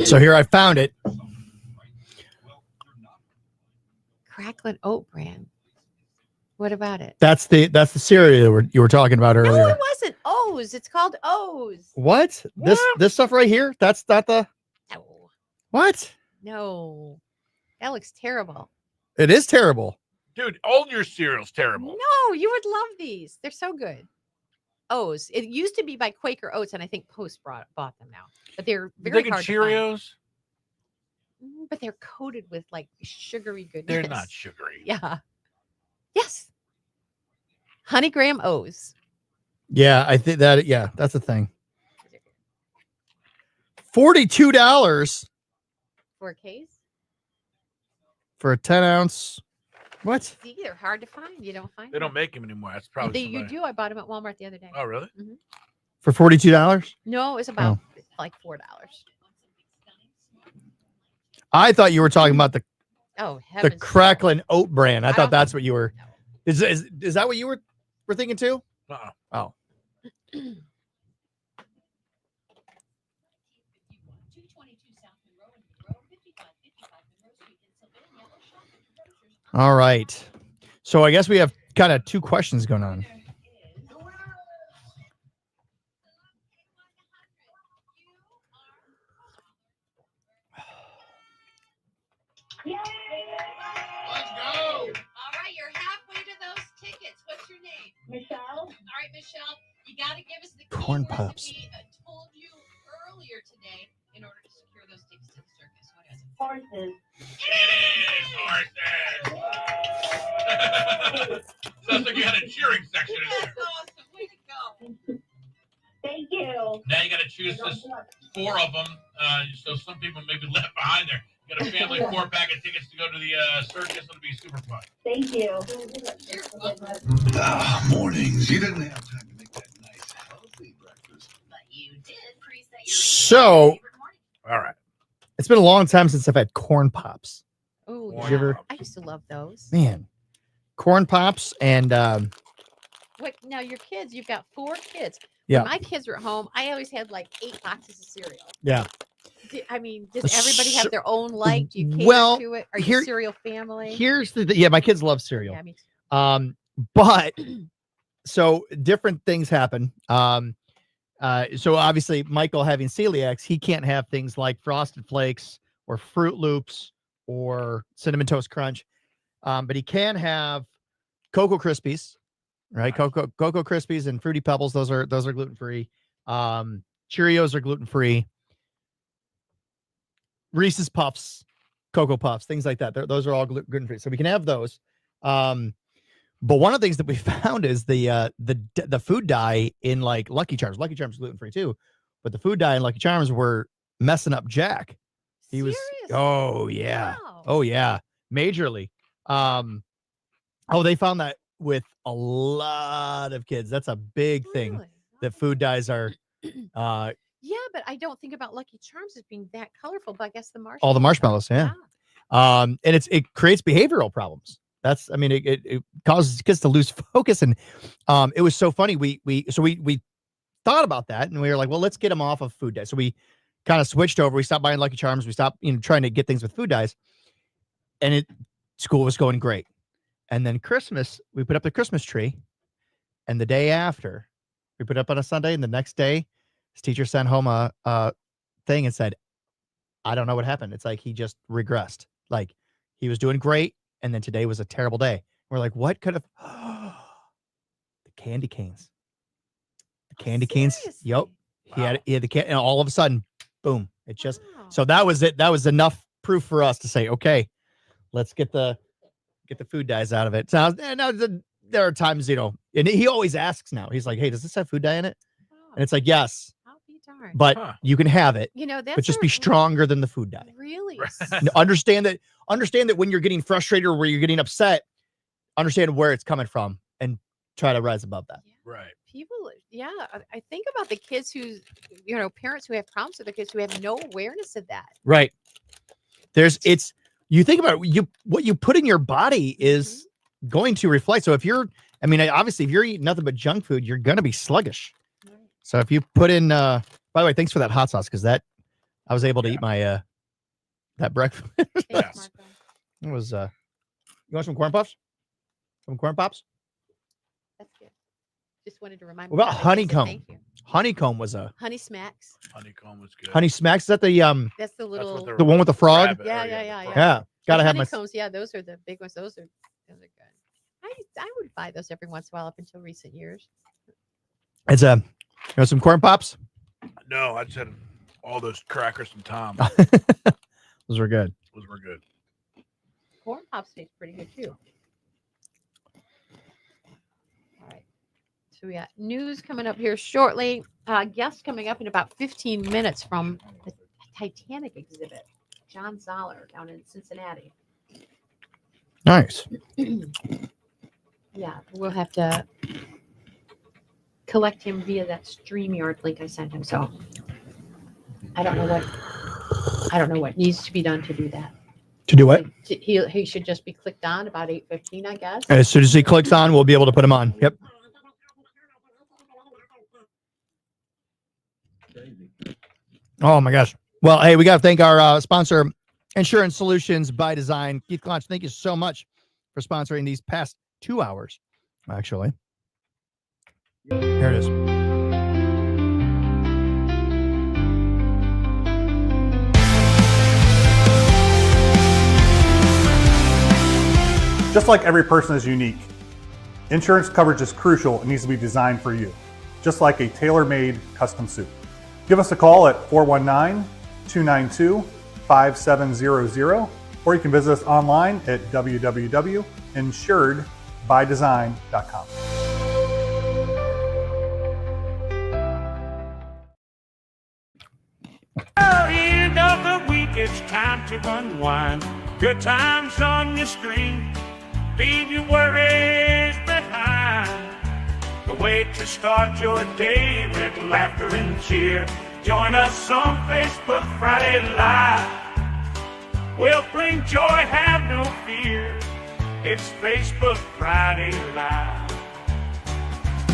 So here I found it. Cracklin Oat Bran. What about it? That's the cereal you were talking about earlier. No, it wasn't O's. It's called O's. What? This stuff right here? That's not the. No. What? No. That looks terrible. It is terrible. Dude, all your cereal's terrible. No, you would love these. They're so good. O's. It used to be by Quaker Oats, and I think Post bought them now. But they're very Thinking hard Cheerios? to find. But they're coated with like sugary goodness. They're not sugary. Yeah. Yes. Honey Graham O's. Yeah, I think that. Yeah, that's the thing. $42 For a case? for a 10-ounce. What? See, they're hard to find. You don't find They them. don't make them anymore. That's probably You somebody- do. I bought them at Walmart the other day. Oh, really? For $42? No, it's about Oh. like $4. I thought you were talking about the Oh, heavens. crackling oat brand. I I thought don't that's what you were. Is that what you were thinking too? Uh-uh. Oh. All right. So I guess we have kind of two questions going on. Let's go. All right, you're halfway to those tickets. What's your name? Michelle. All right, Michelle, you got to give us the Corn keyword Pops. that we told you earlier today in order to secure those tickets to the circus. What is it? Horses. Sounds like you had a cheering section in there. Awesome. Way to go. Thank you. Now you got to choose just 4 of them. So some people may be left behind there. You got a family 4-pack of tickets to go to the circus. It'll be super fun. Thank you. Mornings. You didn't have time to make that nice, healthy breakfast. But you did preset So All right. it's been a long time since I've had corn pops. Oh, Did you ever- I used to love those. Man, corn pops and Wait, now your kids, you've got 4 kids. Yeah. When my kids were at home, I always had like 8 boxes of cereal. yeah. I mean, does everybody have their own like? Do you cater Well, to it? Are you here- a cereal family? Here's yeah, my kids love cereal. Yeah, me too. But so different things happen. So obviously Michael having celiacs, he can't have things like Frosted Flakes or Fruit Loops or Cinnamon Toast Crunch. But he can have Cocoa Krispies, right? Cocoa Krispies and Fruity Pebbles. Those are gluten free. Cheerios are gluten free. Reese's Puffs, Cocoa Puffs, things like that. Those are all gluten free, so we can have those. But one of the things that we found is the food dye in like Lucky Charms. Lucky Charms is gluten free too, but the food dye in Lucky Charms were messing up Jack. He was. Oh yeah. Wow. Oh yeah. Majorly. They found that with a lot of kids. That's a big thing Really? that food dyes are. Yeah, but I don't think about Lucky Charms as being that colorful. But I guess the marshmallows. All the marshmallows, yeah. And it creates behavioral problems. It causes kids to lose focus, and it was so funny. We thought about that, and we were like, well, let's get them off of food dyes. So we kind of switched over. We stopped buying Lucky Charms. We stopped trying to get things with food dyes, and school was going great. And then Christmas, we put up the Christmas tree, and the day after, we put it up on a Sunday, and the next day, his teacher sent home a thing and said, I don't know what happened. It's like he just regressed. Like he was doing great, and then today was a terrible day. We're like, what could have? The candy canes. The candy canes. Yep. He had the can, and all of a sudden, boom! It just. So that was it. That was enough proof for us to say, okay, let's get the food dyes out of it. So now there are times, and he always asks now. He's like, hey, does this have food dye in it? And it's like, yes. But you can have it, but just be stronger than the food dye. Really? Understand that when you're getting frustrated or where you're getting upset, understand where it's coming from and try to rise above that. Right. People, yeah. I think about the kids who, parents who have problems with their kids who have no awareness of that. Right. You think about it, what you put in your body is going to reflect. So obviously if you're eating nothing but junk food, you're going to be sluggish. So if you put in, by the way, thanks for that hot sauce. Because I was able to eat my, that breakfast. Yes. It was, you want some corn puffs? Some corn pops? That's good. Just wanted to remind What me. about that. honeycomb? Thank you. Honeycomb was a Honey Smacks. Honeycomb was good. Honey Smacks. Is that That's the little. the one with the frog? rabbit. Yeah. Yeah. Gotta have my. honeycombs. Yeah, those are the big ones. Those are good. I would buy those every once in a while up until recent years. It's some corn pops. No, I said all those crackers from Tom. Those were good. Those were good. Corn pops taste pretty good too. All right. So we got news coming up here shortly. Guest coming up in about 15 minutes from the Titanic exhibit. John Zoller down in Cincinnati. Nice. Yeah, we'll have to collect him via that StreamYard link I sent him. So I don't know what needs to be done to do that. To do what? He should just be clicked on about 8:15, I guess. As soon as he clicks on, we'll be able to put him on. Yep. Oh my gosh. Well, hey, we got to thank our sponsor, Insurance Solutions by Design. Keith Klotch, thank you so much for sponsoring these past 2 hours, actually. Here it is. Just like every person is unique, insurance coverage is crucial and needs to be designed for you, just like a tailor-made custom suit. Give us a call at 419-292-5700, or you can visit us online at www.insuredbydesign.com. End of the week, it's time to unwind. Good times on your screen. Leave your worries behind. The way to start your day with laughter and cheer. Join us on Facebook Friday Live. We'll bring joy, have no fear. It's Facebook Friday Live.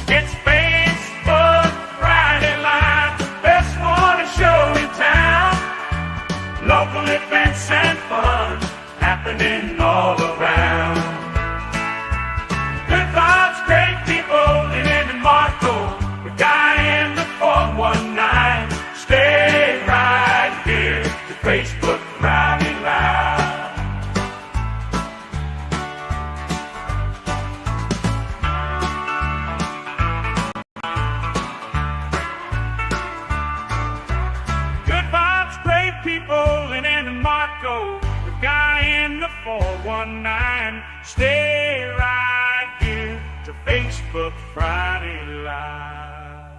It's Facebook Friday Live, the best morning show in town. Local events and fun happening all around. Good vibes, great people, Lynn and Marco. We got in the 419. Stay right here to Facebook Friday Live. Good vibes, great people, Lynn and Marco. We got in the 419. Stay right here to Facebook Friday Live.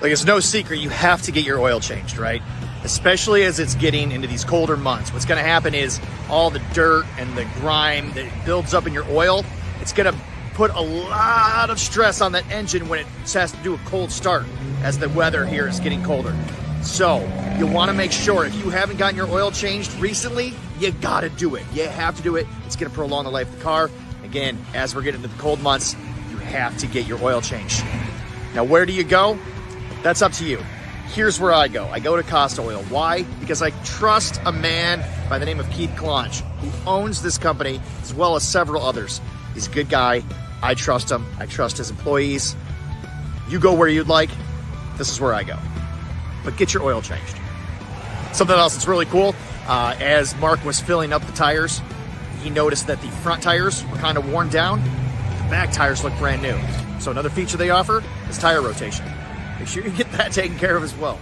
Like, it's no secret you have to get your oil changed, right? Especially as it's getting into these colder months. What's going to happen is all the dirt and the grime that builds up in your oil, it's going to put a lot of stress on that engine when it has to do a cold start as the weather here is getting colder. So you'll want to make sure if you haven't gotten your oil changed recently, you got to do it. You have to do it. It's going to prolong the life of the car. Again, as we're getting into the cold months, you have to get your oil changed. Now, where do you go? That's up to you. Here's where I go. I go to Costa Oil. Why? Because I trust a man by the name of Keith Klotch, who owns this company as well as several others. He's a good guy. I trust him. I trust his employees. You go where you'd like. This is where I go. But get your oil changed. Something else that's really cool, as Mark was filling up the tires, he noticed that the front tires were kind of worn down. The back tires look brand new. So another feature they offer is tire rotation. Make sure you get that taken care of as well.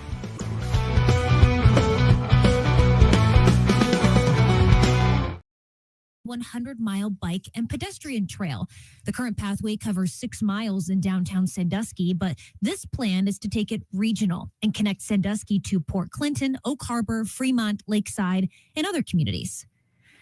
100-mile bike and pedestrian trail. The current pathway covers 6 miles in downtown Sandusky, but this plan is to take it regional and connect Sandusky to Port Clinton, Oak Harbor, Fremont, Lakeside, and other communities.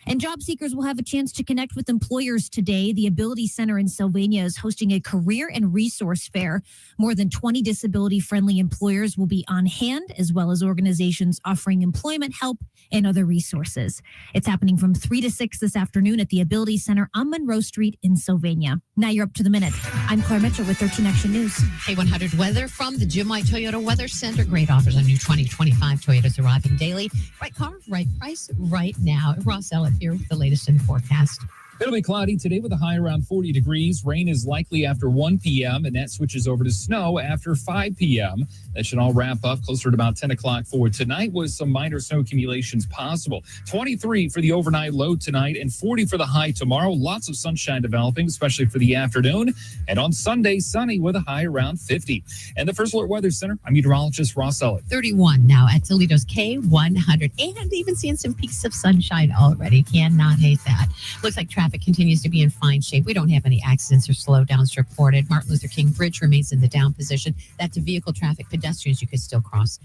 And job seekers will have a chance to connect with employers today. The Ability Center in Sylvania is hosting a career and resource fair. More than 20 disability-friendly employers will be on hand, as well as organizations offering employment help and other resources. It's happening from 3 to 6 this afternoon at the Ability Center on Monroe Street in Sylvania. Now you're up to the minute. I'm Claire Mitchell with 13 Action News. K100 weather from the Jim White Toyota Weather Center. Great offers on new 2025 Toyotas arriving daily. Right car, right price, right now. Ross Elliott here with the latest in the forecast. It'll be cloudy today with a high around 40 degrees. Rain is likely after 1 p.m. and that switches over to snow after 5 p.m. That should all wrap up closer to about 10 o'clock for tonight with some minor snow accumulations possible. 23 for the overnight low tonight and 40 for the high tomorrow. Lots of sunshine developing, especially for the afternoon. And on Sunday, sunny with a high around 50. And the First Alert Weather Center, I'm meteorologist Ross Elliott. 31 now at Toledo's K100. And even seeing some peaks of sunshine already. Cannot hate that. Looks like traffic traffic continues to be in fine shape. We don't have any accidents or slowdowns reported. Martin Luther King Bridge remains in the down position. That's vehicle traffic. Pedestrians, you could still cross.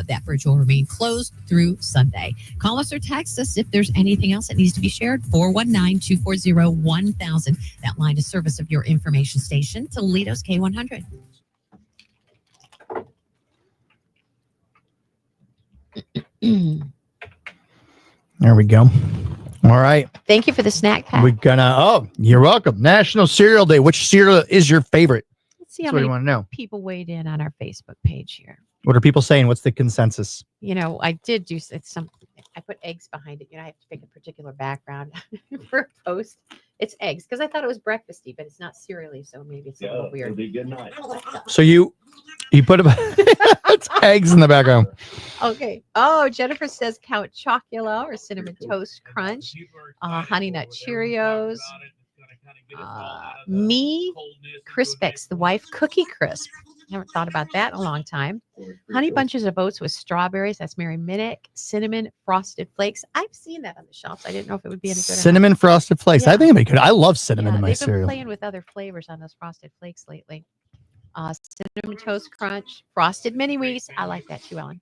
That bridge will remain closed through Sunday. Call us or text us if there's anything else that needs to be shared. 419-240-1000. That line of service of your information station, Toledo's K100. There we go. All right. Thank you for the snack pack. We're gonna. Oh, you're welcome. National Cereal Day. Which cereal is your favorite? Let's see That's how what many we want to know. people weighed in on our Facebook page here. What are people saying? What's the consensus? You know, I did do some. I put eggs behind it. You know, I have to pick a particular background for a post. It's eggs because I thought it was breakfasty, but it's not cereally, so maybe it's a little weird. It'll be good night. So you put it's eggs in the background. Okay. Oh, Jennifer says Count Chocula or Cinnamon Toast Crunch, Honey Nut Cheerios. Me, Crispix, the wife Cookie Crisp. Haven't thought about that in a long time. Honey Bunches of Oats with strawberries. That's Mary Minnick. Cinnamon Frosted Flakes. I've seen that on the shelves. I didn't know if it would be any good. Cinnamon Frosted Flakes. Yeah. I think it'd be good. I love cinnamon in my they've been cereal. playing with other flavors on those Frosted Flakes lately. Cinnamon Toast Crunch, Frosted Mini Wheats. I like that too, Ellen.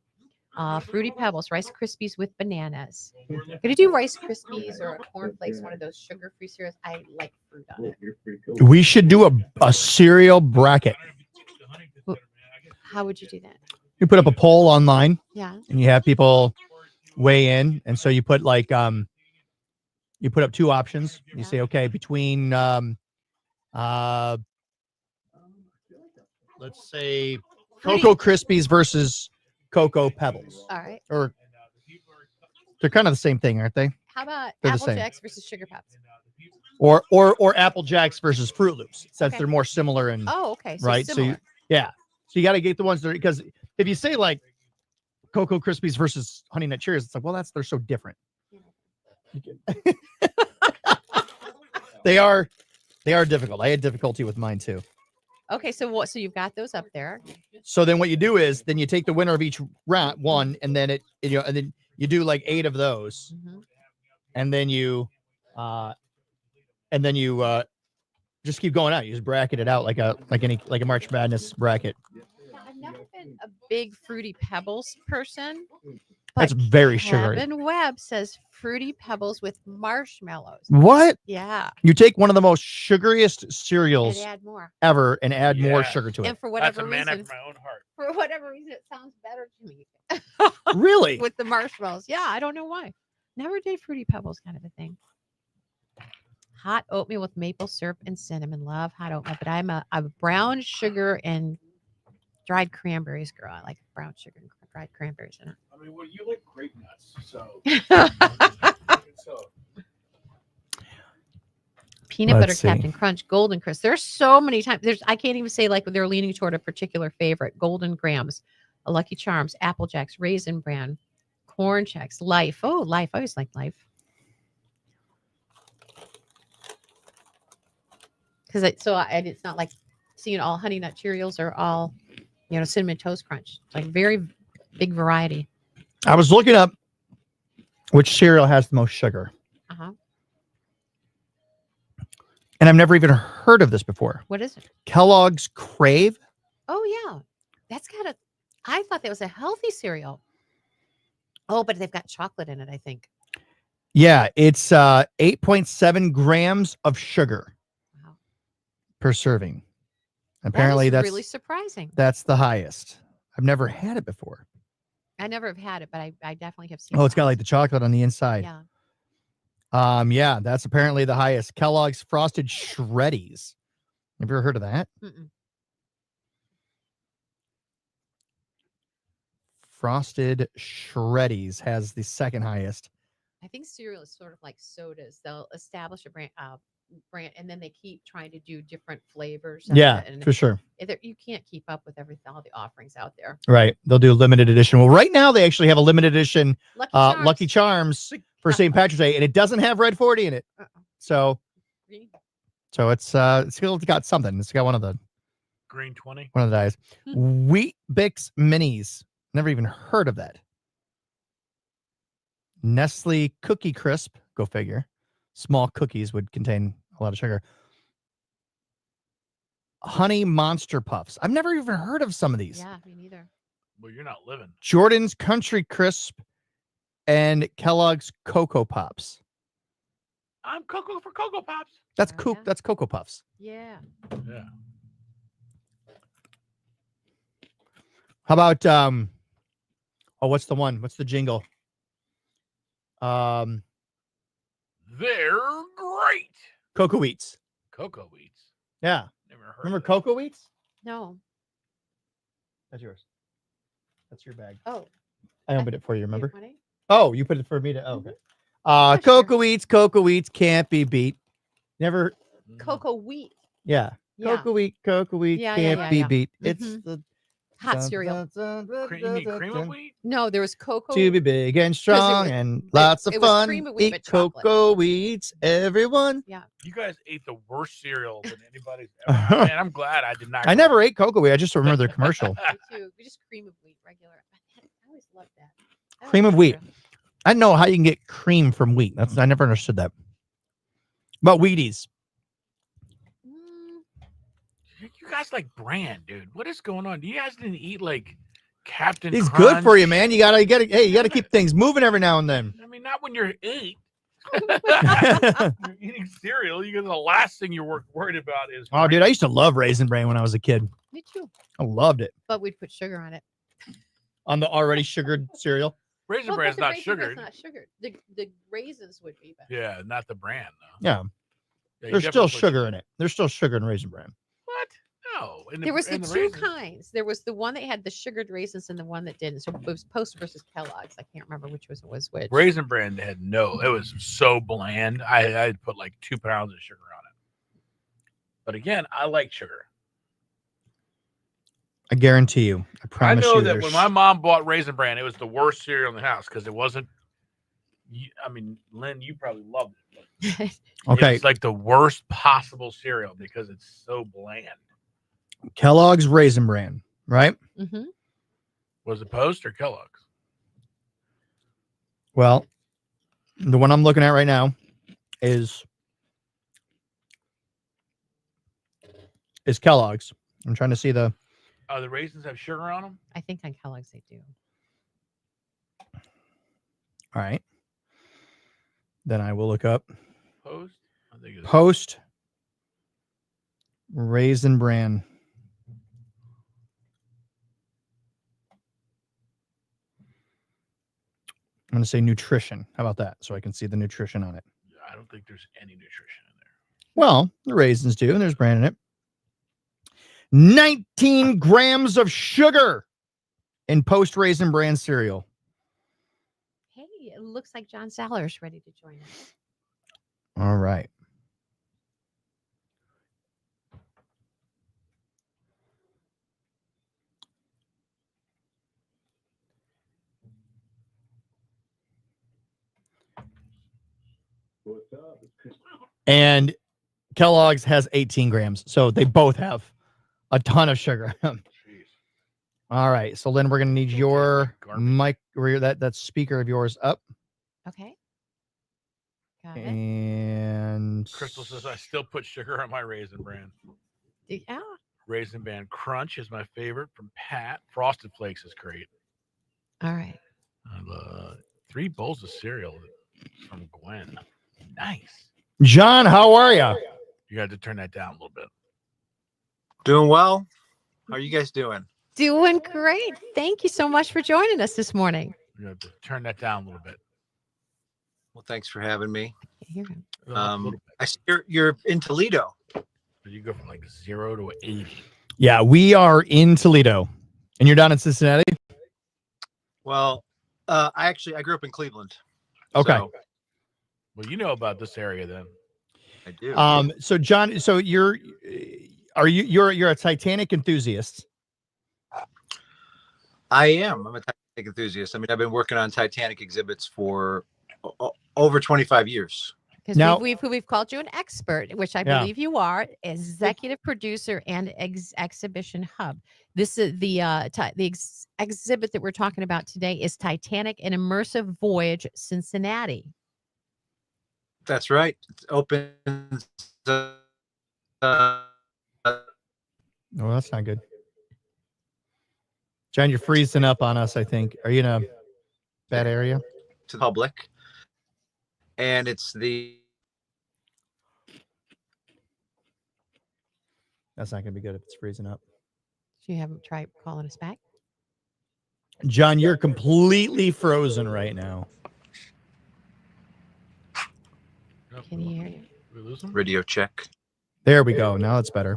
Fruity Pebbles, Rice Krispies with bananas. Gonna do Rice Krispies or a Corn Flakes, one of those sugar-free cereals. I like fruit on it. We should do a cereal bracket. How would you do that? You put up a poll online. Yeah. And you have people weigh in, and so you put like you put up two options. You say, okay, between let's say Cocoa Krispies versus Cocoa Pebbles. All right. Or they're kind of the same thing, aren't they? How about They're the Apple same. Jacks versus Sugar Pops? Or Apple Jacks versus Fruit Loops, since Okay. they're more similar and Oh, okay. So right. So similar. yeah. So you got to get the ones that because if you say like Cocoa Krispies versus Honey Nut Cheerios, it's like, well, they're so different. They are difficult. I had difficulty with mine too. Okay, so what? So you've got those up there. So then what you do is then you take the winner of each round one, and then and then you do like 8 of those, and then you just keep going out. You just bracket it out like a March Madness bracket. I've never been a big Fruity Pebbles person. That's very sugary. Kevin Webb says Fruity Pebbles with marshmallows. What? Yeah. You take one of the most sugariest cereals And add more. ever and add more sugar to it. And for whatever That's a man reason, after my own heart. for whatever reason, it sounds better to me. Really? With the marshmallows. Yeah, I don't know why. Never did Fruity Pebbles kind of a thing. Hot oatmeal with maple syrup and cinnamon. Love hot oatmeal, but I'm a brown sugar and dried cranberries girl. I like brown sugar and dried cranberries in it. I mean, well, you like grape nuts, so. Peanut Let's butter see. Captain Crunch, Golden Crisp. There's so many times. I can't even say like they're leaning toward a particular favorite. Golden Grams, a Lucky Charms, Apple Jacks, Raisin Bran, Corn Checks, Life. Oh, Life. I always like Life. Because it's not like seeing all Honey Nut Cheerios or all, Cinnamon Toast Crunch. It's like very big variety. I was looking up which cereal has the most sugar, Uh-huh. and I've never even heard of this before. What is it? Kellogg's Crave. Oh, yeah. I thought that was a healthy cereal. Oh, but they've got chocolate in it, I think. Yeah, it's 8.7 grams of sugar per serving. Apparently, that is that's really surprising. That's the highest. I've never had it before. I never have had it, but I definitely have seen Oh, it's it. got like the chocolate on the inside. Yeah. Yeah, that's apparently the highest. Kellogg's Frosted Shreddies. Have you ever heard of that? Mm-mm. Frosted Shreddies has the second highest. I think cereal is sort of like sodas. They'll establish a brand, and then they keep trying to do different flavors. Of Yeah, it, and for sure. You can't keep up with all the offerings out there. Right. They'll do a limited edition. Well, right now they actually have a limited edition Lucky Charms. Lucky Charms for St. Patrick's Day, and it doesn't have Red 40 in it. So it's still got something. It's got one of the Green 20. One of the dyes. Wheat Bix Minis. Never even heard of that. Nestle Cookie Crisp. Go figure. small cookies would contain a lot of sugar. Honey Monster Puffs. I've never even heard of some of these. Yeah, me neither. Well, you're not living. Jordan's Country Crisp and Kellogg's Cocoa Pops. I'm Cocoa for Cocoa Pops. That's cool. That's Cocoa Puffs. Yeah. Yeah. How about what's the one? What's the jingle? They're great. Cocoa Eats. Cocoa Eats. Yeah. Never heard. Remember Cocoa Eats? No. That's yours. That's your bag. Oh. I opened it for you, remember? Money? Oh, you put it for me to okay. Cocoa Eats can't be beat. Never Cocoa wheat. yeah. Yeah. Cocoa Wheat Yeah, can't be beat. Mhm. It's the Hot cereal. Cream of wheat? No, there was cocoa. to be big and strong and lots of it was fun. cream of wheat, Eat but chocolate. Cocoa Wheats, everyone. Yeah. You guys ate the worst cereal than anybody's ever. Man, I'm glad I did not. I never ate Cocoa Wheat. I just remember their commercial. Me too. We just cream of wheat, regular. I always loved that. Cream of wheat. I don't know how you can get cream from wheat. I never understood that. But Wheaties. You guys like brand, dude. What is going on? You guys didn't eat like Captain It's Crunch? good for you, man. You gotta keep things moving every now and then. I mean, not when you're 8. You're eating cereal. You the last thing you're worried about is. Oh, dude, I used to love Raisin Bran when I was a kid. Me too. I loved it. But we'd put sugar on it. On the already sugared cereal. Raisin Well, Bran's but the not Raisin sugared. Bran's not sugared. The raisins would be, but Yeah, not the brand though. Yeah. Yeah, you There's still definitely put- sugar in it. There's still sugar in Raisin Bran. What? No. In there was the in two raisins- kinds. There was the one that had the sugared raisins and the one that didn't. So it was Post versus Kellogg's. I can't remember which was which. Raisin Bran had no. It was so bland. I'd put like 2 pounds of sugar on it. But again, I like sugar. I guarantee you. I I promise know you. that there's- when my mom bought Raisin Bran, it was the worst cereal in the house because it wasn't. I mean, Lynn, you probably loved it. But Okay. it's like the worst possible cereal because it's so bland. Kellogg's Raisin Bran, right? Mm-hmm. Was it Post or Kellogg's? Well, the one I'm looking at right now is Kellogg's. I'm trying to see the. The raisins have sugar on them? I think on Kellogg's they do. All right. Then I will look up Post? I think it's Post Raisin Bran. I'm going to say nutrition. How about that? So I can see the nutrition on it. I don't think there's any nutrition in there. Well, the raisins do, and there's bran in it. 19 grams of sugar in Post Raisin Bran cereal. Hey, it looks like John Saller's ready to join us. All right. And Kellogg's has 18 grams. So they both have a ton of sugar. All right. So Lynn, we're going to need your mic, or that speaker of yours up. Okay. Got it. And Crystal says I still put sugar on my Raisin Bran. Yeah. Raisin Bran Crunch is my favorite from Pat. Frosted Flakes is great. All right. 3 bowls of cereal from Gwen. Nice. John, how are you? You got to turn that down a little bit. Doing well. How are you guys doing? Doing great. Thank you so much for joining us this morning. You got to turn that down a little bit. Well, thanks for having me. Hear him. I see you're in Toledo. You go from like 0 to 80. Yeah, we are in Toledo. And you're down in Cincinnati? Well, I grew up in Cleveland. Okay. So Well, you know about this area then. I do. So John, so you're a Titanic enthusiast. I am. I'm a Titanic enthusiast. I mean, I've been working on Titanic exhibits for over 25 years. Because we've called you an expert, which I Yeah. believe you are, executive producer and exhibition hub. This is the exhibit that we're talking about today is Titanic: An Immersive Voyage, Cincinnati. That's right. It opens. Oh, that's not good. John, you're freezing up on us, I think. Are you in a bad area? To the public. And it's That's not going to be good if it's freezing up. Do you have him try calling us back? John, you're completely frozen right now. Can you hear you? We lose him? radio check. There we go. Now it's better.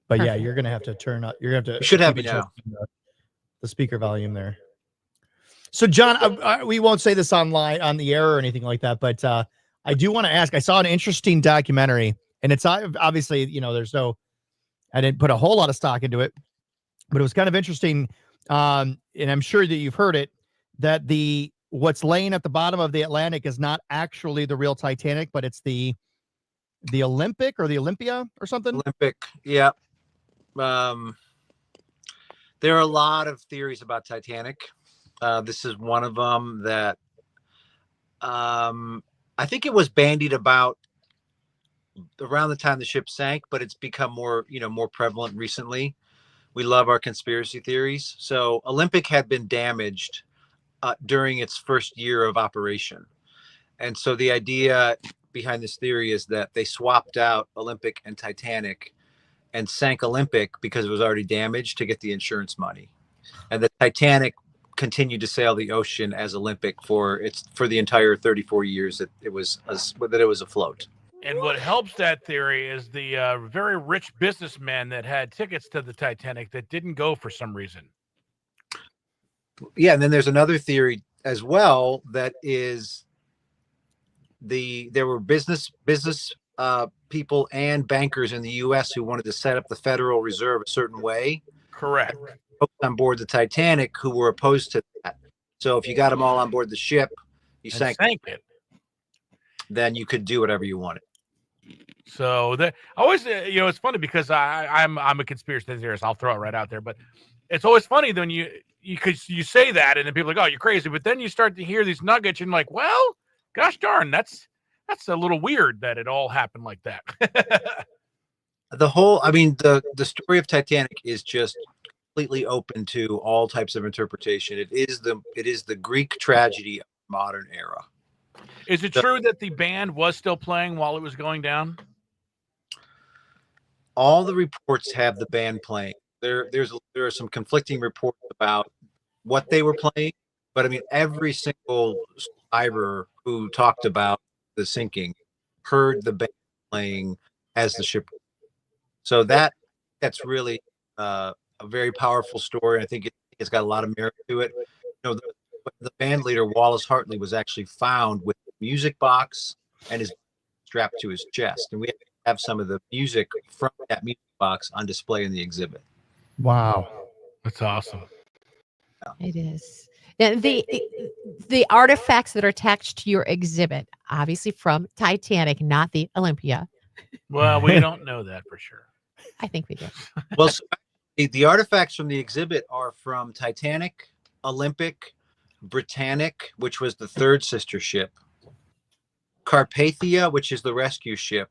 But yeah, Perfect. you're going to have to turn up. You're going to have to. You should have keep me now. adjusting the speaker volume there. So, John, we won't say this online on the air or anything like that, but I do want to ask. I saw an interesting documentary, and it's obviously, I didn't put a whole lot of stock into it, but it was kind of interesting. And I'm sure that you've heard it, that what's laying at the bottom of the Atlantic is not actually the real Titanic, but it's the Olympic or the Olympia or something. Olympic, yeah. There are a lot of theories about Titanic. This is one of them that I think it was bandied about around the time the ship sank, but it's become more prevalent recently. We love our conspiracy theories. So Olympic had been damaged during its first year of operation. And so the idea behind this theory is that they swapped out Olympic and Titanic and sank Olympic because it was already damaged to get the insurance money. And the Titanic continued to sail the ocean as Olympic for the entire 34 years that it was afloat. And what helps that theory is the very rich businessman that had tickets to the Titanic that didn't go for some reason. Yeah, and then there's another theory as well that is there were business people and bankers in the U.S. who wanted to set up the Federal Reserve a certain way. Correct. Folks on board the Titanic who were opposed to that. So if you got them all on board the ship, you sank it. Then you could do whatever you wanted. So that always, it's funny because I'm a conspiracy theorist. I'll throw it right out there, but it's always funny when you say that and then people are like, oh, you're crazy. But then you start to hear these nuggets and you're like, well, gosh darn, that's a little weird that it all happened like that. The story of Titanic is just completely open to all types of interpretation. It is the Greek tragedy of the modern era. Is it true that the band was still playing while it was going down? All the reports have the band playing. There are some conflicting reports about what they were playing, but I mean, every single survivor who talked about the sinking heard the band playing as the ship. So that's really a very powerful story. I think it's got a lot of merit to it. The band leader Wallace Hartley was actually found with a music box and is strapped to his chest, and we have some of the music from that music box on display in the exhibit. Wow, that's awesome. It is. And the artifacts that are attached to your exhibit, obviously from Titanic, not the Olympia. Well, we don't know that for sure. I think we do. Well, so the artifacts from the exhibit are from Titanic, Olympic, Britannic, which was the third sister ship, Carpathia, which is the rescue ship,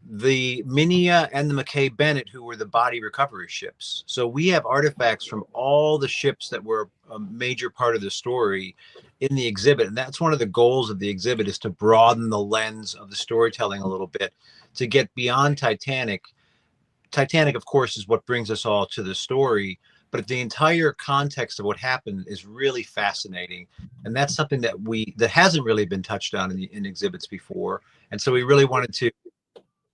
the Minia, and the McKay Bennett, who were the body recovery ships. So we have artifacts from all the ships that were a major part of the story in the exhibit. And that's one of the goals of the exhibit, is to broaden the lens of the storytelling a little bit, to get beyond Titanic. Titanic, of course, is what brings us all to the story, but the entire context of what happened is really fascinating. And that's something that hasn't really been touched on in exhibits before. And so we really wanted to,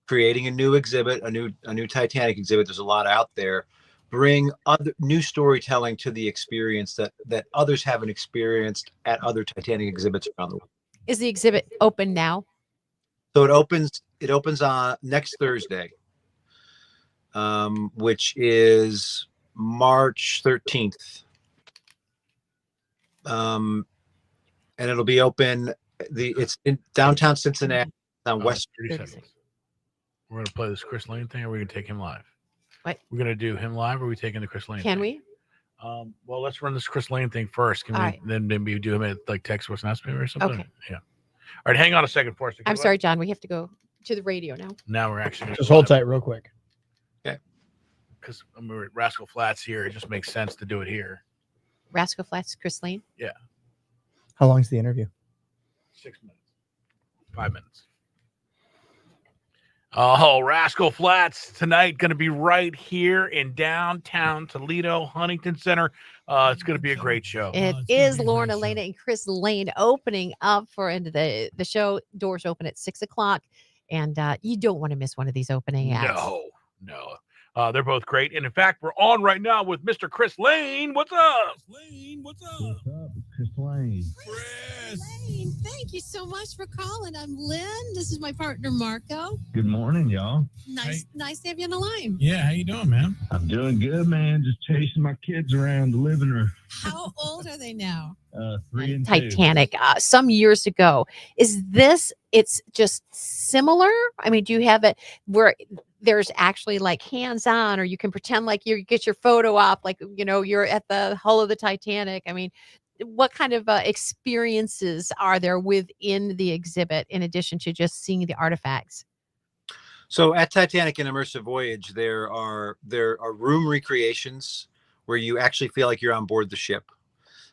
creating a new exhibit, a new Titanic exhibit, there's a lot out there, bring other new storytelling to the experience that others haven't experienced at other Titanic exhibits around the world. Is the exhibit open now? So it opens on next Thursday, which is March 13th. And it'll be open. It's in downtown Cincinnati on West 30 seconds. We're going to play this Chris Lane thing, or are we going to take him live? What? We're going to do him live, or are we taking the Chris Lane Can thing? we? Well, let's run this Chris Lane thing first. Can we then maybe do him at like text us and ask me or something? Okay. Yeah. All right, hang on a second for us. I'm sorry, John. We have to go to the radio now. Now we're actually Just hold tight real quick. because we're at Rascal Flats here. It just makes sense to do it here. Rascal Flats, Chris Lane. Yeah, How long's the interview? 6 minutes, 5 minutes. Oh, Rascal Flats tonight, going to be right here in downtown Toledo, Huntington Center. It's going to be a great show. It is Lauren Elena and Chris Lane opening up for into the show. Doors open at 6 o'clock, and you don't want to miss one of these opening acts. No. They're both great. And in fact, we're on right now with Mr. Chris Lane. What's up? Lane, what's up? What's up? It's Chris Lane. Lane, thank you so much for calling. I'm Lynn. This is my partner, Marco. Good morning, y'all. Nice to have you on the line. Yeah, how you doing, man? I'm doing good, man. Just chasing my kids around the living room. How old are they now? 3 and 2. Titanic, some years ago. Is this? It's just similar. I mean, do you have it where there's actually like hands-on, or you can pretend like you get your photo op, like you're at the hull of the Titanic? I mean, what kind of experiences are there within the exhibit in addition to just seeing the artifacts? So at Titanic: An Immersive Voyage, there are room recreations where you actually feel like you're on board the ship.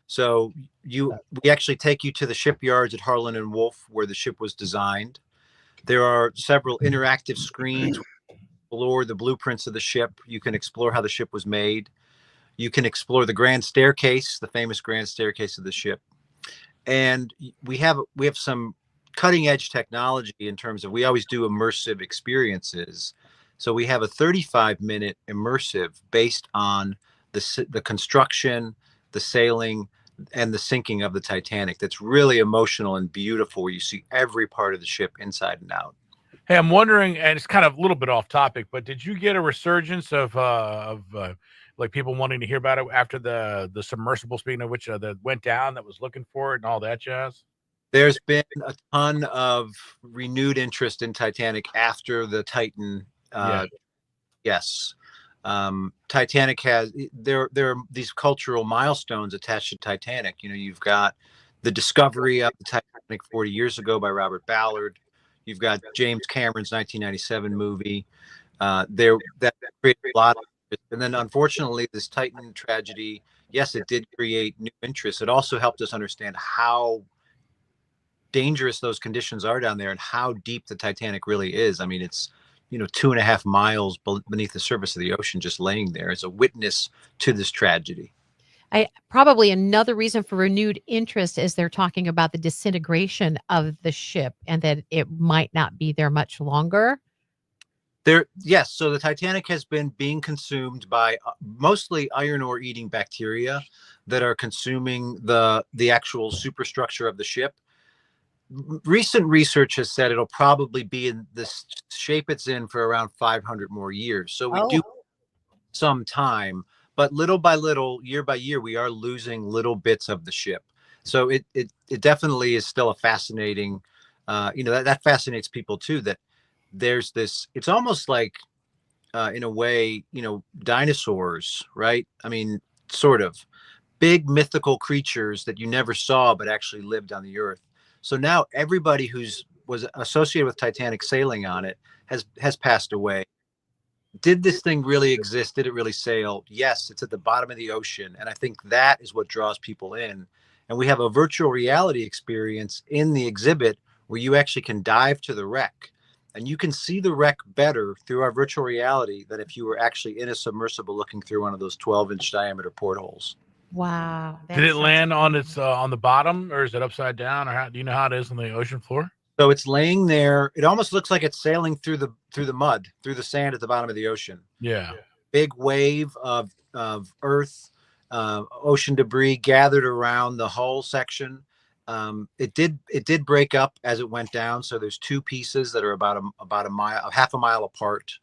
So we actually take you to the shipyards at Harlan and Wolff, where the ship was designed. There are several interactive screens. Explore the blueprints of the ship. You can explore how the ship was made. You can explore the grand staircase, the famous grand staircase of the ship. And we have some cutting edge technology in terms of, we always do immersive experiences. So we have a 35-minute immersive based on the construction, the sailing, and the sinking of the Titanic. That's really emotional and beautiful, where you see every part of the ship inside and out. Hey, I'm wondering, and it's kind of a little bit off topic, but did you get a resurgence of like people wanting to hear about it after the submersible, speaking of which, that went down, that was looking for it and all that jazz? There's been a ton of renewed interest in Titanic after the Titan. Yes. Titanic has, there are these cultural milestones attached to Titanic. You've got the discovery of the Titanic 40 years ago by Robert Ballard. You've got James Cameron's 1997 movie. That created a lot of interest. And then unfortunately, this Titan tragedy, yes, it did create new interest. It also helped us understand how dangerous those conditions are down there and how deep the Titanic really is. I mean, it's 2.5 miles beneath the surface of the ocean, just laying there as a witness to this tragedy. Probably another reason for renewed interest is they're talking about the disintegration of the ship and that it might not be there much longer. Yes. So the Titanic has been being consumed by mostly iron ore eating bacteria that are consuming the actual superstructure of the ship. Recent research has said it'll probably be in the shape it's in for around 500 more years. So we do some time, but little by little, year by year, we are losing little bits of the ship. So it definitely is still a fascinating, that fascinates people too, that there's this, it's almost like, in a way, dinosaurs, right? I mean, sort of big mythical creatures that you never saw, but actually lived on the earth. So now everybody was associated with Titanic sailing on it has passed away. Did this thing really exist? Did it really sail? Yes, it's at the bottom of the ocean. And I think that is what draws people in. And we have a virtual reality experience in the exhibit where you actually can dive to the wreck. And you can see the wreck better through our virtual reality than if you were actually in a submersible looking through one of those 12-inch diameter portholes. Wow. Did it land on its on the bottom, or is it upside down, or do you know how it is on the ocean floor? So it's laying there. It almost looks like it's sailing through the mud, through the sand at the bottom of the ocean. Yeah. Big wave of earth, ocean debris gathered around the hull section. It did break up as it went down. So there's two pieces that are about a mile, half a mile apart.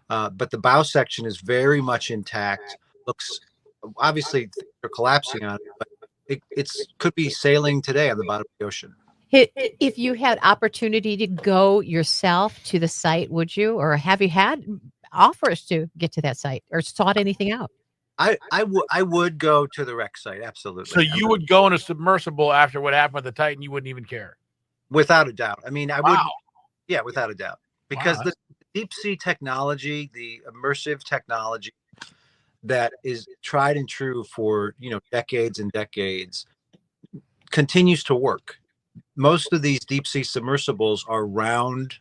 But the bow section is very much intact. Looks, obviously they're collapsing on it, but it's could be sailing today on the bottom of the ocean. If you had opportunity to go yourself to the site, would you, or have you had offers to get to that site or sought anything out? I would go to the wreck site. Absolutely. So you would go in a submersible after what happened with the Titan. You wouldn't even care. Without a doubt. I mean, I would. Wow. Yeah, without a doubt, because Wow, the deep sea technology, the immersive technology that is tried and true for decades and decades, continues to work. Most of these deep sea submersibles are round,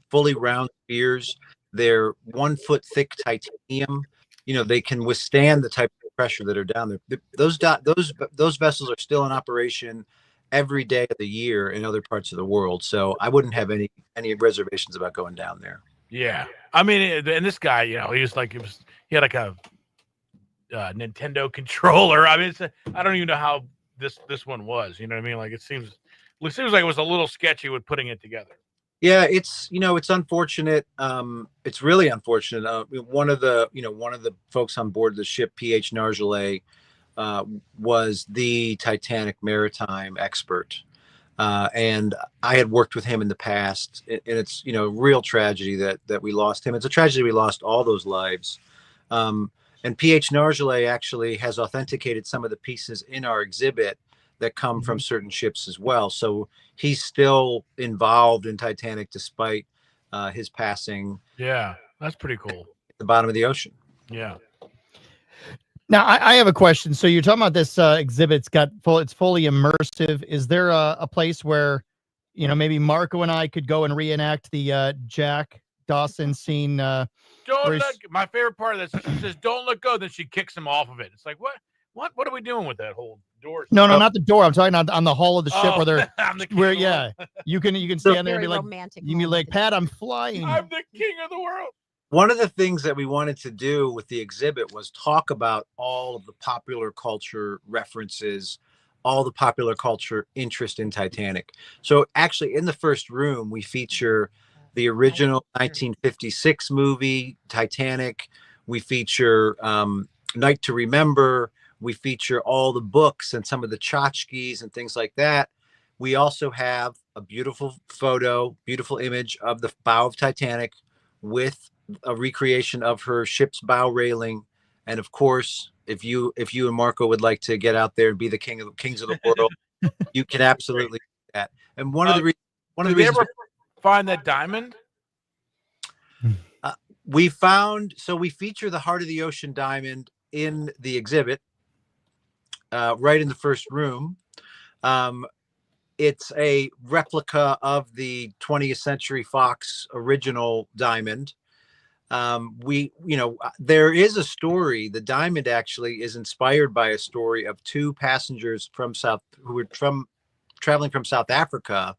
fully round spheres. They're 1 foot thick titanium. They can withstand the type of pressure that are down there. Those vessels are still in operation every day of the year in other parts of the world. So I wouldn't have any reservations about going down there. Yeah, I mean, and this guy, he was like, he had like a Nintendo controller. I mean, I don't even know how this one was. You know what I mean? Like it seems like it was a little sketchy with putting it together. Yeah, it's unfortunate. It's really unfortunate. One of the folks on board the ship, P.H. Nargeolet, was the Titanic maritime expert. And I had worked with him in the past, and it's, real tragedy that we lost him. It's a tragedy we lost all those lives. And P.H. Nargeolet actually has authenticated some of the pieces in our exhibit that come from certain ships as well. So he's still involved in Titanic despite his passing. Yeah, that's pretty cool. At the bottom of the ocean. Yeah. Now I have a question. So you're talking about this exhibit. It's fully immersive. Is there a place where, maybe Marco and I could go and reenact the Jack Dawson scene? My favorite part of this, she says, "Don't let go." Then she kicks him off of it. It's like, what are we doing with that whole door? No, not the door. I'm talking on the hull of the ship where they're where you can stand there and be like, you mean like, Pat, I'm flying. I'm the king of the world. One of the things that we wanted to do with the exhibit was talk about all of the popular culture references, all the popular culture interest in Titanic. So actually in the first room, we feature the original 1956 movie, Titanic. We feature Night to Remember. We feature all the books and some of the tchotchkes and things like that. We also have a beautiful photo, beautiful image of the bow of Titanic with a recreation of her ship's bow railing. And of course, if you and Marco would like to get out there and be the kings of the world, you can absolutely do that. And one of the reasons find that diamond? We feature the Heart of the Ocean diamond in the exhibit, right in the first room. It's a replica of the 20th Century Fox original diamond. There is a story. The diamond actually is inspired by a story of two passengers who were traveling from South Africa,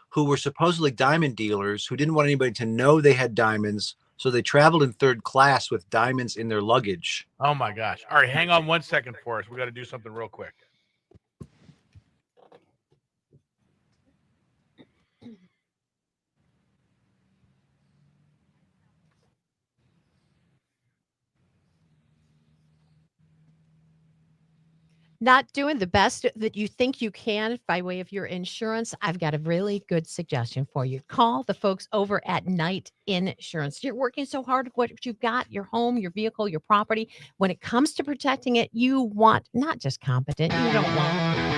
who were supposedly diamond dealers who didn't want anybody to know they had diamonds. So they traveled in third class with diamonds in their luggage. Oh my gosh. All right, hang on 1 second for us. We got to do something real quick. Not doing the best that you think you can by way of your insurance, I've got a really good suggestion for you. Call the folks over at Knight Insurance. You're working so hard with what you've got, your home, your vehicle, your property. When it comes to protecting it, you want not just competent, you don't want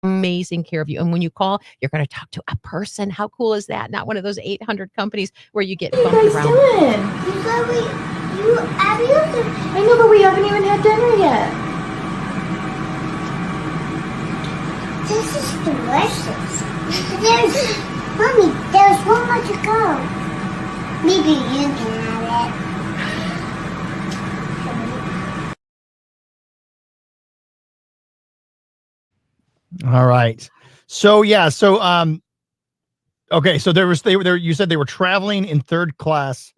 amazing care of you. And when you call, you're going to talk to a person. How cool is that? Not one of those 800 companies where you get bumped around. I know, but we haven't even had dinner yet. This is delicious. Mommy, there's one want to go. Maybe you can have it. All right. So okay, so you said they were traveling in third class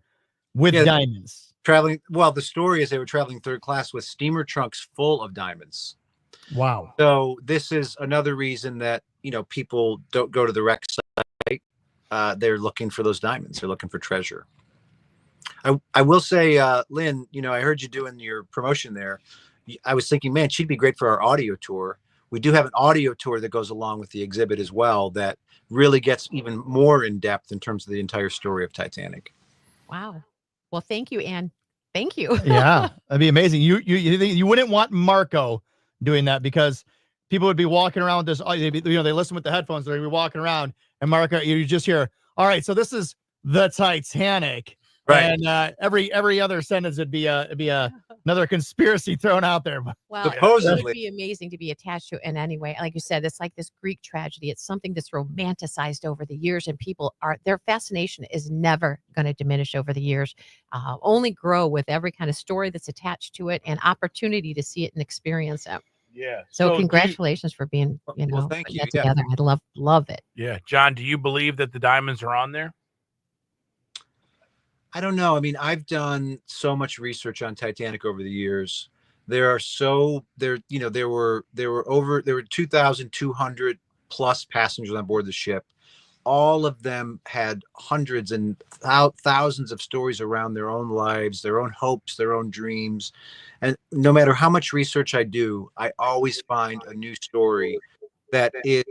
with diamonds. Well, the story is they were traveling third class with steamer trunks full of diamonds. Wow. So this is another reason that, people don't go to the wreck site. They're looking for those diamonds. They're looking for treasure. I will say, Lynn, I heard you doing your promotion there. I was thinking, man, she'd be great for our audio tour. We do have an audio tour that goes along with the exhibit as well that really gets even more in depth in terms of the entire story of Titanic. Wow. Well, thank you, Anne. Thank you. Yeah, that'd be amazing. You wouldn't want Marco doing that because people would be walking around with this. They listen with the headphones. They'd be walking around, and Marco, you just hear, all right, so this is the Titanic. Right. And every other sentence would be another conspiracy thrown out there. Well, it would be amazing to be attached to it in any way. Like you said, it's like this Greek tragedy. It's something that's romanticized over the years, and their fascination is never going to diminish over the years. Only grow with every kind of story that's attached to it and opportunity to see it and experience it. Yeah. So congratulations for being, well, thank you. that together. I love it. Yeah. John, do you believe that the diamonds are on there? I don't know. I mean, I've done so much research on Titanic over the years. There were 2,200 plus passengers on board the ship. All of them had hundreds and thousands of stories around their own lives, their own hopes, their own dreams. And no matter how much research I do, I always find a new story that is,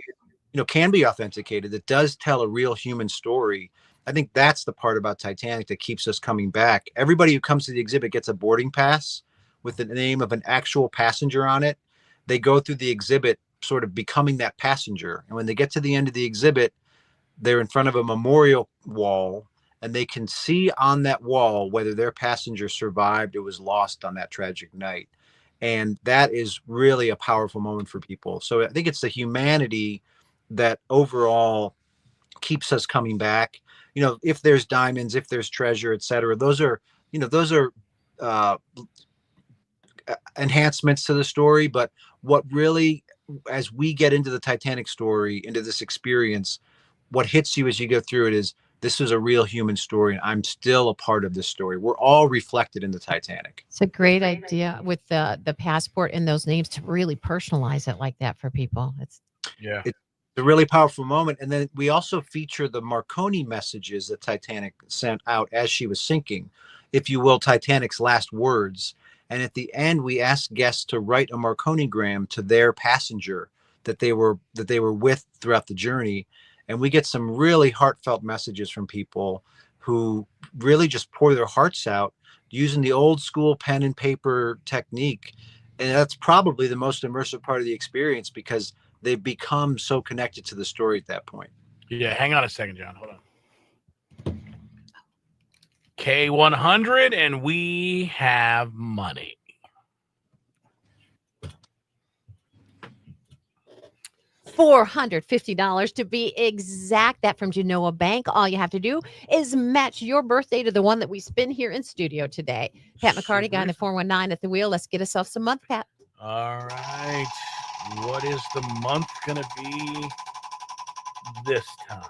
can be authenticated, that does tell a real human story. I think that's the part about Titanic that keeps us coming back. Everybody who comes to the exhibit gets a boarding pass with the name of an actual passenger on it. They go through the exhibit sort of becoming that passenger. And when they get to the end of the exhibit, they're in front of a memorial wall, and they can see on that wall whether their passenger survived or was lost on that tragic night. And that is really a powerful moment for people. So I think it's the humanity that overall keeps us coming back. If there's diamonds, if there's treasure, et cetera, those are enhancements to the story. But what really, as we get into the Titanic story, into this experience, what hits you as you go through it is, this is a real human story, and I'm still a part of this story. We're all reflected in the Titanic. It's a great idea with the passport and those names to really personalize it like that for people. It's a really powerful moment. And then we also feature the Marconi messages that Titanic sent out as she was sinking, if you will, Titanic's last words. And at the end, we asked guests to write a Marconigram to their passenger that they were with throughout the journey. And we get some really heartfelt messages from people who really just pour their hearts out using the old school pen and paper technique. And that's probably the most immersive part of the experience, because they've become so connected to the story at that point. Yeah, hang on a second, John. Hold on. K100, and we have money. $450 to be exact. That from Genoa Bank. All you have to do is match your birthday to the one that we spin here in studio today. Pat McCarty, guy in the 419 at the wheel. Let's get ourselves some month, Pat. All right. What is the month going to be this time?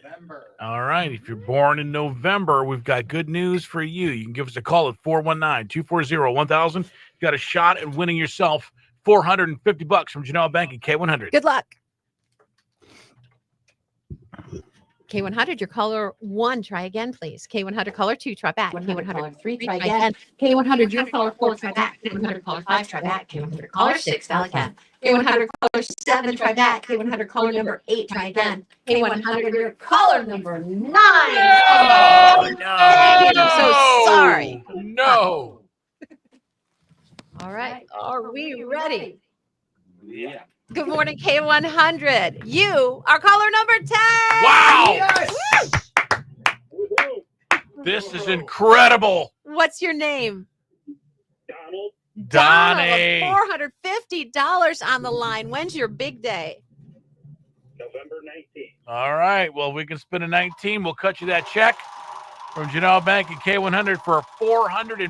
November. All right. If you're born in November, we've got good news for you. You can give us a call at 419-240-1000. You got a shot at winning yourself $450 from Genoa Bank and K100. Good luck. K100, your caller 1, try again, please. K100, caller 2, try back. K100, caller 3, try again. K100, your caller 4, try back. K100, caller 5, try back. K100, caller 6, dial again. K100, caller 7, try back. K100, caller number 8, try again. K100, your caller number 9. Oh, no. I'm so sorry. No. All right. Are we ready? Yeah. Good morning, K100. You are caller number 10. Wow. Yes. This is incredible. What's your name? Donnie. $450 on the line. When's your big day? November 19th. All right. Well, we can spend a 19. We'll cut you that check from Genoa Bank and K100 for $450.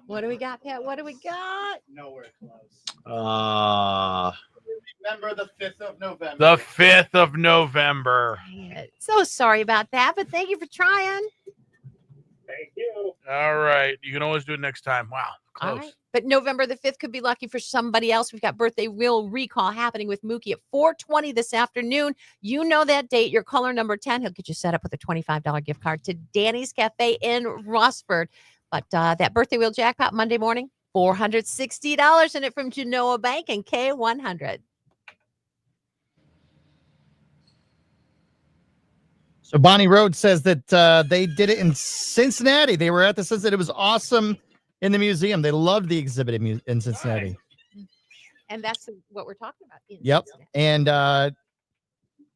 What do we got, Pat? What do we got? Nowhere close. Remember the 5th of November. The 5th of November. So sorry about that, but thank you for trying. Thank you. All right. You can always do it next time. Wow. All Close. right. But November the 5th could be lucky for somebody else. We've got birthday wheel recall happening with Mookie at 4:20 this afternoon. You know that date. Your caller number 10. He'll get you set up with a $25 gift card to Danny's Cafe in Rossford. But that birthday wheel jackpot Monday morning, $460 in it from Genoa Bank and K100. So Bonnie Rhodes says that they did it in Cincinnati. They were at the Cincinnati. It was awesome in the museum. They loved the exhibit in Cincinnati. And that's what we're talking about. Yep. And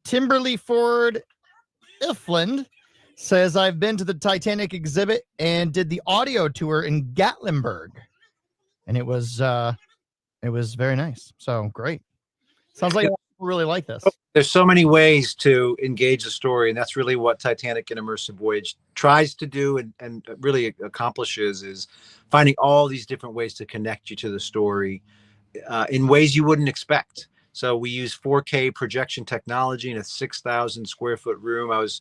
Timberly Ford Ifland says, I've been to the Titanic exhibit and did the audio tour in Gatlinburg. And it was very nice. So great. Sounds like people really like this. There's so many ways to engage the story, and that's really what Titanic: An Immersive Voyage tries to do and really accomplishes, is finding all these different ways to connect you to the story in ways you wouldn't expect. So we use 4K projection technology in a 6,000 square foot room. I was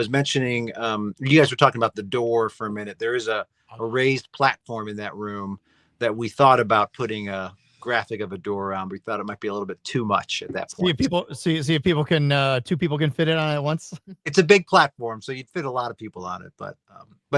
mentioning, you guys were talking about the door for a minute. There is a raised platform in that room that we thought about putting a graphic of a door around. We thought it might be a little bit too much at that point. See if people can, two people can fit it on it at once. It's a big platform, so you'd fit a lot of people on it. But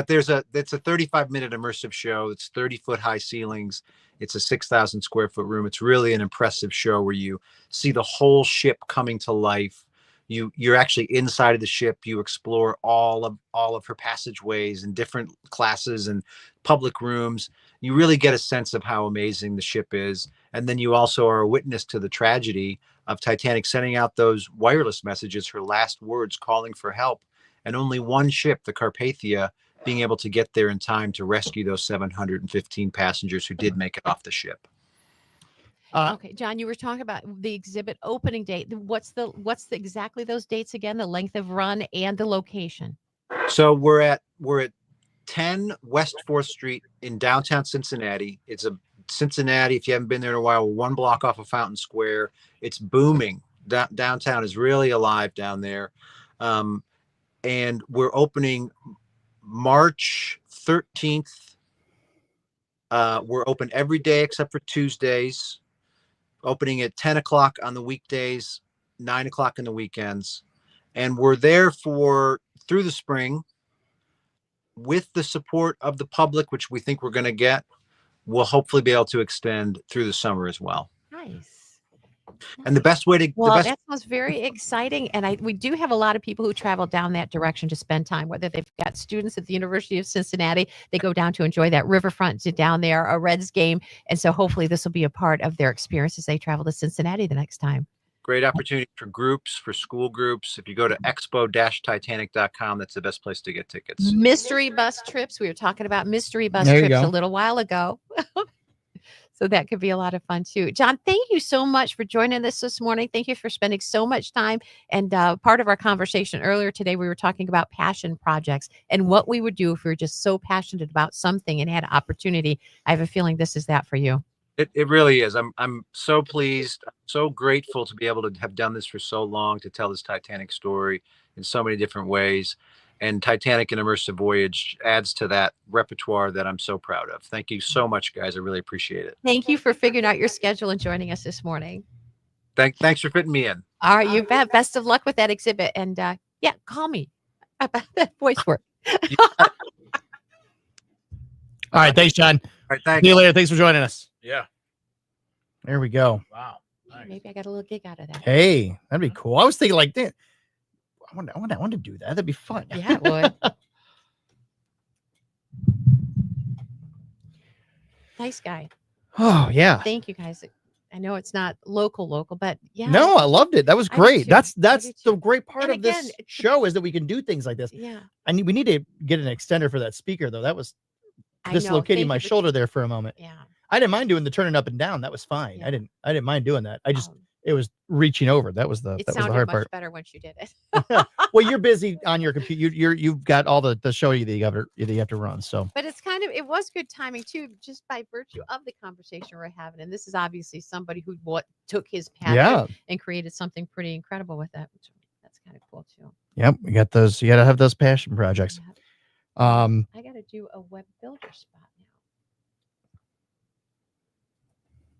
it's a 35-minute immersive show. It's 30-foot high ceilings. It's a 6,000 square foot room. It's really an impressive show where you see the whole ship coming to life. You're actually inside of the ship. You explore all of her passageways and different classes and public rooms. You really get a sense of how amazing the ship is. And then you also are a witness to the tragedy of Titanic sending out those wireless messages, her last words calling for help, and only one ship, the Carpathia, being able to get there in time to rescue those 715 passengers who did make it off the ship. Okay, John, you were talking about the exhibit opening date. What's exactly those dates again? The length of run and the location. So we're at 10 West 4th Street in downtown Cincinnati. It's a Cincinnati, if you haven't been there in a while, one block off of Fountain Square. It's booming. Downtown is really alive down there. And we're opening March 13th. We're open every day except for Tuesdays. Opening at 10 o'clock on the weekdays, 9 o'clock in the weekends. And we're there through the spring with the support of the public, which we think we're going to get. We'll hopefully be able to extend through the summer as well. Nice. And the best way to... That sounds very exciting. And we do have a lot of people who travel down that direction to spend time, whether they've got students at the University of Cincinnati, they go down to enjoy that riverfront, to down there, a Reds game. And so hopefully this will be a part of their experience as they travel to Cincinnati the next time. Great opportunity for groups, for school groups. If you go to expo-titanic.com, that's the best place to get tickets. Mystery bus trips. We were talking about mystery bus There you trips go. a little while ago. So that could be a lot of fun too. John, thank you so much for joining us this morning. Thank you for spending so much time. And part of our conversation earlier today, we were talking about passion projects and what we would do if we were just so passionate about something and had opportunity. I have a feeling this is that for you. It really is. I'm so pleased, so grateful to be able to have done this for so long, to tell this Titanic story in so many different ways. And Titanic: An Immersive Voyage adds to that repertoire that I'm so proud of. Thank you so much, guys. I really appreciate it. Thank you for figuring out your schedule and joining us this morning. Thanks for fitting me in. All right, you bet. Best of luck with that exhibit. And call me about that voice work. All right. Thanks, John. All right. Thanks. See you later. Thanks for joining us. Yeah. There we go. Wow. Nice. Maybe I got a little gig out of that. Hey, that'd be cool. I was thinking like that. I want to do that. That'd be fun. Yeah, it would. Nice guy. Oh, yeah. Thank you guys I know it's not local, but yeah. No, I loved it. That was I did great. too. That's I did the too. great part And of again, this show is that we can do things like this. Yeah. We need to get an extender for that speaker though. That was I know. dislocating Thank my you for- shoulder there for a moment. Yeah. I didn't mind doing the turning up and down. That was fine. Yeah. I didn't mind doing that. I just it was reaching over. That was the It that was the sounded hard much part. better once you did it. Well, you're busy on your computer. You've got all the show that you have to run. So But it was good timing too, just by virtue of the conversation we're having. And this is obviously somebody who took his passion Yeah. and created something pretty incredible with that. That's kind of cool too. yep, we got those. You got to have those passion projects. I got to do a web builder spot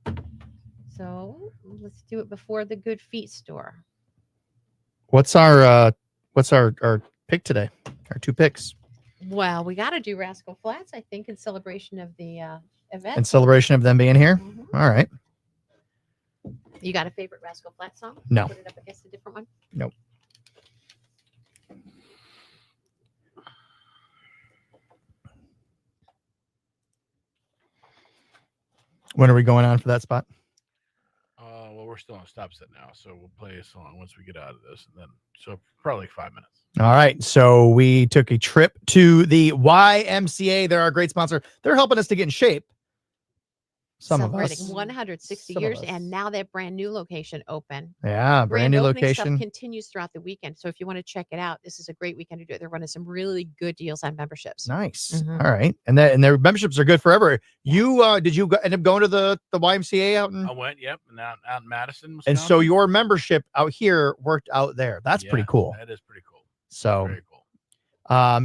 now. So let's do it before the Good Feet store. What's our pick today? Our 2 picks Well, we got to do Rascal Flats, I think, in celebration of the event. in celebration of them being here. All right. You got a favorite Rascal Flatts song? No. Put it up against a different one. Nope. When are we going on for that spot? Well, we're still on stop set now, so we'll play a song once we get out of this, and then so probably 5 minutes. All right. So we took a trip to the YMCA. They're our great sponsor. They're helping us to get in shape. Some of Celebrating us. 160 Some of years, us. and now that brand new location open. Yeah, brand new opening stuff location. continues throughout the weekend. So if you want to check it out, this is a great weekend to do it. They're running some really good deals on memberships. Nice. Mhm. All right. And their memberships are good forever. You did you end up going to the YMCA out in I went, yep, and out in Madison, and Wisconsin. so your membership out here worked out there. That's pretty Yeah, cool. That is pretty cool. So Very cool.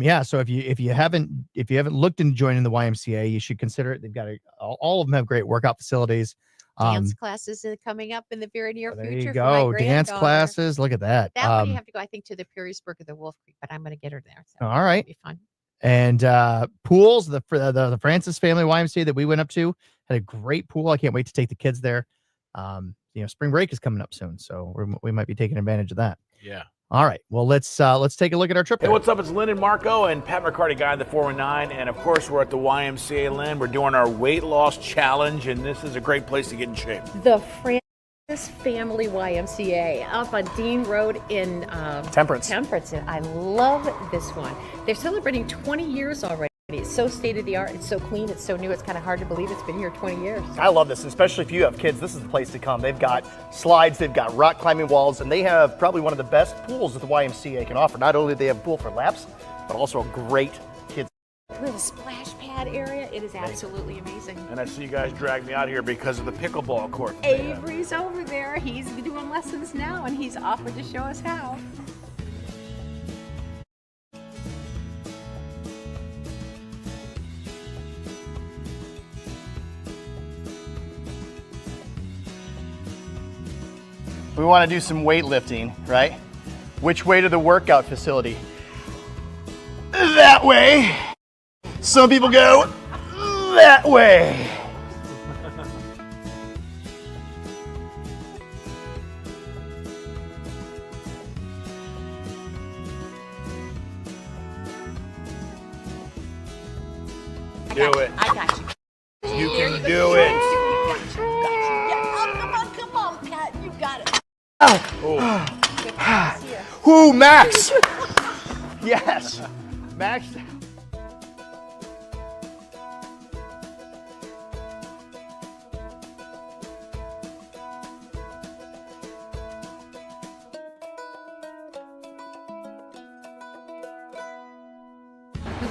yeah, so if you haven't looked into joining the YMCA, you should consider it. They've got all of them have great workout facilities. Dance classes are coming up in the very near There future. you for my go. Dance granddaughter. classes. Look at that. That one you have to go, I think, to the Perrysburg or the Wolf Creek, but I'm going to get her there. So all right. it'll be fun. And pools, the Francis family YMCA that we went up to had a great pool. I can't wait to take the kids there. Spring break is coming up soon, so we might be taking advantage of that. Yeah. All right. Well, let's take a look at our trip. Hey, what's up? It's Lynn and Marco and Pat McCarty, guy in the 419. And of course, we're at the YMCA, Lynn. We're doing our weight loss challenge, and this is a great place to get in shape. The Francis Family YMCA up on Dean Road in Temperance. Temperance. And I love this one. They're celebrating 20 years already. It's so state of the art. It's so clean. It's so new. It's kind of hard to believe it's been here 20 years. I love this, especially if you have kids. This is the place to come. They've got slides, they've got rock climbing walls, and they have probably one of the best pools that the YMCA can offer. Not only do they have a pool for laps, but also a great kids. Little splash pad area. It is absolutely amazing. And I see you guys drag me out here because of the pickleball court. Avery's over there. He's doing lessons now, and he's offered to show us how. We want to do some weightlifting, right? Which way to the workout facility? That way. Some people go that way. Do it. I got you. You There can go. do it. Got you. Yeah, come on, Pat. You got it. Whoo, Max! Yes, Max.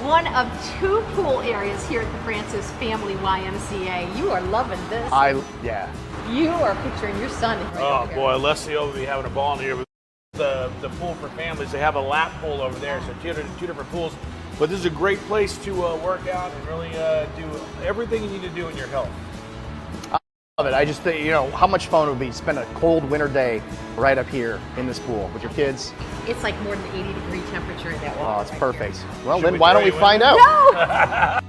One of 2 pool areas here at the Francis Family YMCA. You are loving this. Yeah. You are picturing your son. Right Oh over here. boy, Leslie will be having a ball in here. The pool for families. They have a lap pool over there, so two different pools. But this is a great place to work out and really do everything you need to do in your health. Love it. I just think, how much fun it would be to spend a cold winter day right up here in this pool with your kids. It's like more than 80-degree temperature in that water. Oh, it's right perfect. Well, Should then we why don't throw we you find in? out? No!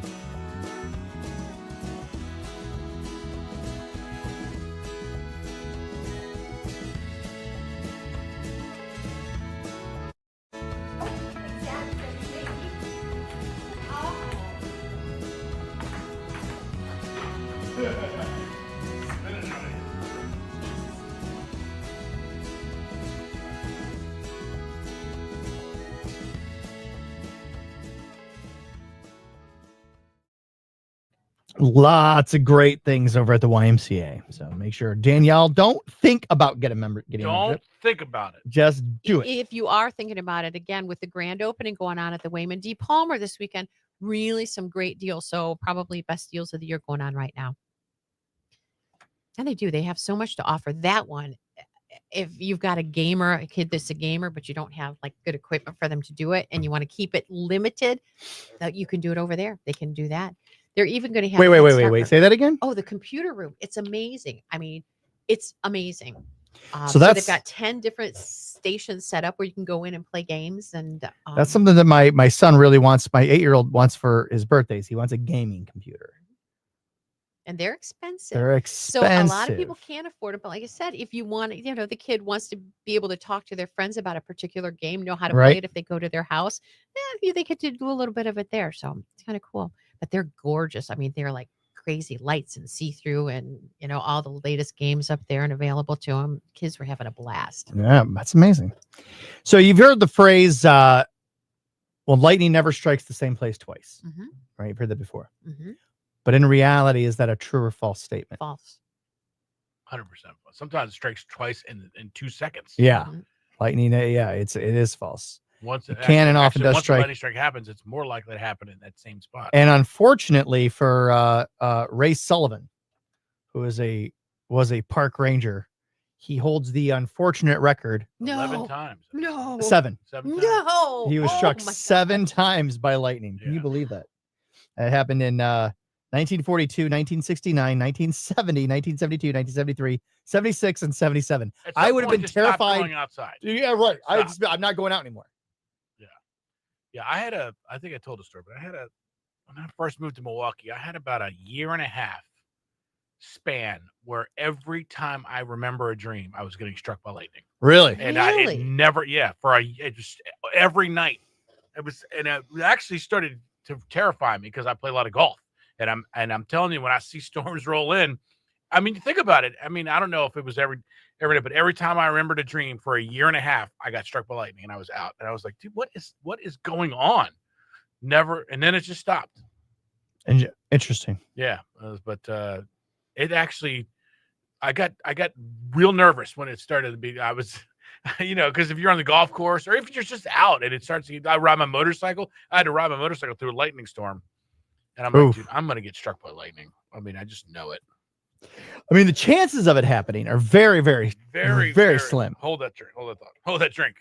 Lots of great things over at the YMCA. So make sure, Danielle, don't think about getting a membership. Don't think about it. Just do it. If you are thinking about it, again, with the grand opening going on at the Wayman D. Palmer this weekend, really some great deals. So probably best deals of the year going on right now. And they do. They have so much to offer. That one, if you've got a kid that's a gamer, but you don't have like good equipment for them to do it, and you want to keep it limited, that you can do it over there. They can do that. They're even going to have. Wait. Say that again. Oh, the computer room. It's amazing. I mean, it's amazing. So they've that's- got 10 different stations set up where you can go in and play games. And That's something that my son really wants. My 8-year-old wants for his birthdays. He wants a gaming computer. and they're expensive. They're So a lot of expensive. people can't afford it. But like I said, if you want, the kid wants to be able to talk to their friends about a particular game, know how to play Right. it if they go to their house, they get to do a little bit of it there. So it's kind of cool. But they're gorgeous. I mean, they're like crazy lights and see-through and, all the latest games up there and available to them. Kids were having a blast. Yeah, that's amazing. So you've heard the phrase, well, lightning never strikes the same place twice. Mhm. Right? You've heard that before. Mhm. But in reality, is that a true or false statement? False. 100%. Sometimes it strikes twice in 2 seconds. Yeah. Lightning, it is false. Once The cannon often does once strike. a lightning strike happens, it's more likely to happen in that same spot. And unfortunately for Ray Sullivan, who was a park ranger, he holds the unfortunate record. 11 times. No. 7. 7 times. No. He was Oh struck my 7 times by lightning. Can you believe that? It happened in 1942, 1969, 1970, 1972, 1973, 76, and 77. At I some would have point, been just stop terrified. going outside. Yeah, right. Stop. I'm not going out anymore. Yeah, I think I told the story, but when I first moved to Milwaukee, I had about a year and a half span where every time I remember a dream, I was getting struck by lightning. Really? And Really? it never, just every night. It actually started to terrify me because I play a lot of golf, and I'm telling you, when I see storms roll in, I mean, think about it. I mean, I don't know if it was every day, but every time I remembered a dream for a year and a half, I got struck by lightning and I was out. And I was like, dude, what is going on? Never. And then it just stopped. Interesting. Yeah. But it actually, I got real nervous when it started to be, I was, because if you're on the golf course or if you're just out and it starts, I ride my motorcycle. I had to ride my motorcycle through a lightning storm. And I'm like, dude, I'm going to get struck by lightning. I mean, I just know it. I mean, the chances of it happening are very, very, very slim. Hold that drink. Hold that thought. Hold that drink.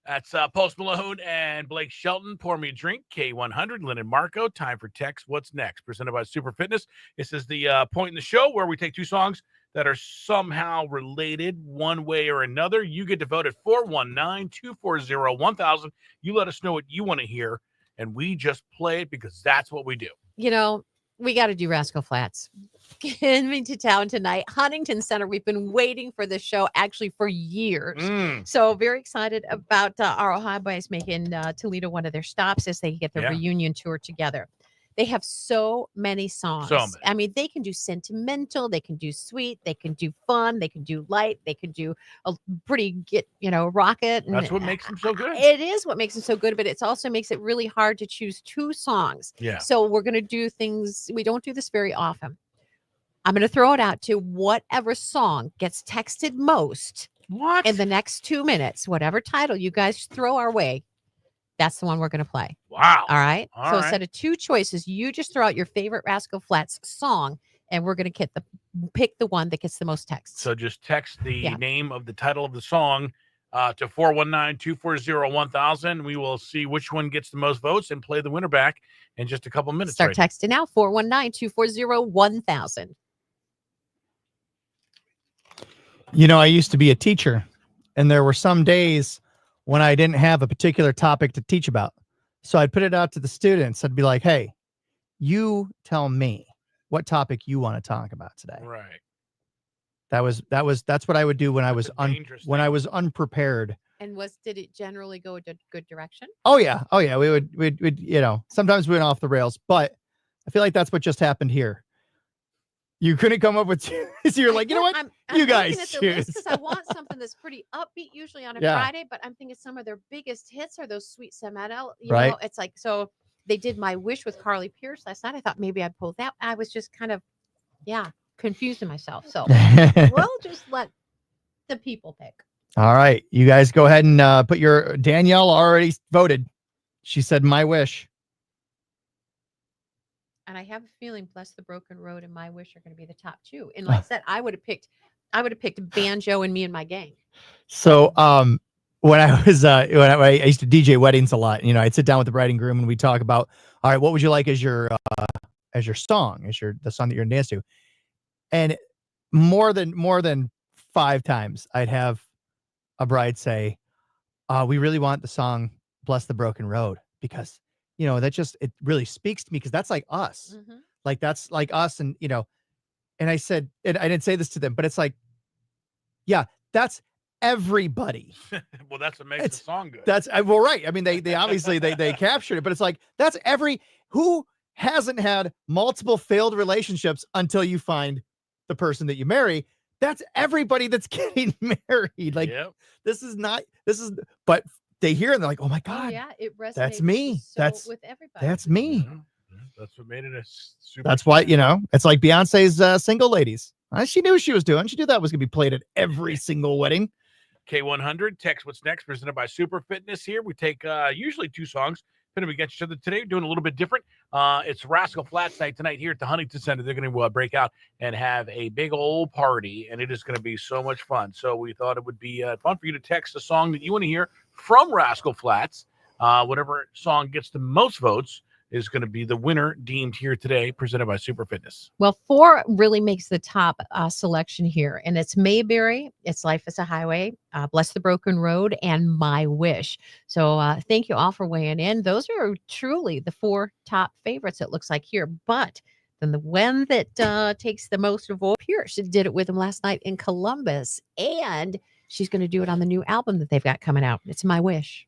That's Post Malone and Blake Shelton. Pour me a drink. K100. Lynn and Marco. Time for text. What's next? Presented by Super Fitness. This is the point in the show where we take two songs that are somehow related one way or another. You get to vote at 419-240-1000. You let us know what you want to hear, and we just play it because that's what we do. We got to do Rascal Flats. Coming to town tonight, Huntington Center. We've been waiting for this show actually for years. So very excited about our Ohio Boys making Toledo one of their stops as they get their reunion tour together. They have so many songs. So many. I mean, they can do sentimental, they can do sweet, they can do fun, they can do light, they can do a pretty rocket. And That's what makes them so good. It is what makes them so good, but it also makes it really hard to choose two songs. Yeah. So we're going to do things. We don't do this very often. I'm going to throw it out to whatever song gets texted most in the next 2 minutes, whatever title you guys throw our way. That's the one we're going to play. Wow. All right. All So right. instead of two choices, you just throw out your favorite Rascal Flatts song, and we're going to pick the one that gets the most texts. So just text the name of the title of the song to 419-240-1000. We will see which one gets the most votes and play the winner back in just a couple minutes. Start texting now, 419-240-1000. I used to be a teacher, and there were some days when I didn't have a particular topic to teach about. So I'd put it out to the students. I'd be like, hey, you tell me what topic you want to talk about today. Right. That's what I would do when I was unprepared. And did it generally go a good direction? Oh yeah. We'd sometimes we went off the rails, but I feel like that's what just happened here. You couldn't come up with two. So you're like, you know what? I'm you guys looking at the choose. list because I want something that's pretty upbeat usually on a Yeah. Friday, but I'm thinking some of their biggest hits are those sweet sentimental. Right. It's like, so they did My Wish with Carly Pierce last night. I thought maybe I'd pull that. I was just kind of, confusing myself. So we'll just let the people pick. All right. You guys go ahead and put your Danielle already voted. She said My Wish. And I have a feeling Bless the Broken Road and My Wish are going to be the top two. And like I said, I would have picked Banjo and Me and My Gang. So when I was I used to DJ weddings a lot, I'd sit down with the bride and groom and we talk about, all right, what would you like as your song, the song that you're going to dance to? And more than 5 times I'd have a bride say, we really want the song Bless the Broken Road, because it really speaks to me, because that's like us. Mm-hmm. Like that's like us. And and I said, and I didn't say this to them, but it's like, yeah, that's everybody. Well, that's what makes the song good. That's well, right. I mean, they obviously they captured it, but it's like, that's who hasn't had multiple failed relationships until you find the person that you marry. That's everybody that's getting married. Like, but they hear and they're like, oh my God, it resonates. That's me. With everybody. That's me. Yeah, that's what made it a super. That's why, it's like Beyonce's Single Ladies. She knew what she was doing. She knew that was going to be played at every single wedding. K100, text what's next, presented by Super Fitness here. We take usually 2 songs, pitting against each other. Today, we're doing a little bit different. It's Rascal Flatts night tonight here at the Huntington Center. They're going to break out and have a big old party, and it is going to be so much fun. So we thought it would be fun for you to text a song that you want to hear from Rascal Flatts. Whatever song gets the most votes is going to be the winner deemed here today, presented by Super Fitness. Well, 4 really makes the top selection here, and it's Mayberry, It's Life is a Highway, Bless the Broken Road, and My Wish. So thank you all for weighing in. Those are truly the 4 top favorites, it looks like here. But then the one that takes the most vote, Pierce did it with him last night in Columbus, and she's going to do it on the new album that they've got coming out. It's My Wish.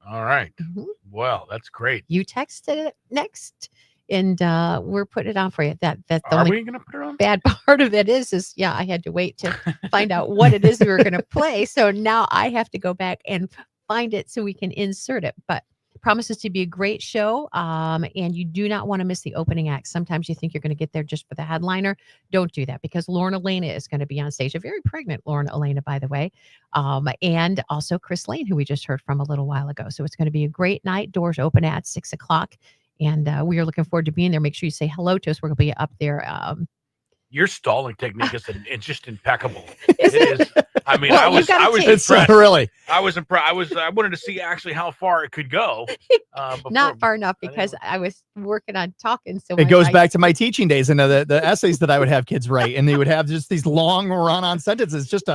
All right. Mm-hmm. Well, that's great. You texted it next, and we're putting it on for you. That's the Are only we going to put it on? bad part of it is I had to wait to find out what it is we were going to play. So now I have to go back and find it so we can insert it. But it promises to be a great show. And you do not want to miss the opening act. Sometimes you think you're going to get there just for the headliner. Don't do that, because Lauren Elena is going to be on stage. A very pregnant Lauren Elena, by the way. And also Chris Lane, who we just heard from a little while ago. So it's going to be a great night. Doors open at 6:00. And we are looking forward to being there. Make sure you say hello to us. We're going to be up there. Your stalling technique is it's just impeccable. It is. I mean, Well, I was It's impressed. really. I was impressed. I wanted to see actually how far it could go. Not far enough, because I was working on talking. So It goes I- back to my teaching days and the essays that I would have kids write, and they would have just these long run-on sentences just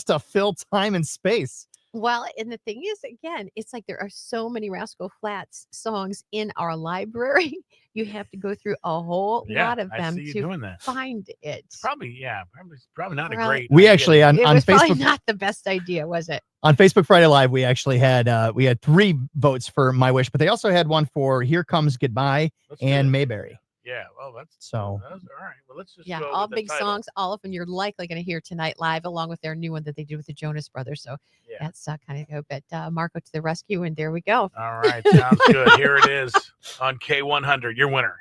to fill time and space. Well, and the thing is, again, it's like there are so many Rascal Flatts songs in our library. You have to go through a whole lot of I them see you to doing that. find it. Probably not a Well, great. We idea. actually It on was probably Facebook not the best idea, was it? on Facebook Friday Live, we actually had 3 votes for My Wish, but they also had one for Here Comes Goodbye and Mayberry. Yeah. Well, that's So all right. Well, let's just Yeah, go all with the big title. songs, all of them you're likely going to hear tonight live, along with their new one that they did with the Jonas Brothers. So Yeah. that's kind of go. But Marco to the rescue, and there we go. All right, sounds good. Here it is on K100. Your winner.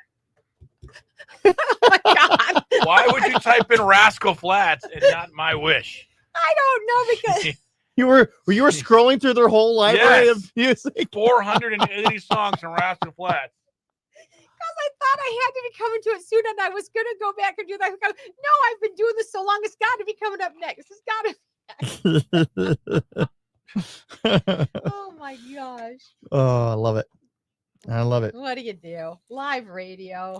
Why would you type in Rascal Flatts and not My Wish? I don't know, because you were scrolling through their whole library Yes. of music. 480 songs from Rascal Flatts. because I thought I had to be coming to it soon, and I was going to go back and do that. I go, no, I've been doing this so long. It's got to be coming up next. It's got to. Oh my gosh! Oh, I love it. I love it. What do you do? Live radio.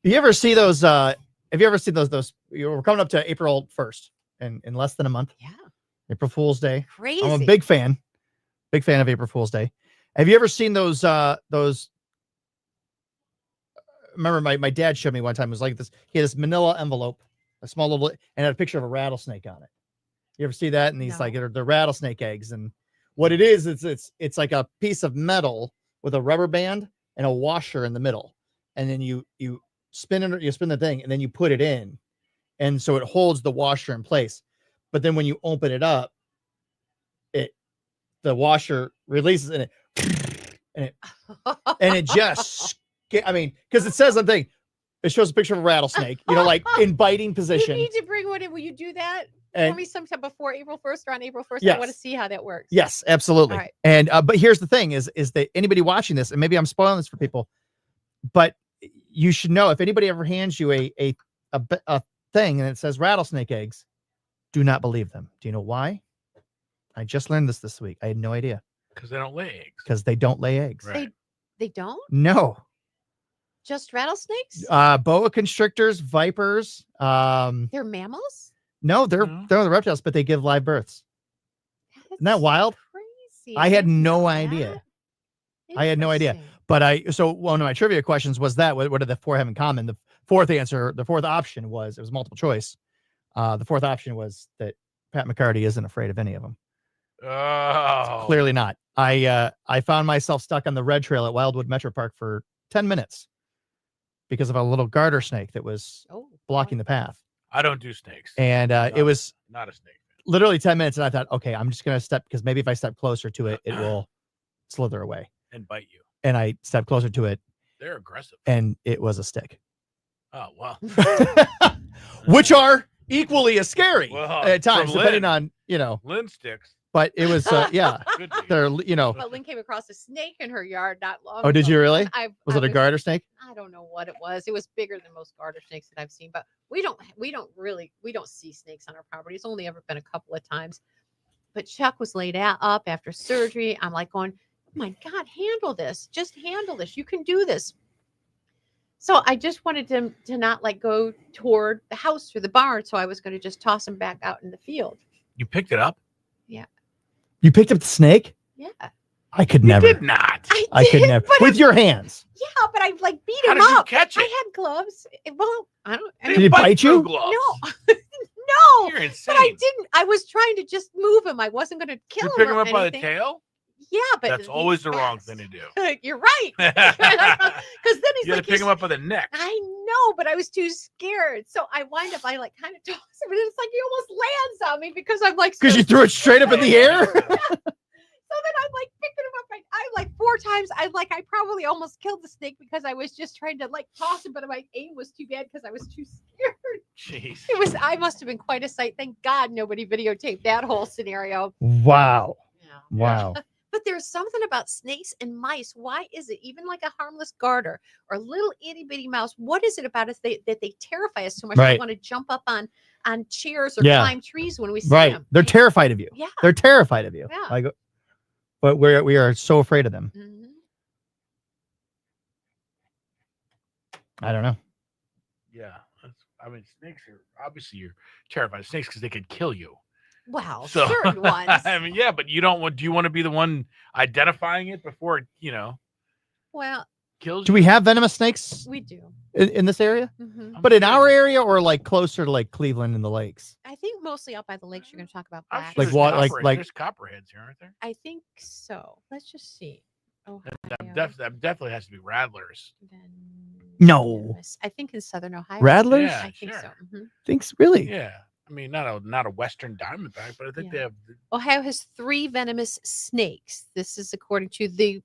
You ever see those? Have you ever seen those? We're coming up to April 1st, and in less than a month. Yeah. April Fool's Day. Crazy. I'm a big fan of April Fool's Day. Have you ever seen those? Remember, my dad showed me one time. It was like this. He had this manila envelope, a small little, and had a picture of a rattlesnake on it. You ever see that? And he's like, they're rattlesnake eggs. And what it is, it's like a piece of metal with a rubber band and a washer in the middle. And then you spin the thing, and then you put it in. And so it holds the washer in place. But then when you open it up, the washer releases and and it just, I mean, because it says something. It shows a picture of a rattlesnake, like in biting You position. need to bring one in. Will you do that for And- me sometime before April 1st or on April 1st? I Yes. want to see how that works. Yes, absolutely. All right. And but here's the thing: is that anybody watching this, and maybe I'm spoiling this for people, but you should know if anybody ever hands you a thing and it says rattlesnake eggs, do not believe them. Do you know why? I just learned this week. I had no idea. Because they don't lay eggs. Because they don't lay eggs. Right. They don't? No. Just rattlesnakes? Boa constrictors, vipers. They're mammals? No, they're the reptiles, but they give live births. Isn't that wild? Crazy. I had no idea. I had no idea. But one of my trivia questions was that what do the four have in common? The fourth option was, it was multiple choice. The fourth option was that Pat McCarty isn't afraid of any of them. Oh, Clearly not. I found myself stuck on the red trail at Wildwood Metro Park for 10 minutes because of a little garter snake that was blocking the path. I don't do snakes. And it was not a snake. literally 10 minutes. And I thought, okay, I'm just going to step, because maybe if I step closer to it, it will slither away. And bite you. And I stepped closer to it, They're aggressive. and it was a stick, Oh, wow. which are equally as scary Well, at times, from depending Lynn. on, Lynn sticks. but it was, yeah, Could be. they're, Well, Lynn came across a snake in her yard not long oh, did ago. you really? Was I it a garter snake? I don't know what it was. It was bigger than most garter snakes that I've seen, but we don't see snakes on our property. It's only ever been a couple of times. But Chuck was laid up after surgery. I'm like going, oh my God, handle this. Just handle this. You can do this. So I just wanted to not like go toward the house or the barn. So I was going to just toss him back out in the field. You picked it up? Yeah. You picked up the snake? Yeah. I could You never. did not. I could did, never. but With your hands. Yeah, but I like beat How him did you up. catch it? I had gloves. Well, I don't. They Did he bite you? through gloves. No, no. You're But I insane. didn't. I was trying to just move him. I wasn't going to kill You him. pick him or up by the anything. tail? Yeah, but That's always the wrong thing to do. You're right. Because then he's You got like, to pick him up by the neck. I know, but I was too scared. So I wind up, I like kind of toss him, and it's like he almost lands on me because I'm like, Because so you threw it straight up in the air? So then I'm like picking him up. I like 4 times. I probably almost killed the snake because I was just trying to like toss him, but my aim was too bad because I was too scared. Jeez. I must have been quite a sight. Thank God nobody videotaped that whole scenario. Wow. Wow. But there's something about snakes and mice. Why is it even like a harmless garter or little itty bitty mouse? What is it about us that they terrify us so much? We Right. want to jump up on chairs or Yeah. climb trees when we see Right. them. They're terrified of you. Yeah. They're terrified of you. Yeah. Like, but we are so afraid of them. Mhm. I don't know. Yeah. I mean, snakes are obviously you're terrified of snakes because they could kill you. Well, So certain ones. I mean, yeah, but you don't want. Do you want to be the one identifying it before it, Well, kills Do you? we have venomous snakes we do. in this area? Mhm. But in our area, or like closer to like Cleveland and the lakes? I think mostly out by the lakes. You're going to talk about I'm black. sure Like there's what- like- copperheads. like- There's copperheads here, aren't there? I think so. Let's just see. Oh, That definitely has to be rattlers. No. I think in Southern Ohio. Rattlers? Yeah, I think so. sure. Mhm. Thinks really? Yeah. I mean, not a Western diamondback, but I think they have. Ohio has 3 venomous snakes. This is according to the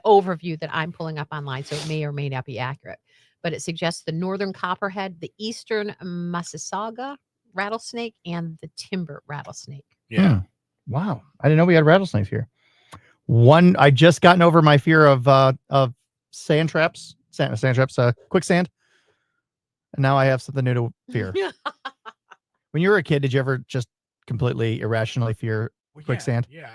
overview that I'm pulling up online, so it may or may not be accurate. But it suggests the northern copperhead, the eastern Massasauga rattlesnake, and the timber rattlesnake. Yeah. Wow. I didn't know we had rattlesnakes here. I just gotten over my fear of sand traps, quicksand. And now I have something new to fear. When you were a kid, did you ever just completely irrationally fear Well, quicksand? Yeah,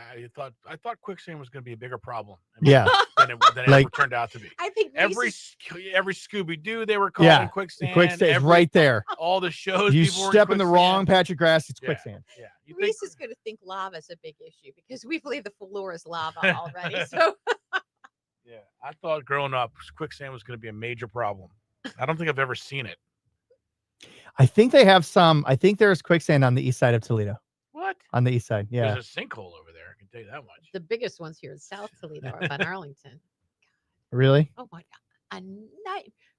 I thought quicksand was going to be a bigger problem. Yeah. Than it Like- ever turned out to be. I think Every Scooby Doo they were calling Yeah. quicksand. Quicksand's every- right there. All the shows. You people were step in the quicksand. wrong patch of grass, it's Yeah. quicksand. Yeah. You think, Reese is going to think lava is a big issue because we believe the floor is lava already. So yeah. I thought growing up, quicksand was going to be a major problem. I don't think I've ever seen it. I think they have some. I think there's quicksand on the east side of Toledo. What? On the east side. Yeah. There's a sinkhole over there. I can tell you that much. the biggest ones here in South Toledo are up in Arlington. Really? Oh my God.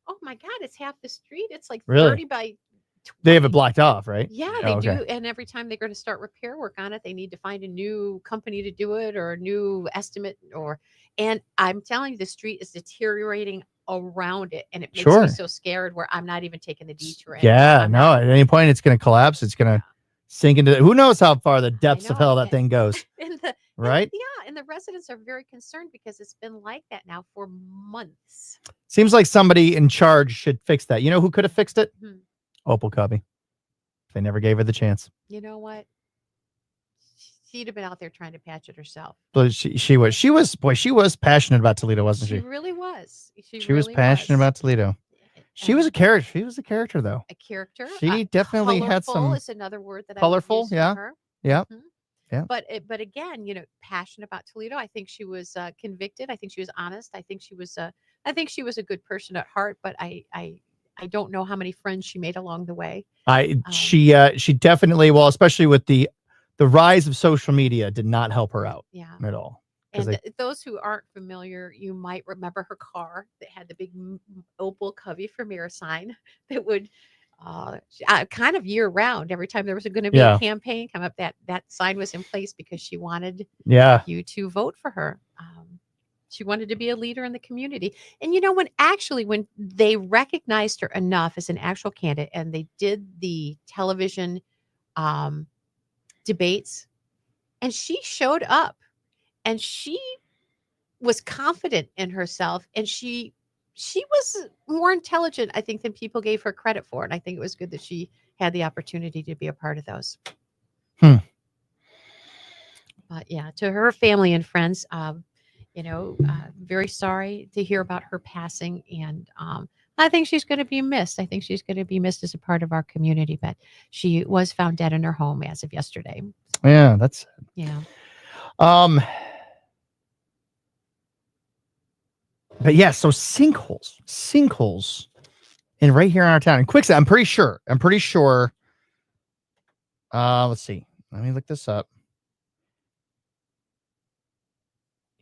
Oh my God. It's half the street. It's like Really? 30 by They have it blocked off, right? Yeah, Oh, they okay. do. And every time they're going to start repair work on it, they need to find a new company to do it or a new estimate. And I'm telling you, the street is deteriorating around it, and it makes Sure. me so scared where I'm not even taking the detour anymore. Yeah, I'm no. not. At any point, it's going to collapse. It's going to sink into. Who knows how far the depths of hell that thing goes? Right? Yeah, and the residents are very concerned because it's been like that now for months. Seems like somebody in charge should fix that. You know who could have fixed it? Opal Covey. They never gave her the chance. You know what? She'd have been out there trying to patch it herself. But she was passionate about Toledo, wasn't She she? really was. She was passionate about Toledo. She was a character. She was a character, though. A character. She definitely had Colorful some. is another word that Colorful, I would use yeah, for her. yeah, Mhm. yeah. But again, passionate about Toledo. I think she was convicted. I think she was honest. I think she was a good person at heart. But I don't know how many friends she made along the way. She definitely, well, especially with the rise of social media, did not help her out. Yeah. At all. And those who aren't familiar, you might remember her car that had the big Opal Covey for Mirror sign that would kind of year round. Every time there was going to be a campaign come up, that sign was in place because she wanted you to vote for her. She wanted to be a leader in the community. And when they recognized her enough as an actual candidate and they did the television debates, and she showed up and she was confident in herself, and she was more intelligent, I think, than people gave her credit for. And I think it was good that she had the opportunity to be a part of those. But yeah, to her family and friends, very sorry to hear about her passing. And I think she's going to be missed. I think she's going to be missed as a part of our community. But she was found dead in her home as of yesterday. Yeah, that's. Yeah. But yeah, so sinkholes, and right here in our town, and quicksand. I'm pretty sure. Let's see. Let me look this up.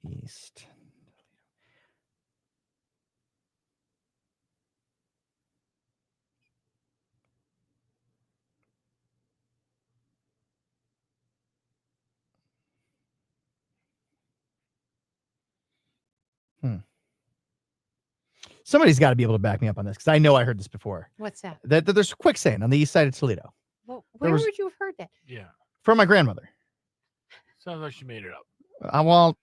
East. Somebody's got to be able to back me up on this because I know I heard this before. What's that? That there's quicksand on the east side of Toledo. Well, where would you have heard that? Yeah. From my grandmother. Sounds like she made it up. Well,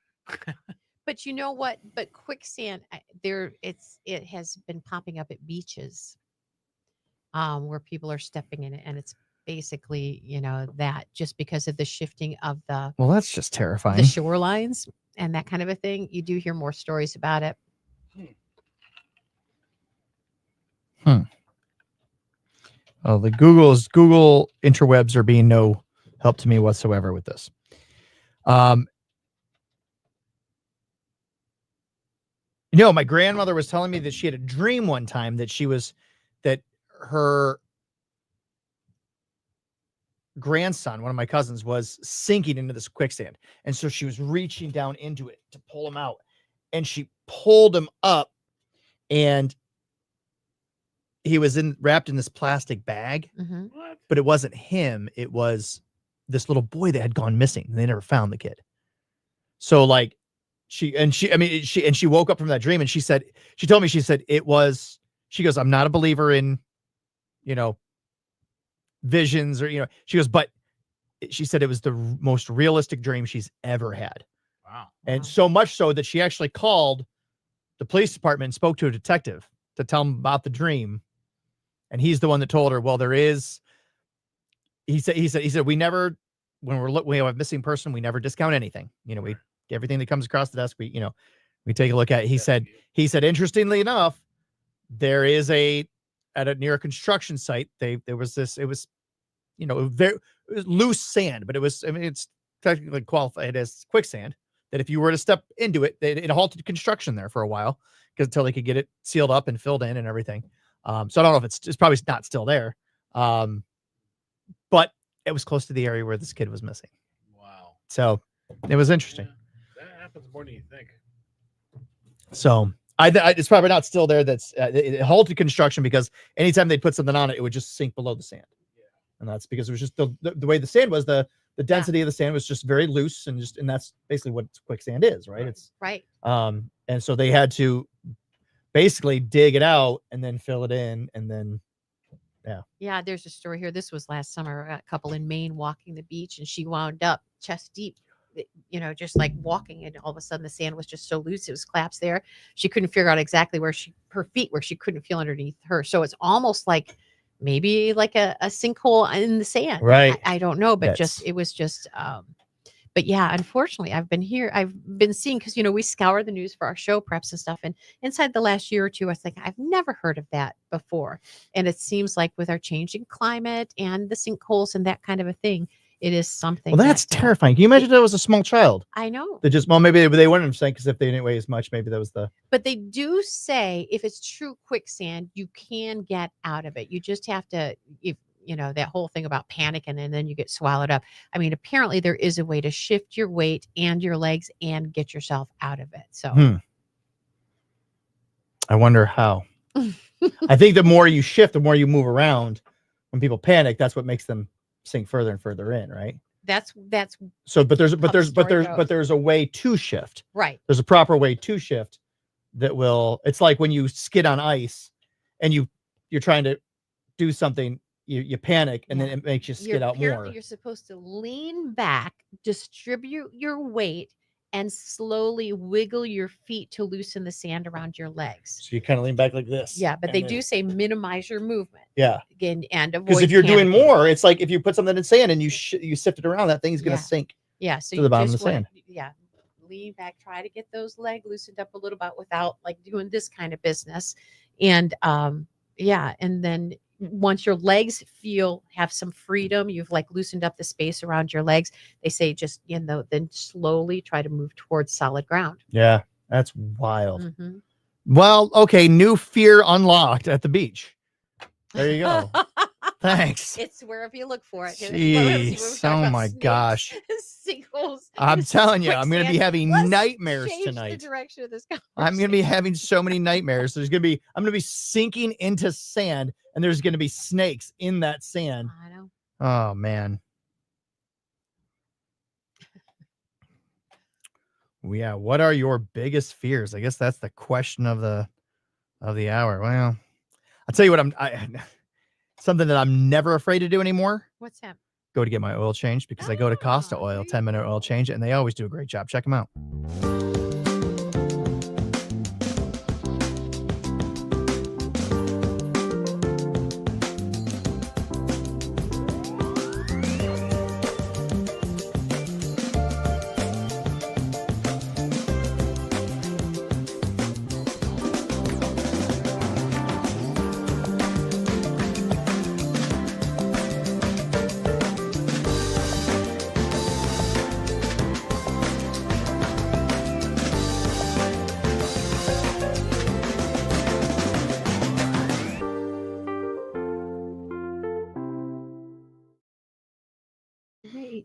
but you know what? But quicksand, it has been popping up at beaches, where people are stepping in it, and it's basically that just because of the shifting of the well, that's just terrifying. the shorelines and that kind of a thing. You do hear more stories about it. Well, the Google interwebs are being no help to me whatsoever with this. My grandmother was telling me that she had a dream one time that her grandson, one of my cousins, was sinking into this quicksand. And so she was reaching down into it to pull him out. And she pulled him up, and he was wrapped in this plastic bag, but it wasn't him. It was this little boy that had gone missing. And they never found the kid. So she woke up from that dream, and she told me, she goes, I'm not a believer in, visions or, she goes, but she said it was the most realistic dream she's ever had. Wow. And so much so that she actually called the police department and spoke to a detective to tell him about the dream. And he's the one that told her, well, he said, we never, when we have a missing person, we never discount anything. We, everything that comes across the desk, we take a look at it. He said, interestingly enough, there is near a construction site, it was loose sand, but it's technically qualified as quicksand, that if you were to step into it, it halted construction there for a while until they could get it sealed up and filled in and everything. So I don't know if it's probably not still there. But it was close to the area where this kid was missing. Wow. So it was interesting. Yeah, that happens more than you think. So It's probably not still there. It halted construction because anytime they'd put something on it, it would just sink below the sand. And that's because it was just the way the sand was, the density of the sand was just very loose, and that's basically what quicksand is, right? It's right. And so they had to basically dig it out and then fill it in, and then Yeah, there's a story here. This was last summer. A couple in Maine walking the beach, and she wound up chest deep, just like walking, and all of a sudden the sand was just so loose, it was collapsed there. She couldn't figure out exactly where her feet were. She couldn't feel underneath her. So it's almost like maybe like a sinkhole in the sand. Right. I don't know, but Yes. it was just but yeah, unfortunately, I've been seeing, because we scour the news for our show preps and stuff, and inside the last year or two, I was like, I've never heard of that before. And it seems like with our changing climate and the sinkholes and that kind of a thing, it is something. well, that's that, terrifying. Can you imagine if that was a small child? I know. They just maybe they wouldn't have sank because if they didn't weigh as much, maybe that was the But they do say if it's true quicksand, you can get out of it. You just have to, that whole thing about panicking and then you get swallowed up. I mean, apparently there is a way to shift your weight and your legs and get yourself out of it. So I wonder how. I think the more you shift, the more you move around. When people panic, that's what makes them sink further and further in, right? that's So, but there's story there's a way to shift. right. There's a proper way to shift that will. It's like when you skid on ice, and you're trying to do something, you panic, and then it makes you skid out Apparently more. you're supposed to lean back, distribute your weight, and slowly wiggle your feet to loosen the sand around your legs. So you kind of lean back like this. Yeah, but and they then- do say minimize your movement. Yeah. And avoid Because if you're doing panicking. more, it's like if you put something in sand and you sift it around, that thing's gonna Yeah. sink. Yeah, so to the bottom of just the sand. lean back, try to get those legs loosened up a little bit without like doing this kind of business. And and then once your legs have some freedom, you've like loosened up the space around your legs, they say just then slowly try to move towards solid ground. Yeah, that's wild. Mhm. Well, okay, new fear unlocked at the beach. There you go. Thanks. It's wherever you look for it. Jeez, oh my gosh. Sinkholes. I'm telling you, I'm going to be quicksand. having Let's nightmares change the tonight. direction of this I'm going to be having so many nightmares. I'm going to be sinking into sand, and there's going to be snakes in that sand. I know. Oh man. Yeah, what are your biggest fears? I guess that's the question of the hour. Well, I'll tell you what, something that I'm never afraid to do anymore. What's that? Go to get my oil changed because I go to Costa Oil, 10-minute oil change, and they always do a great job. Check them out.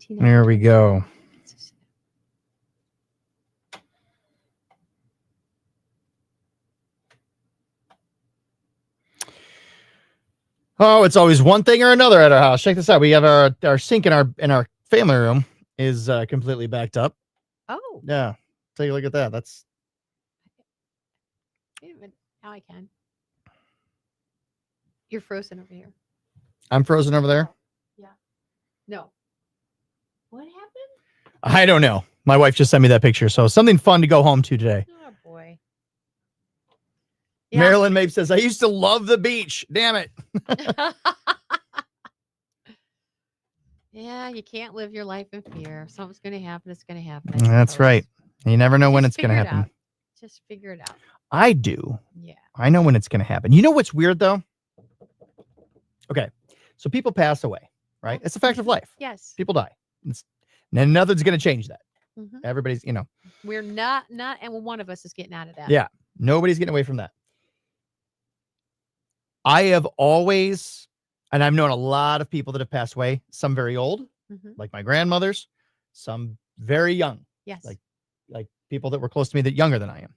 There we go. Oh, it's always one thing or another at our house. Check this out. We have our sink in our family room is completely backed up. Oh. Yeah. Take a look at that. That's Wait a minute. Now I can. You're frozen over here. I'm frozen over there. Yeah. No. What happened? I don't know. My wife just sent me that picture. So something fun to go home to today. Oh boy. Marilyn Mabe says, I used to love the beach. Damn it. Yeah, you can't live your life in fear. If something's going to happen, it's going to happen. I That's suppose. right. You never know when Just it's going to figure it happen. out. Just figure it out. I do. Yeah. I know when it's going to happen. You know what's weird though? Okay. So people pass away, right? It's a fact of life. Yes. People die. And nothing's going to change that. Mhm. Everybody's, We're not, and one of us is getting out of that. yeah, nobody's getting away from that. I have always, and I've known a lot of people that have passed away, some very old, Mhm. like my grandmothers, some very young, Yes. like people that were close to me that younger than I am.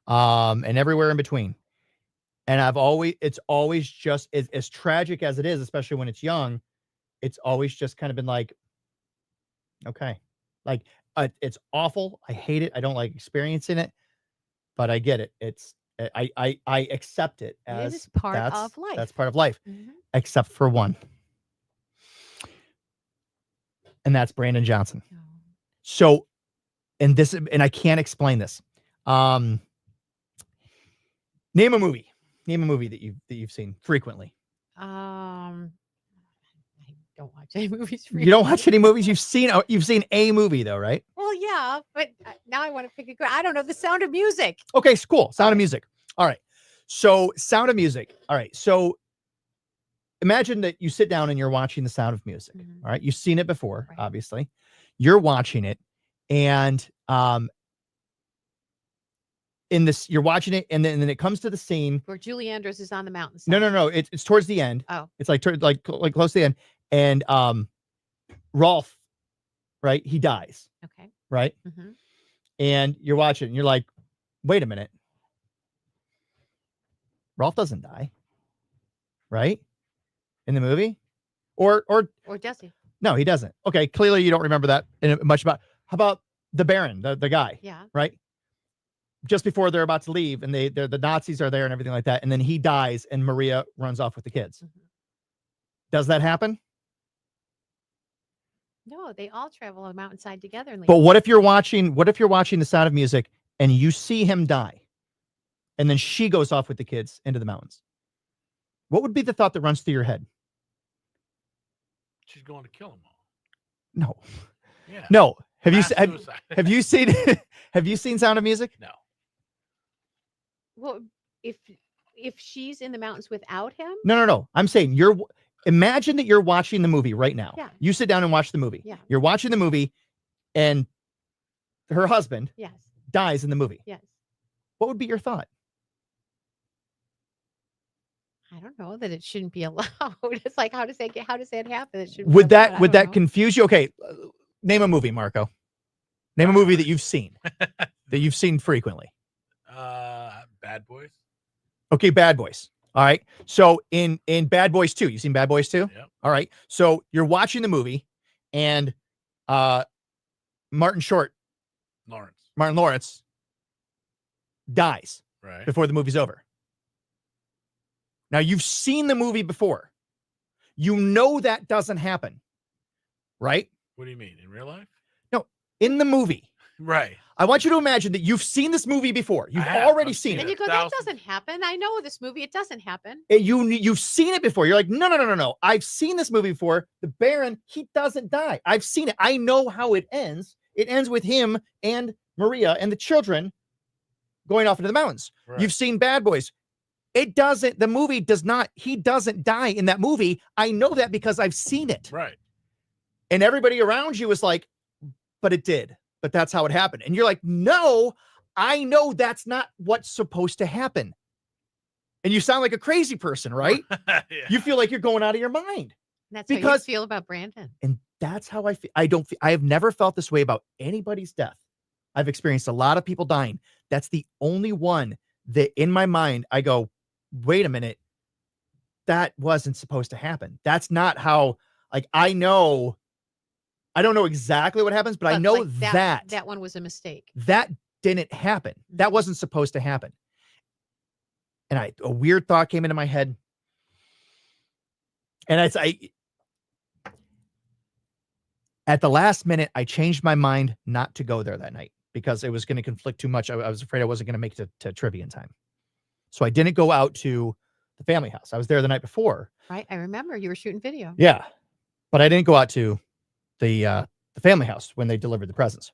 and everywhere in between. And it's always just as tragic as it is, especially when it's young. It's always just kind of been like, okay, like it's awful. I hate it. I don't like experiencing it, but I get it. I accept it as is part of life. That's part of life, Mhm. except for one, and that's Brandon Johnson. So, and I can't explain this. Name a movie. Name a movie that you've seen frequently. I don't watch any movies. You don't watch any movies. You've seen a movie though, right? Well, yeah, but now I want to pick a. I don't know. The Sound of Music. Okay, cool. Sound of Music. All right. So Sound of Music. All right. So imagine that you sit down and you're watching The Sound of Music. All right. You've seen it before, obviously. You're watching it, and you're watching it, and then it comes to the scene Where Julie Andrews is on the mountain. No. It's towards the end. Oh. It's like close to the end. And Rolf, right? He dies. Okay. Right? Mhm. And you're watching, and you're like, wait a minute. Rolf doesn't die. Right? In the movie? Or does he? no, he doesn't. Okay, clearly you don't remember that much about. How about the Baron, the guy? Yeah. Right? Just before they're about to leave, and the Nazis are there and everything like that, and then he dies, and Maria runs off with the kids. Does that happen? No, they all travel on a mountainside together. And But what if you're watching The Sound of Music and you see him die, and then she goes off with the kids into the mountains? What would be the thought that runs through your head? She's going to kill them all. No. Yeah. No. Have you Mass suicide. have you seen have you seen Sound of Music? No. Well, if she's in the mountains without him, No. I'm saying imagine that you're watching the movie right now. Yeah. You sit down and watch the movie. Yeah. You're watching the movie, and her husband yes, dies in the movie. yes. What would be your thought? I don't know that it shouldn't be allowed. It's like how does that happen? It shouldn't be Would allowed. I that don't know. confuse you? Okay, name a movie, Marco. Name a movie that you've seen frequently. Bad Boys. Okay, Bad Boys. All right. So in Bad Boys 2, you seen Bad Boys 2? Yep. All right. So you're watching the movie, and Martin Lawrence dies Right. before the movie's over. Now you've seen the movie before. You know that doesn't happen, right? What do you mean? In real life? No, in the movie. Right. I want you to imagine that you've seen this movie before. You've already seen And it. you go, that doesn't happen. I know this movie. It doesn't happen. You've seen it before. You're like, no. I've seen this movie before. The Baron, he doesn't die. I've seen it. I know how it ends. It ends with him and Maria and the children going off into the mountains. Right. You've seen Bad Boys. The movie does not, he doesn't die in that movie. I know that because I've seen it. Right. And everybody around you is like, but it did. But that's how it happened. And you're like, no, I know that's not what's supposed to happen. And you sound like a crazy person, right? Yeah. You feel like you're going out of your mind. That's how you Because- feel about Brandon. And that's how I feel. I have never felt this way about anybody's death. I've experienced a lot of people dying. That's the only one that in my mind, I go, wait a minute. That wasn't supposed to happen. That's not how, like, I don't know exactly what happens, but I know like that that one was a mistake. that didn't happen. That wasn't supposed to happen. And a weird thought came into my head. And at the last minute, I changed my mind not to go there that night because it was going to conflict too much. I was afraid I wasn't going to make it to trivia in time. So I didn't go out to the family house. I was there the night before. Right. I remember you were shooting video. Yeah. But I didn't go out to the family house when they delivered the presents.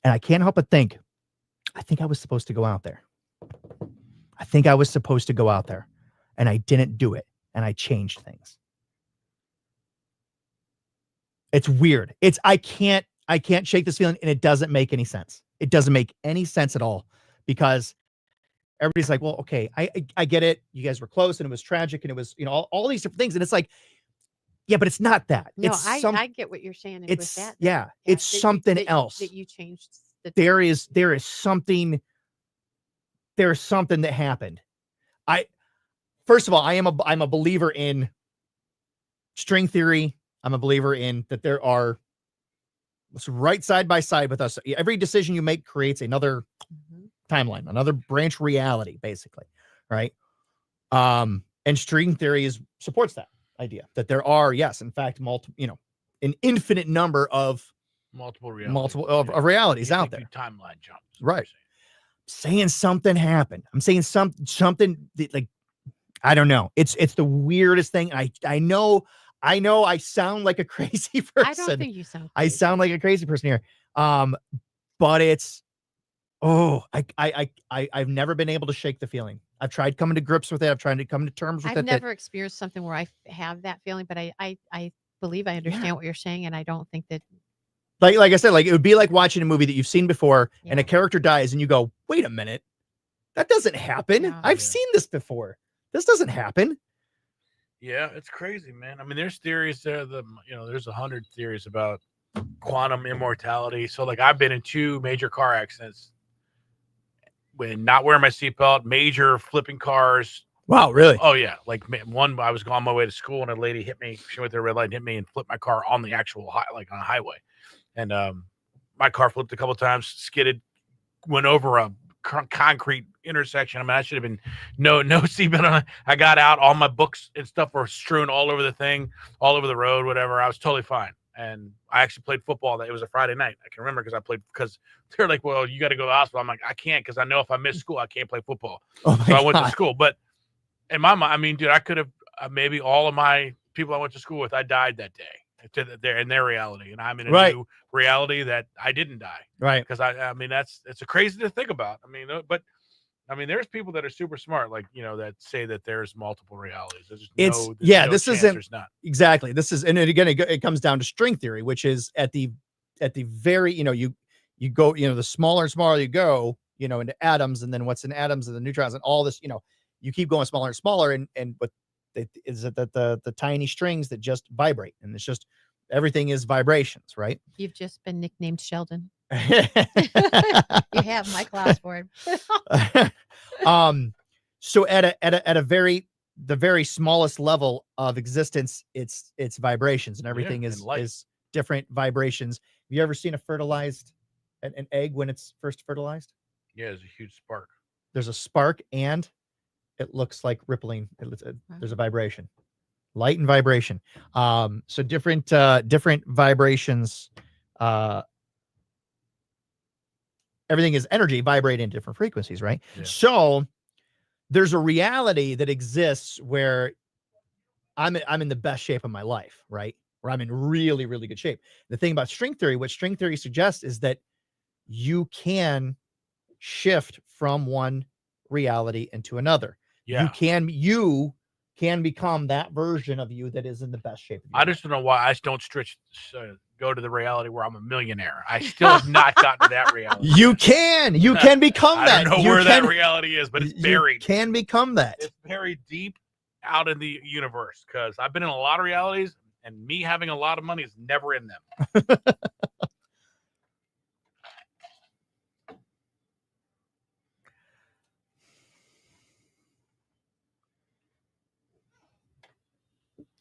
And I can't help but think, I think I was supposed to go out there. And I didn't do it. And I changed things. It's weird. I can't shake this feeling, and it doesn't make any sense. It doesn't make any sense at all because everybody's like, well, okay, I get it. You guys were close and it was tragic and it was, all these different things. And it's like, yeah, but it's not that. No, It's I get what you're saying. it's with that. yeah, it's that something that else. that you changed there is something that happened. First of all, I'm a believer in string theory. I'm a believer in that there are right side by side with us. Every decision you make creates another timeline, another branch reality, basically, right? And string theory supports that idea that there are, yes, in fact, an infinite number of multiple realities, of realities out there. Timeline jumps, right? Saying something happened. I'm saying something that, like, I don't know. It's the weirdest thing. I know I sound like a crazy person. I don't think you sound. I sound like a crazy person here. But it's I've never been able to shake the feeling. I've tried coming to grips with it. I've tried to come to terms with it. I've never experienced something where I have that feeling, but I believe I understand what you're saying, and I don't think that. Like I said, like it would be like watching a movie that you've seen before, and a character dies, and you go, "Wait a minute, that doesn't happen. I've seen this before. This doesn't happen." Yeah, it's crazy, man. I mean, there's theories there. There's 100 theories about quantum immortality. So, like, I've been in 2 major car accidents when not wearing my seatbelt, major flipping cars. Wow, really? Oh yeah, like one, I was on my way to school and a lady hit me. She went to the red light and hit me and flipped my car on the actual on a highway, and my car flipped a couple times, skidded, went over a concrete intersection. I mean, I should have been no seatbelt on. I got out. All my books and stuff were strewn all over the thing, all over the road, whatever. I was totally fine. And I actually played football. It was a Friday night. I can remember because they're like, well, you got to go to the hospital. I'm like, I can't, because I know if I miss school, I can't play football. So I went to school. But in my mind, I mean, dude, I could have maybe all of my people I went to school with, I died that day in their reality. And I'm in a new reality that I didn't die. Right. Because I mean, it's a crazy to think about. I mean, but I mean, there's people that are super smart, like, that say that there's multiple realities. This isn't exactly. This is, and again, it comes down to string theory, which is at the very, you go, the smaller and smaller you go, into atoms, and then what's in atoms and the neutrons and all this, you keep going smaller and smaller, and what is it that the tiny strings that just vibrate, and it's just everything is vibrations, right? You've just been nicknamed Sheldon. You have my class for it. So at the very smallest level of existence, it's vibrations, and everything is different vibrations. Have you ever seen an egg when it's first fertilized? Yeah, there's a huge spark. There's a spark, and it looks like rippling. There's a vibration, light and vibration. So different vibrations. Everything is energy vibrating at different frequencies, right? Yeah. So there's a reality that exists where I'm in the best shape of my life, right? Where I'm in really, really good shape. The thing about string theory, what string theory suggests, is that you can shift from one reality into another. Yeah. You can become that version of you that is in the best shape of your life. I just don't know why I don't go to the reality where I'm a millionaire. I still have not gotten to that reality. You can become that. I don't know where that reality is, but it's buried. You can become that. It's buried deep out in the universe, because I've been in a lot of realities, and me having a lot of money is never in them.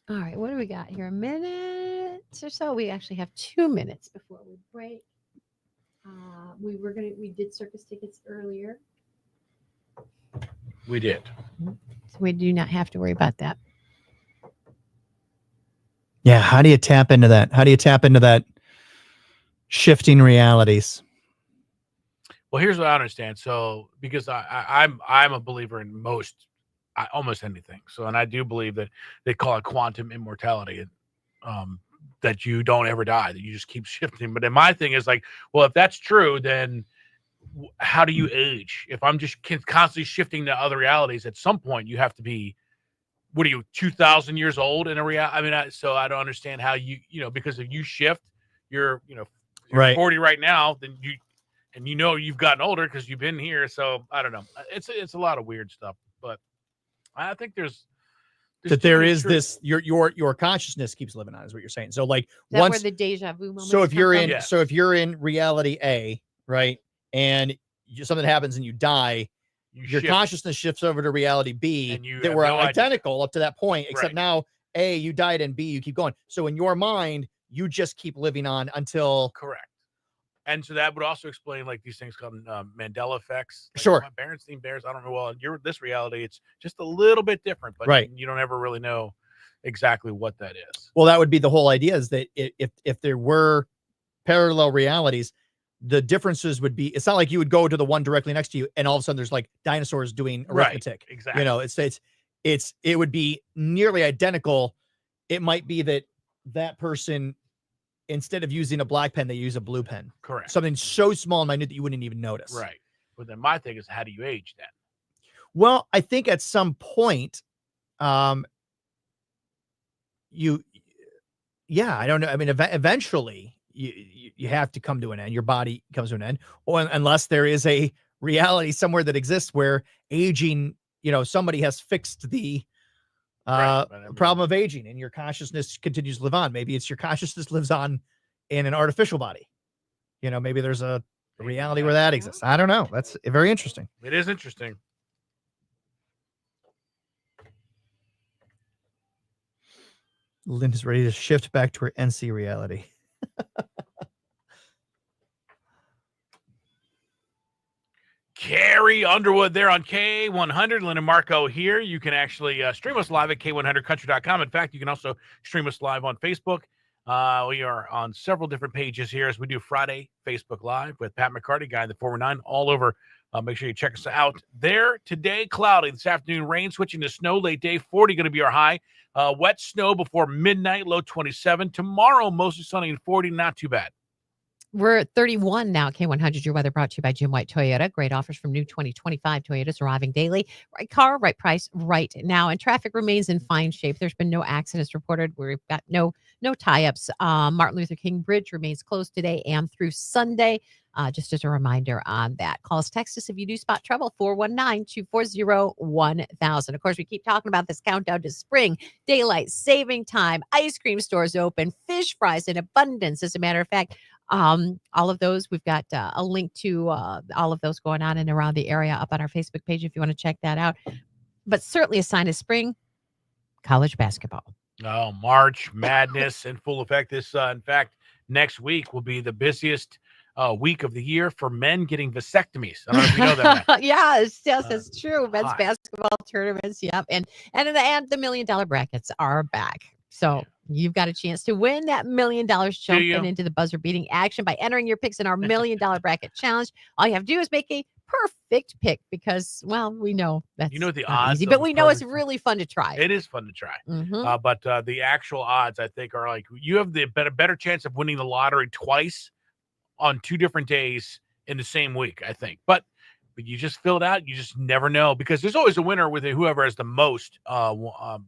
All right, what do we got here? A minute or so. We actually have 2 minutes before we break. We did circus tickets earlier. We did. So we do not have to worry about that. Yeah, how do you tap into that? How do you tap into that shifting realities? Well, here's what I understand. So, because I'm a believer in almost anything. So, and I do believe that they call it quantum immortality, that you don't ever die, that you just keep shifting. But then my thing is like, well, if that's true, then how do you age? If I'm just constantly shifting to other realities, at some point you have to be, 2,000 years old in a reality? I mean, so I don't understand how because if you shift, you're right. 40 right now, then you've gotten older because you've been here. So I don't know. It's a lot of weird stuff, but I think there's that there is this your consciousness keeps living on, is what you're saying. So like where the deja vu moment. So if you're in reality A, right? And something happens and you die, your shift. consciousness shifts over to reality B And you that have were no idea. identical up to that point, except Right. now A, you died, and B, you keep going. So in your mind, you just keep living on until Correct. And so that would also explain like these things called Mandela effects. Like, Sure. Berenstein Bears. I don't know. Well, in this reality, it's just a little bit different, but Right. you don't ever really know exactly what that is. Well, that would be the whole idea, is that if there were parallel realities, the differences would be, it's not like you would go to the one directly next to you and all of a sudden there's like dinosaurs doing Right, arithmetic. exactly. You know, it would be nearly identical. It might be that that person, instead of using a black pen, they use a blue pen. Correct. Something so small and minute that you wouldn't even notice. Right. But then my thing is, how do you age then? Well, I think at some point, I don't know. I mean, eventually you have to come to an end. Your body comes to an end, or unless there is a reality somewhere that exists where aging, somebody has fixed the problem of aging and your consciousness continues to live on. Maybe it's your consciousness lives on in an artificial body. Maybe there's a reality where that exists. I don't know. That's very interesting. It is interesting. Linda's ready to shift back to her NC reality. Carrie Underwood there on K100. Lynn and Marco here. You can actually stream us live at K100country.com. In fact, you can also stream us live on Facebook. We are on several different pages here as we do Friday Facebook Live with Pat McCarty, guy in the 419, all over. Make sure you check us out there. Today, cloudy. This afternoon, rain switching to snow. Late day, 40 going to be our high. Wet snow before midnight, low 27. Tomorrow, mostly sunny and 40. Not too bad. We're at 31 now. K100, your weather brought to you by Jim White Toyota. Great offers from new 2025 Toyotas arriving daily. Right car, right price, right now. And traffic remains in fine shape. There's been no accidents reported. We've got no tie-ups. Martin Luther King Bridge remains closed today and through Sunday. Just as a reminder on that. Call us, text us if you do spot trouble, 419-240-1000. Of course, we keep talking about this countdown to spring, daylight saving time, ice cream stores open, fish fries in abundance. As a matter of fact, all of those, we've got a link to all of those going on and around the area up on our Facebook page if you want to check that out. But certainly a sign of spring, college basketball. Oh, March Madness in full effect. This, in fact, next week will be the busiest week of the year for men getting vasectomies. I don't know if you know that. Matt. Yes, it's true. Men's basketball tournaments, yep, and the $1 million brackets are back. So you've got a chance to win that $1 million jumping into the buzzer beating action by entering your picks in our $1 million bracket challenge. All you have to do is make a perfect pick because, well, we know that's the not odds, easy, but we know it's really fun to try. It is fun to try. Mhm. But the actual odds, I think, are like you have the better chance of winning the lottery twice on 2 different days in the same week, I think. But you just fill it out. You just never know because there's always a winner with whoever has the most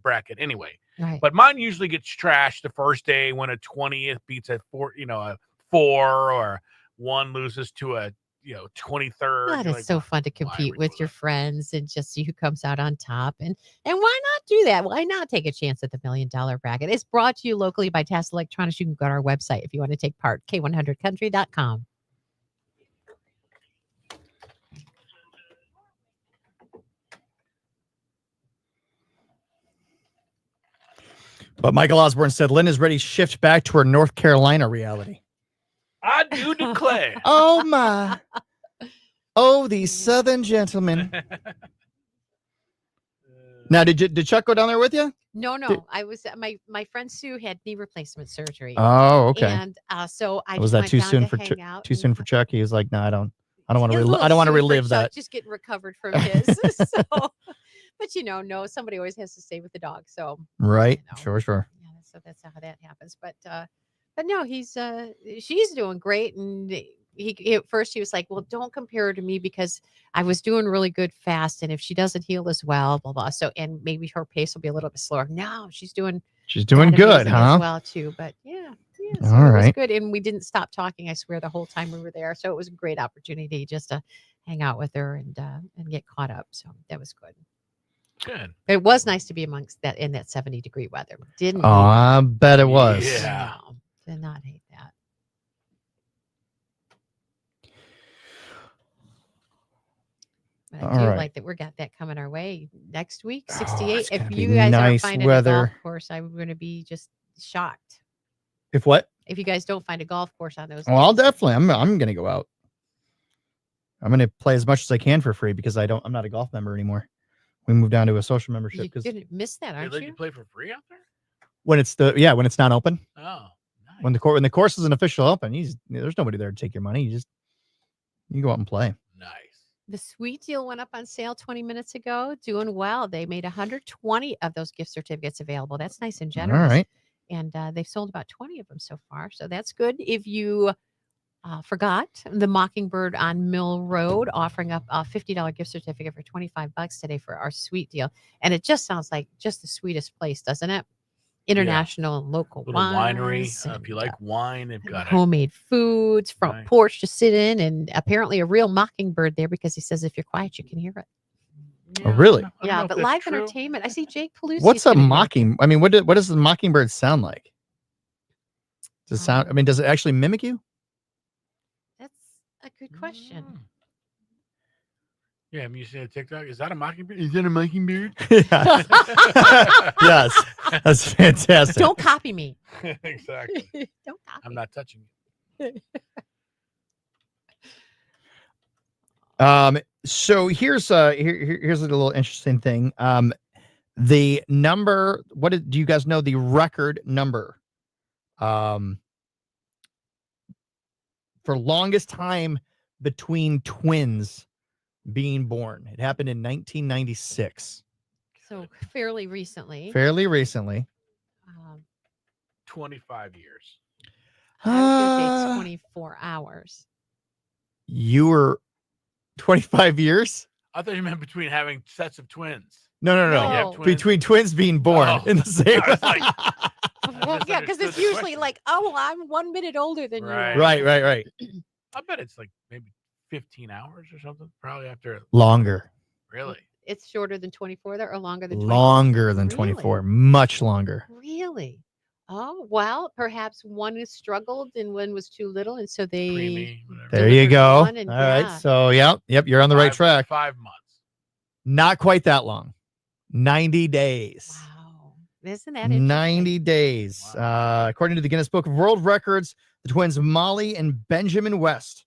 bracket anyway. Right. But mine usually gets trashed the first day when a 20th beats a 4, a 4 or 1 loses to a 23rd. That You're is so fun to compete with your friends and just see who comes out on top. And why not do that? Why not take a chance at the $1 million bracket? It's brought to you locally by TAS Electronics. You can go to our website if you want to take part, K100country.com. But Michael Osborne said Lynn is ready to shift back to her North Carolina reality. I do declare. Oh my. Oh, these Southern gentlemen. Now, did Chuck go down there with you? No. I was my friend Sue had knee replacement surgery. Oh, okay. And so I Was just that went too down soon to for hang out. too soon for Chuck? He was like, no, I don't want It was a to. little I don't want to soon for relive Chuck, that. Just getting recovered from his. But no, somebody always has to stay with the dog. So Right. Sure. yeah, so that's how that happens. But no, she's doing great. And he at first he was like, well, don't compare her to me because I was doing really good fast. And if she doesn't heal as well, blah, blah. So, and maybe her pace will be a little bit slower. No, she's doing good, amazing huh? as well too. But yeah. So All it was right. good. And we didn't stop talking, I swear, the whole time we were there. So it was a great opportunity just to hang out with her and get caught up. So that was good. Good. It was nice to be amongst that in that 70-degree weather. Didn't Oh, I bet it was. Yeah. No, did not hate that. I All do right. like that. We got that coming our way next week. 68. it's If gonna you be guys aren't nice finding a weather. golf course, I'm going to be just shocked. If what? If you guys don't find a golf course on those. Well, I'll days. definitely. I'm gonna go out. I'm gonna play as much as I can for free because I'm not a golf member anymore. We moved down to a social membership You're because going to miss that, They aren't let you? you play for free out there? when it's when it's not open, Oh, when the course isn't official open, there's nobody there to take your money. You go out and play. nice. The sweet deal went up on sale 20 minutes ago. Doing well. They made 120 of those gift certificates available. That's nice and generous. All right. And they've sold about 20 of them so far. So that's good. If you forgot, the Mockingbird on Mill Road offering up a $50 gift certificate for $25 today for our sweet deal. And it just sounds like just the sweetest place, doesn't it? International and local Little winery. wines If you like wine, they've got homemade foods, front Right. porch to sit in, and apparently a real mockingbird there because he says if you're quiet, you can hear it. Oh, really? Yeah, but live entertainment. I see Jake Pelusi. What's a mocking? I mean, what does the mockingbird sound like? Does it sound? I mean, does it actually mimic you? That's a good question. Yeah, I'm using a TikTok. Is that a mockingbird? Is that a mockingbird? Yes, that's fantastic. Don't copy me. Exactly. Don't copy. I'm not touching you. So here's here's a little interesting thing. The number. Do you guys know the record number? For longest time between twins being born. It happened in 1996. So fairly recently. Fairly recently. 25 years. I was going to say 24 hours. You were 25 years? I thought you meant between having sets of twins. No. You have twins? Between twins being born Oh. in the same. I was like, Well, yeah, because it's misunderstood the usually question. like, oh, well, I'm 1 minute older than Right. you. Right. I bet it's like maybe 15 hours or something. Probably after. Longer. Really? It's shorter than 24 there or longer than 24? Longer than 24. Much longer. Really? Oh, well, perhaps one has struggled and one was too little. And so they. There you delivered go. one and All right. yeah. So, yep, you're on the right track. 5 months. Not quite that long. 90 days. Isn't that interesting? 90 days. According to the Guinness Book of World Records, the twins Molly and Benjamin West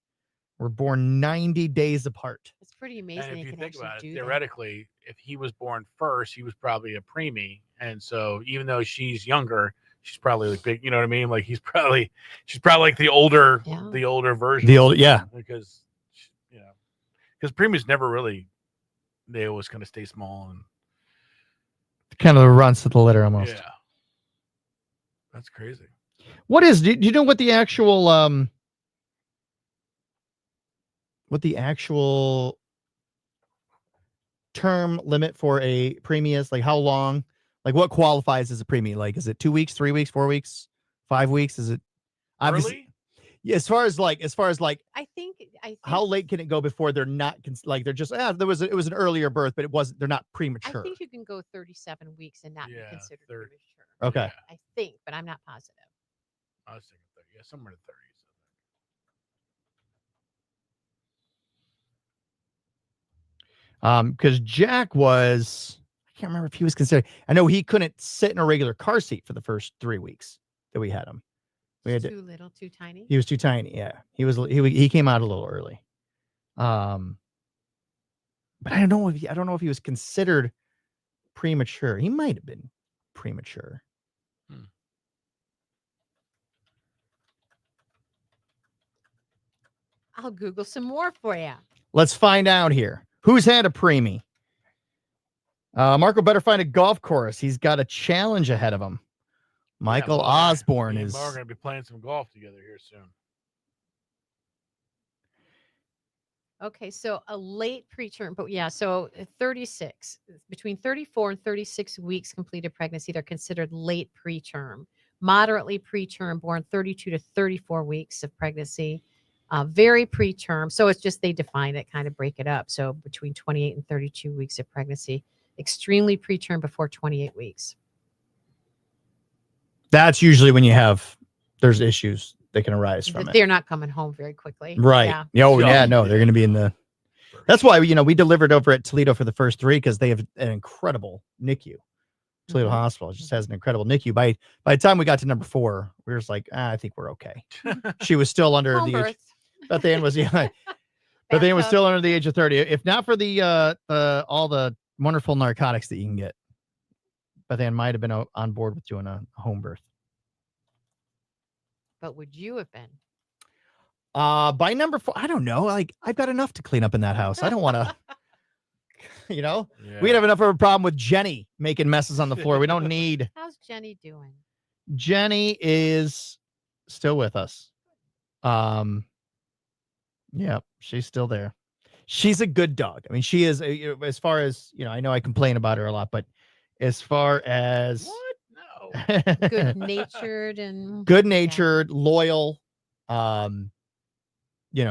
were born 90 days apart. It's pretty amazing. And they if you can think actually about it, do that. theoretically, if he was born first, he was probably a preemie. And so even though she's younger, she's probably like big, you know what I mean? Like she's probably like the older version. Because because preemies never really, they always kind of stay small and Kind of the runs to the litter almost. yeah. That's crazy. What is, do you know what the actual term limit for a preemie is? Like how long, like what qualifies as a preemie? Like, is it 2 weeks, 3 weeks, 4 weeks, 5 weeks? Is it obviously? Early? Yeah, as far as like, I think how late can it go before they're not like they're just it was an earlier birth, but they're not I premature. think you can go 37 weeks and not be considered premature. Okay. I think, but I'm not positive. I was thinking 30. Yeah, somewhere in the 30s. Because Jack was, I can't remember if he was considered. I know he couldn't sit in a regular car seat for the first 3 weeks that we had him. We had Too little, too tiny. He was too tiny. Yeah, he came out a little early. But I don't know if he was considered premature. He might have been premature. I'll Google some more for you. Let's find out here. Who's had a preemie? Marco better find a golf course. He's got a challenge ahead of him. Michael Osborne Me and is. Mo are going to be playing some golf together here soon. Okay, so a late preterm, but yeah, so 36, between 34 and 36 weeks completed pregnancy, they're considered late preterm. Moderately preterm, born 32 to 34 weeks of pregnancy. Very preterm, so it's just they define it, kind of break it up. So between 28 and 32 weeks of pregnancy. Extremely preterm before 28 weeks. That's usually when there's issues that can arise from it. They're not coming home very quickly. Right. Yeah. Yeah. Oh, yeah. No, they're going to be in the. That's why we delivered over at Toledo for the first 3 because they have an incredible NICU. Toledo Hospital just has an incredible NICU. By the time we got to number 4, we were just like, I think we're okay. She was still under Home the age. birth. But the end was but the end was still under the age of 30. If not for the all the wonderful narcotics that you can get, Beth Ann might have been on board with doing a home birth. But would you have been? By number 4, I don't know. Like I've got enough to clean up in that house. I don't want to. We'd have enough of a problem with Jenny making messes on the floor. We don't need. How's Jenny doing? Jenny is still with us. Yeah, she's still there. She's a good dog. I mean, she is, as far as, I know I complain about her a lot, but as far as No. Good-natured and good-natured, loyal,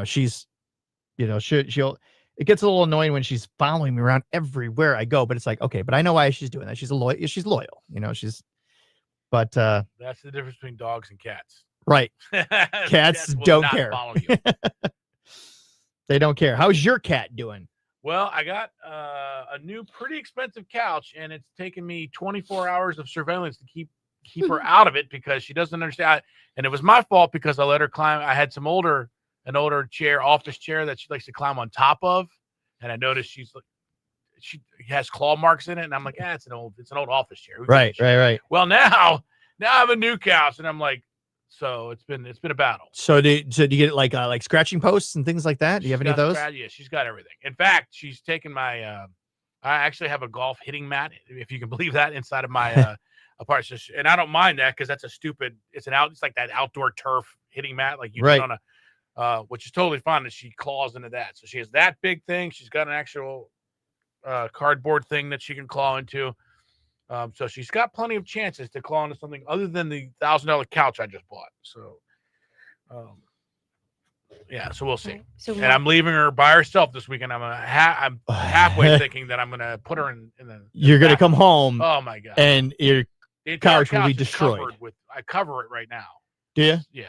she's, she'll, it gets a little annoying when she's following me around everywhere I go, but it's like, okay, but I know why she's doing that. She's loyal, but That's the difference between dogs and cats. right. Cats Cats will don't not care. follow you. They don't care. How's your cat doing? Well, I got a new, pretty expensive couch, and it's taken me 24 hours of surveillance to keep her out of it because she doesn't understand. And it was my fault because I let her climb. I had an older chair, office chair that she likes to climb on top of, and I noticed she has claw marks in it, and I'm like, it's an old office chair. Who gives a shit? Right. Well, now I have a new couch, and I'm like, so it's been a battle. So do you get like scratching posts and things like that? Do you have any of those? Yeah, she's got everything. In fact, she's taken my. I actually have a golf hitting mat, if you can believe that, inside of my apartment. And I don't mind that because that's it's like that outdoor turf hitting mat, like you Right. do on a, which is totally fine. And she claws into that. So she has that big thing. She's got an actual cardboard thing that she can claw into. So she's got plenty of chances to claw into something other than the $1,000 couch I just bought. So, so we'll see. So and I'm leaving her by herself this weekend. I'm halfway thinking that I'm gonna put her in the. You're gonna come home. Oh my god! And your The entire couch will be is destroyed. covered I cover it right now. Do you? Yeah,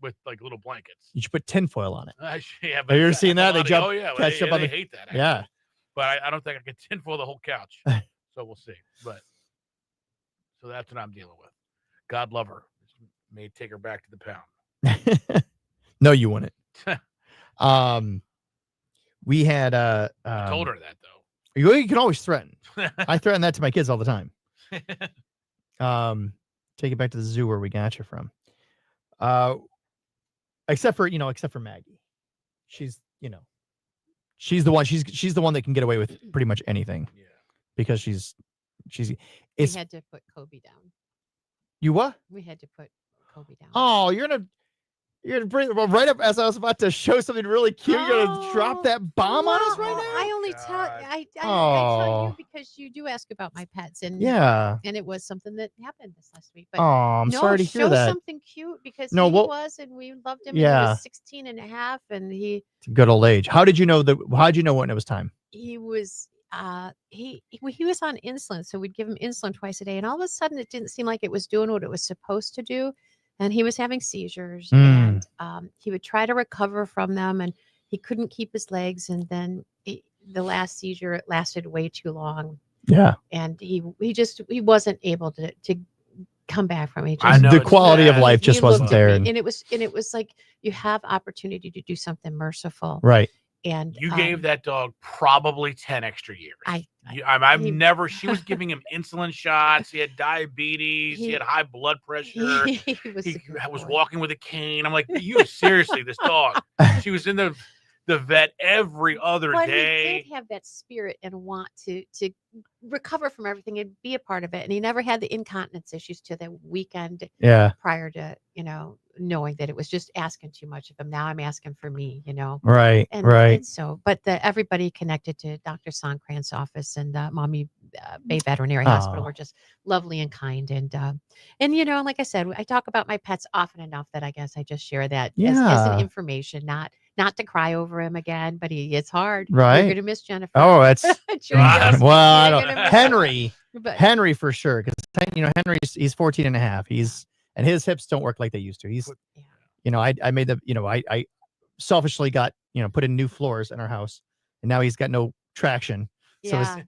with like little blankets. You should put tinfoil on it. Yeah, Have you ever seen that? They Oh jump, yeah, catch up on they the. hate that. Actually. Yeah. But I don't think I can tinfoil the whole couch. So we'll see. But so that's what I'm dealing with. God love her. May take her back to the pound. No, you wouldn't. We had I told her that though. You can always threaten. I threaten that to my kids all the time. Take it back to the zoo where we got you from. Except for Maggie. She's the one. She's the one that can get away with pretty much anything. Yeah. Because she's. We had to put Kobe down. You what? We had to put Kobe down. Oh, you're gonna bring right up as I was about to show something really cute. You're gonna drop that bomb on us right now. I only I tell you because you do ask about my pets and Yeah. and it was something that happened this last week. But Oh, I'm sorry to hear show that. something cute because No, he well- was and we loved him. Yeah. He was 16 and a half and he Good old age. How'd you know when it was time? was he was on insulin, so we'd give him insulin twice a day, and all of a sudden it didn't seem like it was doing what it was supposed to do, and he was having seizures, and he would try to recover from them, and he couldn't keep his legs, and then the last seizure, it lasted way too long. Yeah. And he wasn't able to come back from it. I know, the quality of life just wasn't there. And it was like you have opportunity to do something merciful. Right. And you gave that dog probably 10 extra years. She was giving him insulin shots. He had diabetes. He had high blood pressure. He was walking with a cane. I'm like, you seriously, this dog. She was in the vet every other day. He did have that spirit and want to recover from everything and be a part of it. And he never had the incontinence issues to the weekend prior to, knowing that it was just asking too much of him. Now I'm asking for me, Right, And, right. And so, but everybody connected to Dr. Songkran's office and Mommy Bay Veterinary Hospital were just lovely and kind. And like I said, I talk about my pets often enough that I guess I just share that as an information, not to cry over him again, but it's hard. Right. You're going to miss Jennifer. Oh, that's Well, I don't Henry. But- Henry for sure. Because he's 14 and a half. And his hips don't work like they used to. I made I selfishly got, put in new floors in our house and now he's got no traction. So Yeah.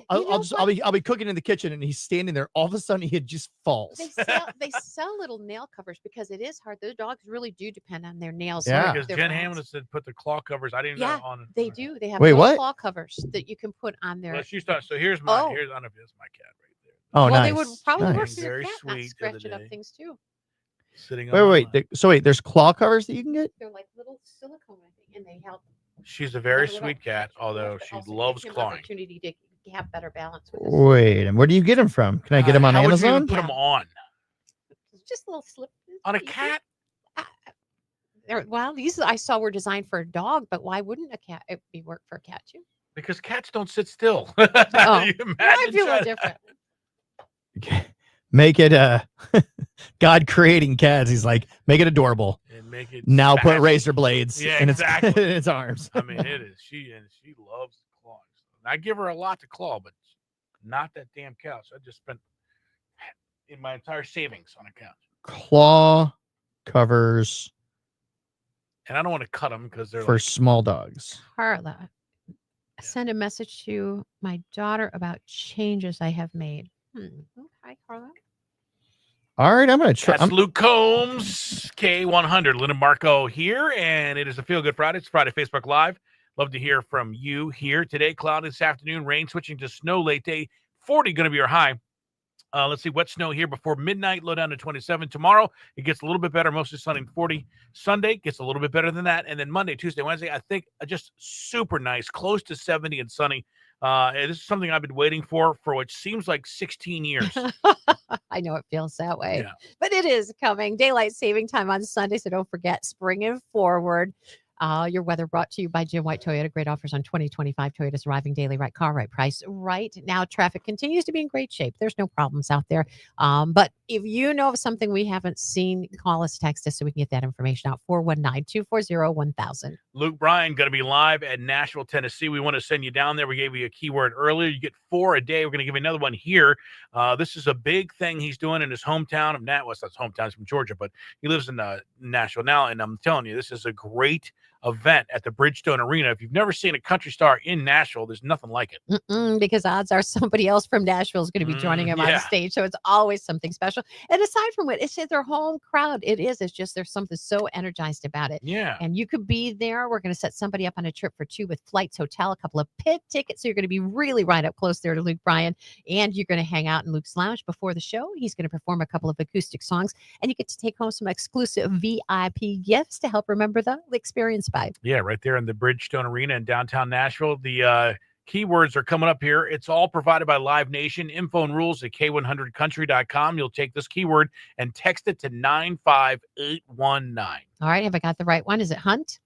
I'll be cooking in the kitchen, and he's standing there. All of a sudden, he just falls. They sell little nail covers because it is hard. Those dogs really do depend on their nails. Yeah. Because their Jen bones. Hammond said put the claw covers. I didn't Yeah, know on. they do. They have Wait, little what? claw covers that you can put on their. Well, she's done. So here's my. Oh. Here's I don't know if it's my cat right there. Oh, well, nice. they would probably work Nice. for your Very cat, not sweet the other scratching up day. things too. Sitting Wait, on wait. There's claw covers that you can get. They're like little silicone, I think, and they help. She's a very Have a little sweet cat, although but she also loves gives him clawing. Opportunity to have better balance. With Wait, and where do you get them from? Can I get them on How would you Amazon? put them on just a little slip. on a cat? Well, these I saw were designed for a dog, but why wouldn't a cat it be work for a cat too? Because cats don't sit still. Oh, You I imagine feel trying- different. Make it God creating cats. He's like, make it adorable. And make it Now put fast. razor blades Yeah, in exactly. in its arms. I mean, it is. She loves clawing. I give her a lot to claw, but not that damn couch. I just spent in my entire savings on a couch, Claw covers and I don't want to cut them because they're for like, small dogs. Carla, send a message to my daughter about changes I have made. Okay, Carla. All right, I'm gonna try. That's Luke Combs, K100, Lynn and Marco here, and it is a Feel Good Friday. It's Friday Facebook Live. Love to hear from you here today. Cloudy this afternoon, rain switching to snow late day. 40 going to be your high. Let's see, wet snow here before midnight, low down to 27. Tomorrow, it gets a little bit better, mostly sunny, 40. Sunday gets a little bit better than that. And then Monday, Tuesday, Wednesday, I think just super nice, close to 70 and sunny. This is something I've been waiting for what seems like 16 years. I know it feels that way, Yeah. but it is coming. Daylight saving time on Sunday, so don't forget, spring and forward. Your weather brought to you by Jim White Toyota. Great offers on 2025 Toyotas arriving daily. Right car, right price. Right now, traffic continues to be in great shape. There's no problems out there. But if you know of something we haven't seen, call us, text us so we can get that information out. 419-240-1000. Luke Bryan going to be live at Nashville, Tennessee. We want to send you down there. We gave you a keyword earlier. You get 4 a day. We're going to give you another one here. This is a big thing he's doing in his hometown of Nashville. Well, it's not his hometown, he's from Georgia, but he lives in Nashville now. And I'm telling you, this is a great event at the Bridgestone Arena. If you've never seen a country star in Nashville, there's nothing like it. Because odds are somebody else from Nashville is going to be joining him on yeah. stage. So it's always something special. And aside from it, it's their home crowd. It's just there's something so energized about it. Yeah. And you could be there. We're going to set somebody up on a trip for 2 with flights, hotel, a couple of pit tickets. So you're going to be really right up close there to Luke Bryan. And you're going to hang out in Luke's lounge before the show. He's going to perform a couple of acoustic songs. And you get to take home some exclusive VIP gifts to help remember the experience by. Yeah, right there in the Bridgestone Arena in downtown Nashville. The keywords are coming up here. It's all provided by Live Nation. Info and rules at K100country.com. You'll take this keyword and text it to 95819. All right. Have I got the right one? Is it Hunt?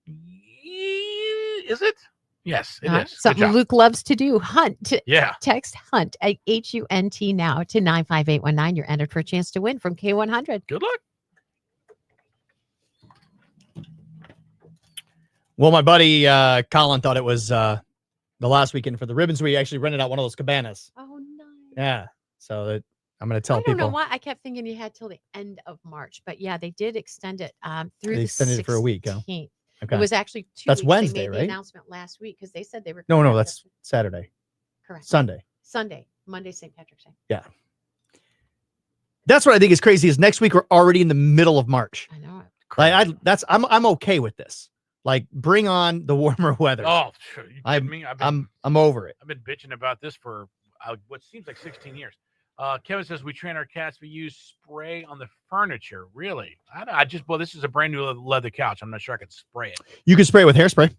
Is it? Yes, it All right, is. Good something job. Luke loves to do. Hunt. Yeah. Text Hunt at HUNT now to 95819. You're entered for a chance to win from K100. Good luck. Well, my buddy Colin thought it was the last weekend for the ribbons. We actually rented out one of those cabanas. Oh, nice. Yeah. So that I'm going to tell I don't know people why I kept thinking you had till the end of March, but yeah, they did extend it through they the extended it for a week. Huh? 16th. Okay. It was actually 2 That's weeks. Wednesday, They made right? the announcement last week because they said they were No, coming no, out that's Saturday. correct. Sunday. Sunday, Monday, St. Patrick's Day. Yeah. That's what I think is crazy is next week we're already in the middle of March. I know. Like I'm okay with this. Like bring on the warmer weather. Oh, sure. You kidding me? I'm over it. I've been bitching about this for what seems like 16 years. Kevin says we train our cats. We use spray on the furniture. Really? Well, this is a brand new leather couch. I'm not sure I could spray it. You could spray with hairspray.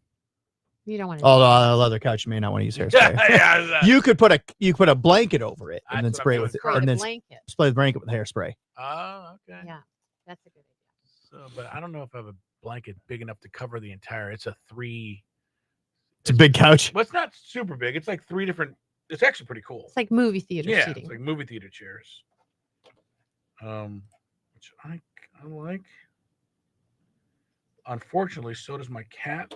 You don't want to. Oh, leather couch. You may not want to use hairspray. Yeah, you could put a blanket over it and then That's what spray I'm with it, doing and then blanket. spray the blanket with hairspray. Oh, okay. Yeah, that's a good idea. So, but I don't know if I have a blanket big enough to cover the entire. It's a 3. It's a big couch. Well, it's not super big. It's like 3 different. It's actually pretty cool. It's like movie theater Yeah, seating. it's like movie theater chairs. Which I like. Unfortunately, so does my cat.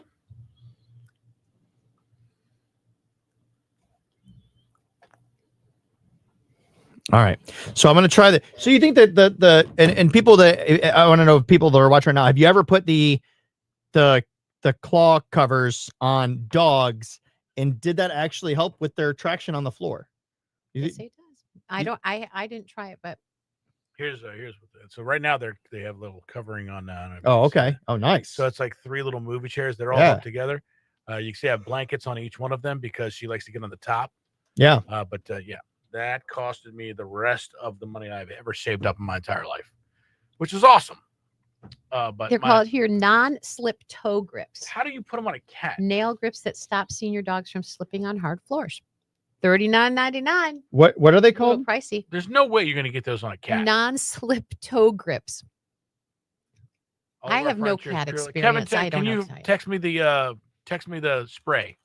All right. So I'm going to try that. So you think that and people that I want to know, people that are watching right now, have you ever put the the claw covers on dogs, and did that actually help with their traction on the floor? Yes, it does. I didn't try it, but Here's so right now they have a little covering on. Oh, okay. Oh, nice. So it's like 3 little movie chairs. They're all Yeah. up together. You can see I have blankets on each one of them because she likes to get on the top. Yeah. But yeah, that costed me the rest of the money I've ever saved up in my entire life, which is awesome. But they're called here non-slip toe grips. How do you put them on a cat? Nail grips that stop senior dogs from slipping on hard floors. $39.99. What are they A little called? pricey. There's no way you're going to get those on a cat. Non-slip toe grips. All I of our have no furniture is cat purely- experience. Kevin, I don't can know you to tell you. text me the spray?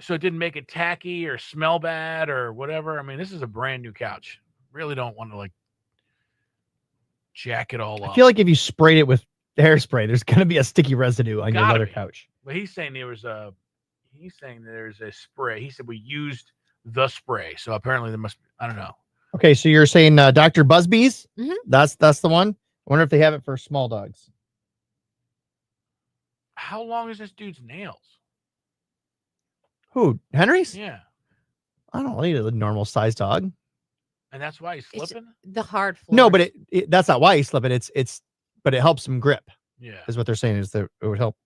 So it didn't make it tacky or smell bad or whatever. I mean, this is a brand new couch. Really don't want to like jack it all up. I feel like if you sprayed it with hairspray, there's going to be a sticky residue on your Gotta leather be. couch. But he's saying there's a spray. He said we used the spray. So apparently there must be, I don't know. Okay, so you're saying Dr. Busby's? Mhm. That's the one. I wonder if they have it for small dogs. How long is this dude's nails? Who? Henry's? Yeah. I don't need a normal sized dog. And that's why he's It's slipping? the hard floor. No, but that's not why he's slipping. But it helps him grip. Yeah. Is what they're saying is that it would help.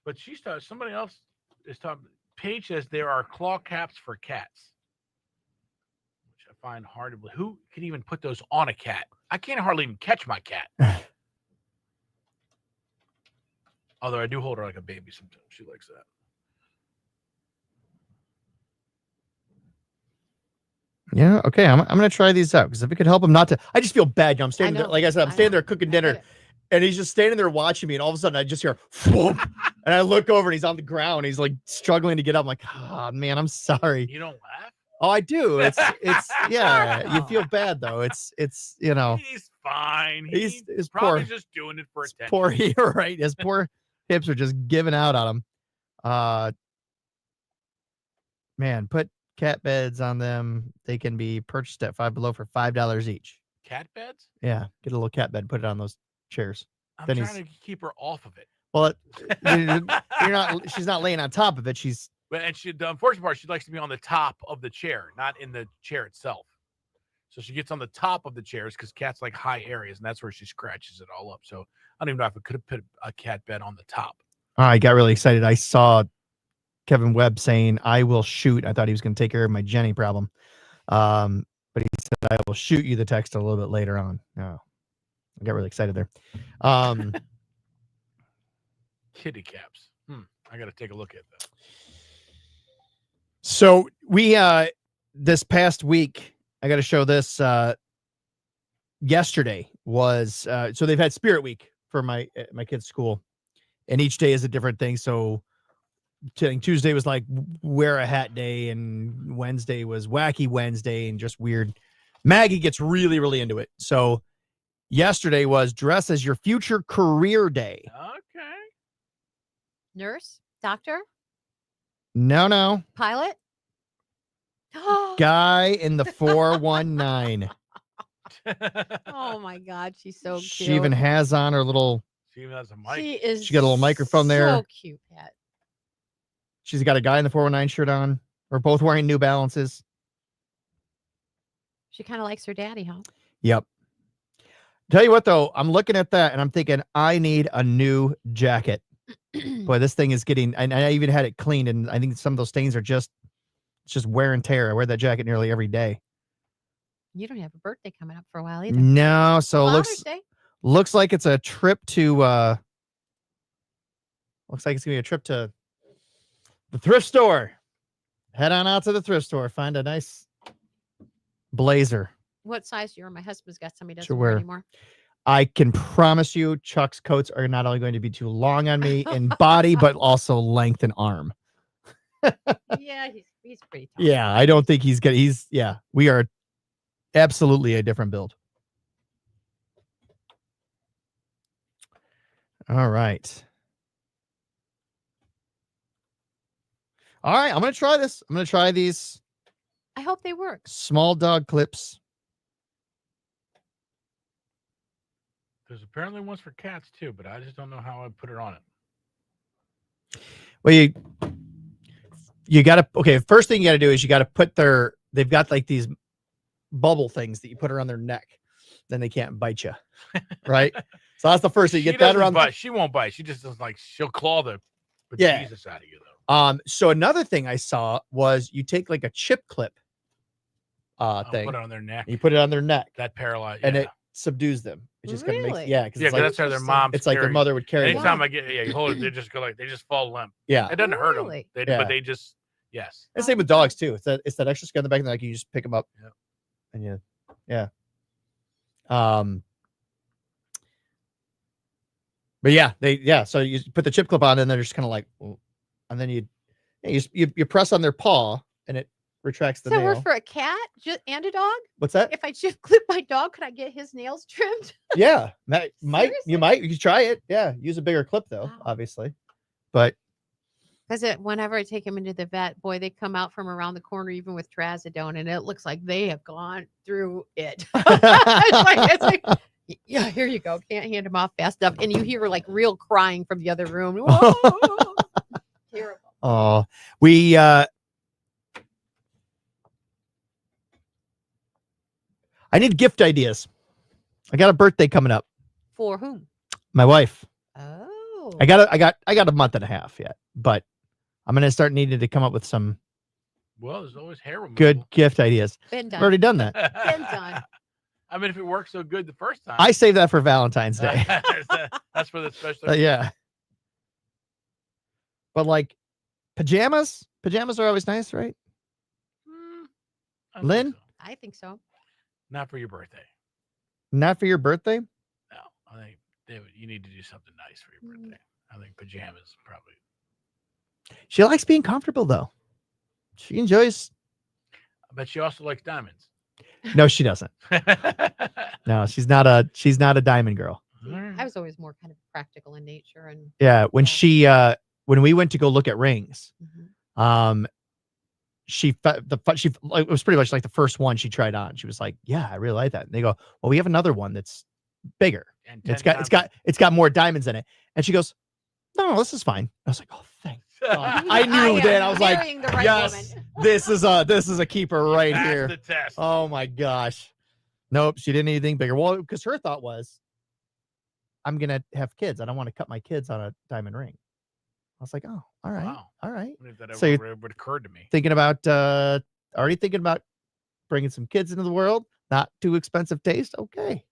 But somebody else is talking. Paige says there are claw caps for cats, which I find hard to believe. Who can even put those on a cat? I can't hardly even catch my cat. Although I do hold her like a baby sometimes. She likes that. Yeah. Okay. I'm gonna try these out because if it could help him not to, I just feel bad. I'm standing there, know. like I said, I'm I standing know. there cooking I dinner, get it. and he's just standing there watching me, and all of a sudden I just hear, whoop, and I look over and he's on the ground. He's like struggling to get up. I'm like, oh man, I'm sorry. You don't laugh? Oh, I do. It's yeah. You feel bad though. It's He's fine. He's probably poor. just doing it for attention. Poor here, right? His poor hips are just giving out on him. Man, put cat beds on them. They can be purchased at Five Below for $5 each. Cat beds? Yeah, get a little cat bed, put it on those chairs. I'm Then trying to keep her off of it. well, you're not. She's not laying on top of it. She's And the unfortunate part, she likes to be on the top of the chair, not in the chair itself. So she gets on the top of the chairs because cats like high areas, and that's where she scratches it all up. So I don't even know if I could have put a cat bed on the top. I got really excited. I saw Kevin Webb saying, "I will shoot." I thought he was going to take care of my Jenny problem, but he said, "I will shoot you the text a little bit later on." Oh, I got really excited there. Kitty caps. I got to take a look at that. So we this past week, I got to show this. Yesterday was so they've had Spirit Week for my kids' school, and each day is a different thing. So Tuesday was like wear a hat day, and Wednesday was wacky Wednesday, and just weird. Maggie gets really, really into it. So yesterday was dress as your future career day. Okay. Nurse, doctor, No. pilot. Guy in the 419. Oh my God, she's so cute. She even has on her little. She even has a mic. She is. She got a little microphone there. So cute, Pat. She's got a guy in the 419 shirt on. We're both wearing New Balances. She kind of likes her daddy, huh? Yep. Tell you what, though, I'm looking at that and I'm thinking I need a new jacket. Boy, this thing is getting, and I even had it cleaned, and I think some of those stains are just wear and tear. I wear that jacket nearly every day. You don't have a birthday coming up for a while either. No, so it Father's Day? looks like it's a trip to looks like it's gonna be a trip to the thrift store. Head on out to the thrift store, find a nice blazer. What size do you wear? My husband's got some he doesn't Should wear wear. anymore. I can promise you Chuck's coats are not only going to be too long on me in body, but also length and arm. Yeah, he's pretty tall. Yeah, I don't think we are absolutely a different build. All right. I'm going to try this. I'm going to try these I hope they work. small dog clips. There's apparently ones for cats too, but I just don't know how I put it on it. Well, you got to, okay, first thing you got to do is you got to put they've got like these bubble things that you put around their neck. Then they can't bite you. Right? So that's the first thing. You get that around. She won't bite. She just does she'll claw the Jesus out of you though. So another thing I saw was you take like a chip clip thing. Put it on their neck. You put it on their neck. That paralyzed. And it subdues them. It just kind of makes, because it's like, that's how their moms. It's like their mother would carry them. Anytime I get, you hold it, they just go they just fall limp. Yeah. It doesn't hurt them. But they just, yes. And same with dogs too. It's that extra skin on the back of the neck. You just pick them up. Yep. And yeah. But so you put the chip clip on and they're just kind of like, and then you press on their paw and it retracts the So nail. we're for a cat and a dog? What's that? If I chip clip my dog, could I get his nails trimmed? Yeah, you could try it. Yeah, use a bigger clip though, obviously. But Because whenever I take them into the vet, boy, they come out from around the corner, even with trazodone, and it looks like they have gone through it. it's like, yeah, here you go. Can't hand them off fast enough. And you hear like real crying from the other room. Whoa. Terrible. oh, we I need gift ideas. I got a birthday coming up. For whom? My wife. Oh. I got a month and a half yet, but I'm gonna start needing to come up with some Well, there's always hair removal. good gift ideas. Been done. I've already done that. Been done. I mean, if it works so good the first time. I saved that for Valentine's Day. That's for the special. Yeah. But like pajamas are always nice, right? Lynn? I think so. Not for your birthday. Not for your birthday? No, I think you need to do something nice for your birthday. I think pajamas probably. She likes being comfortable though. She enjoys. But she also likes diamonds. No, she doesn't. No, she's not a diamond girl. I was always more kind of practical in nature. And Yeah, when when we went to go look at rings, it was pretty much like the first one she tried on. She was like, "Yeah, I really like that." And they go, "Well, we have another one that's bigger. And It's got more diamonds in it." And she goes, "No, this is fine." I was like, "Oh, thank God." I knew that. I was like, "Yes, this is a keeper right That's here." the test. Oh my gosh. Nope, she didn't need anything bigger. Well, because her thought was, I'm gonna have kids. I don't want to cut my kids on a diamond ring. I was like, oh, all right. Wow. All right. If that So ever you're would occur to me. thinking about already thinking about bringing some kids into the world, not too expensive taste. Okay.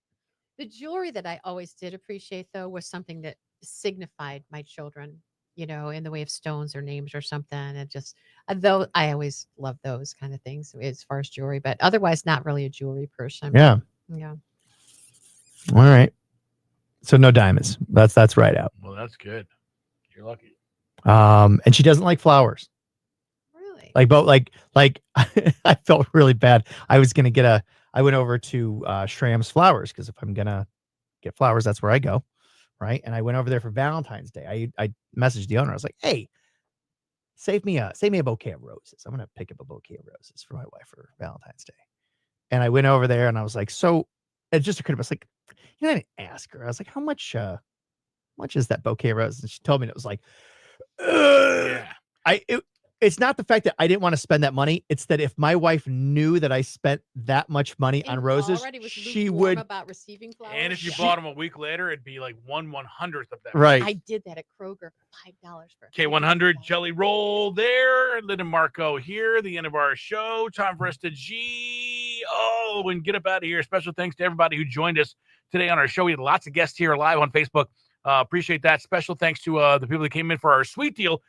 the jewelry that I always did appreciate, though, was something that signified my children, in the way of stones or names or something. And just, though I always love those kind of things as far as jewelry, but otherwise not really a jewelry person. Yeah. Yeah. All right. So no diamonds. That's right out. Well, that's good. You're lucky. And she doesn't like flowers. Really? Like I felt really bad. I went over to Schramm's Flowers because if I'm gonna get flowers, that's where I go, right? And I went over there for Valentine's Day. I messaged the owner. I was like, "Hey, save me a bouquet of roses. I'm gonna pick up a bouquet of roses for my wife for Valentine's Day." And I went over there and I was like, "So," it just occurred to me. I was like, I didn't ask her. I was like, "How much is that bouquet of roses?" And she told me, and it was like, it's not the fact that I didn't want to spend that money. It's that if my wife knew that I spent that much money on roses, she would. About receiving flowers. And if you bought them a week later, it'd be like 1/100th of that. Right. I did that at Kroger for $5 for K100 Jelly Roll there. Lynn and Marco here. The end of our show. Time for us to and get up out of here. Special thanks to everybody who joined us today on our show. We had lots of guests here live on Facebook. Appreciate that. Special thanks to the people that came in for our sweet deal,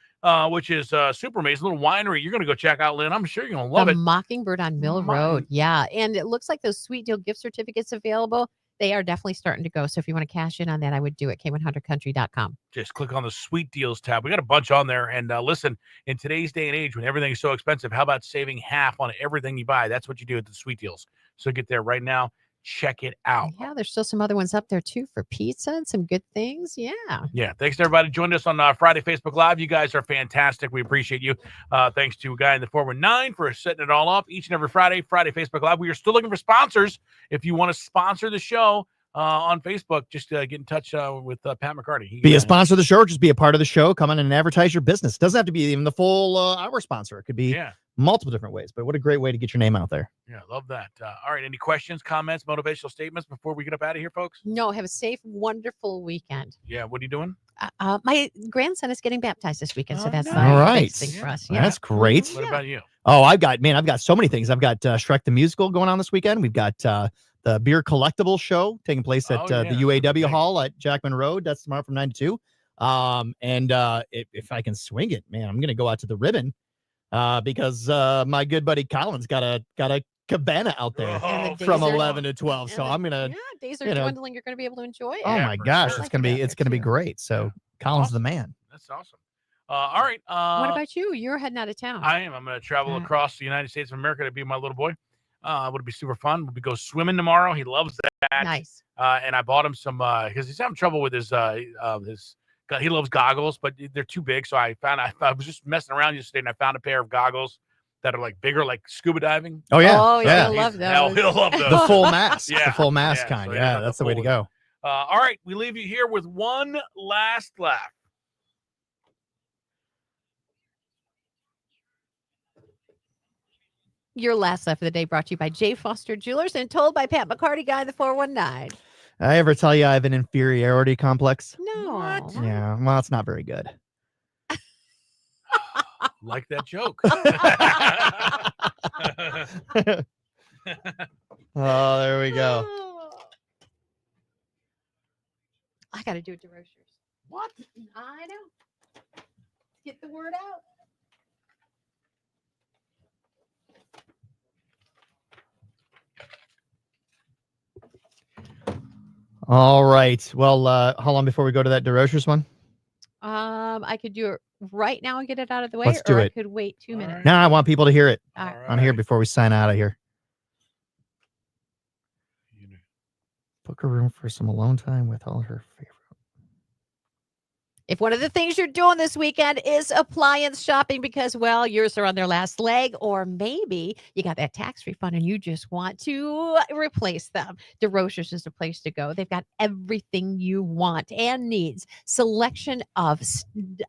which is super amazing. Little winery. You're going to go check out, Lynn. I'm sure you're going to love the it. Mockingbird on Mill Road. Yeah. And it looks like those sweet deal gift certificates available. They are definitely starting to go. So if you want to cash in on that, I would do it. K100country.com. Just click on the sweet deals tab. We got a bunch on there. And listen, in today's day and age when everything's so expensive, how about saving half on everything you buy? That's what you do at the sweet deals. So get there right now. Check it out. Yeah, there's still some other ones up there too for pizza and some good things. Yeah. Yeah. Thanks to everybody who joined us on Friday Facebook Live. You guys are fantastic. We appreciate you. Thanks to a guy in the 419 for setting it all up each and every Friday Facebook Live. We are still looking for sponsors. If you want to sponsor the show, on Facebook, just get in touch with Pat McCarty. Be a sponsor of the show, or just be a part of the show. Come in and advertise your business. It doesn't have to be even the full hour sponsor. It could be multiple different ways. But what a great way to get your name out there. Yeah, love that. All right, any questions, comments, motivational statements before we get up out of here, folks? No, have a safe, wonderful weekend. Yeah, what are you doing? My grandson is getting baptized this weekend, so that's All right. big thing for us. Yeah. That's great. What about you? Oh, I've got so many things. I've got Shrek the Musical going on this weekend. We've got the Beer Collectibles show taking place at the UAW Hall at Jackman Road. That's tomorrow from 9 to 2. If I can swing it, man, I'm going to go out to the Ribbon because my good buddy Colin's got a cabana out there from 11 to 12. So I'm going to days are dwindling. You're going to be able to enjoy it. Oh my gosh, it's going to be great. So Colin's the man. That's awesome. All right. What about you? You're heading out of town. I am. I'm going to travel across the United States of America to be with my little boy. Would be super fun. We'll go swimming tomorrow. He loves that. Nice. And I bought him some because he's having trouble with his he loves goggles, but they're too big. So I was just messing around yesterday and I found a pair of goggles that are like bigger, like scuba diving. Oh yeah. Oh yeah. He'll love those. He'll love those. The full mask. Yeah. The full mask kind. So Yeah, that's the way to go. All right. We leave you here with one last laugh. Your last laugh of the day brought to you by J. Foster Jewelers and told by Pat McCarty, guy in the 419. I ever tell you I have an inferiority complex? No. Yeah. Well, it's not very good. Like that joke. Oh, there we go. I got to do it to Roasters. What? I know. Get the word out. All right. Well, how long before we go to that DeRochers one? I could do it right now and get it out of the way, Let's do or it. I could wait 2 minutes. No, I want people to hear it All right. on here before we sign out of here. Book a room for some alone time with all her favorite. If one of the things you're doing this weekend is appliance shopping because, well, yours are on their last leg, or maybe you got that tax refund and you just want to replace them, DeRochers is the place to go. They've got everything you want and needs. Selection of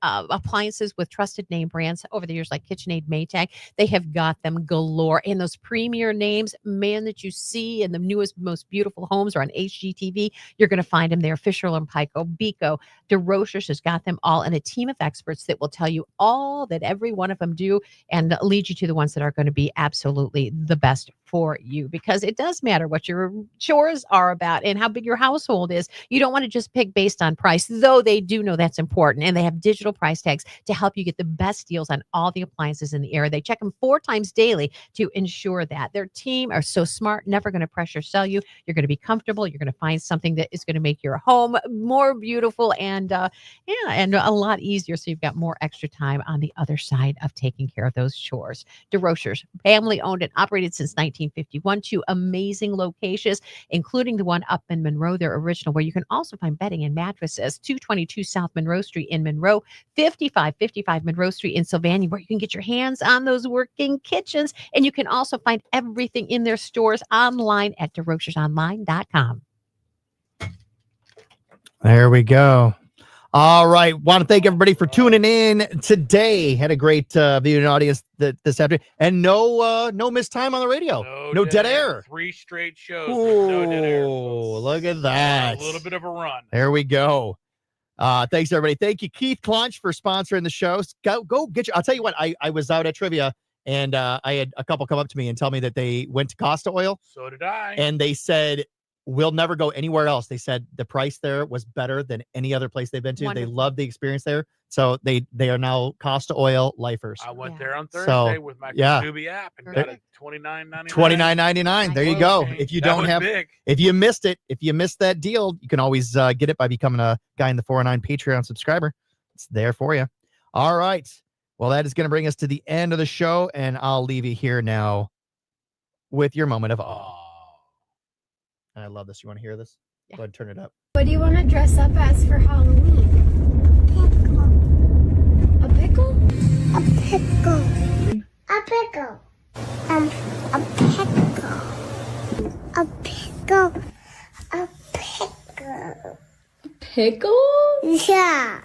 appliances with trusted name brands over the years like KitchenAid, Maytag. They have got them galore. And those premier names, man, that you see in the newest, most beautiful homes or on HGTV, you're going to find them there. Fisher & Paykel, Beko, DeRochers has got them all, and a team of experts that will tell you all that every one of them do and lead you to the ones that are going to be absolutely the best for you, because it does matter what your chores are about and how big your household is. You don't want to just pick based on price, though they do know that's important, and they have digital price tags to help you get the best deals on all the appliances in the area. They check them 4 times daily to ensure that. Their team are so smart, never going to pressure sell you. You're going to be comfortable. You're going to find something that is going to make your home more beautiful and a lot easier, so you've got more extra time on the other side of taking care of those chores. DeRochers, family owned and operated since 1951, 2 amazing locations, including the one up in Monroe, their original, where you can also find bedding and mattresses. 222 South Monroe Street in Monroe, 5555 Monroe Street in Sylvania, where you can get your hands on those working kitchens, and you can also find everything in their stores online at DeRochersOnline.com. There we go. All right. Want to thank everybody for tuning in today. Had a great viewing audience this afternoon. And no missed time on the radio. No dead air. 3 straight shows. No dead air. Oh, look at that. A little bit of a run. There we go. Thanks, everybody. Thank you, Keith Clunch, for sponsoring the show. Go get your. I'll tell you what, I was out at trivia, and I had a couple come up to me and tell me that they went to Costa Oil. So did I. And they said, we'll never go anywhere else. They said the price there was better than any other place they've been to. Wonderful. They love the experience there. So they are now Costa Oil lifers. I went there on Thursday with my Kubi app and got a $29.99. $29.99. There you go. If you don't have, big. if you missed it, if you missed that deal, you can always get it by becoming a Guy in the 409 Patreon subscriber. It's there for you. All right. Well, that is going to bring us to the end of the show, and I'll leave you here now with your moment of awe. And I love this. You want to hear this? Go ahead and turn it up. What do you want to dress up as for Halloween? A pickle? A pickle. A pickle. A pickle. A pickle. A pickle. Pickles? Yeah.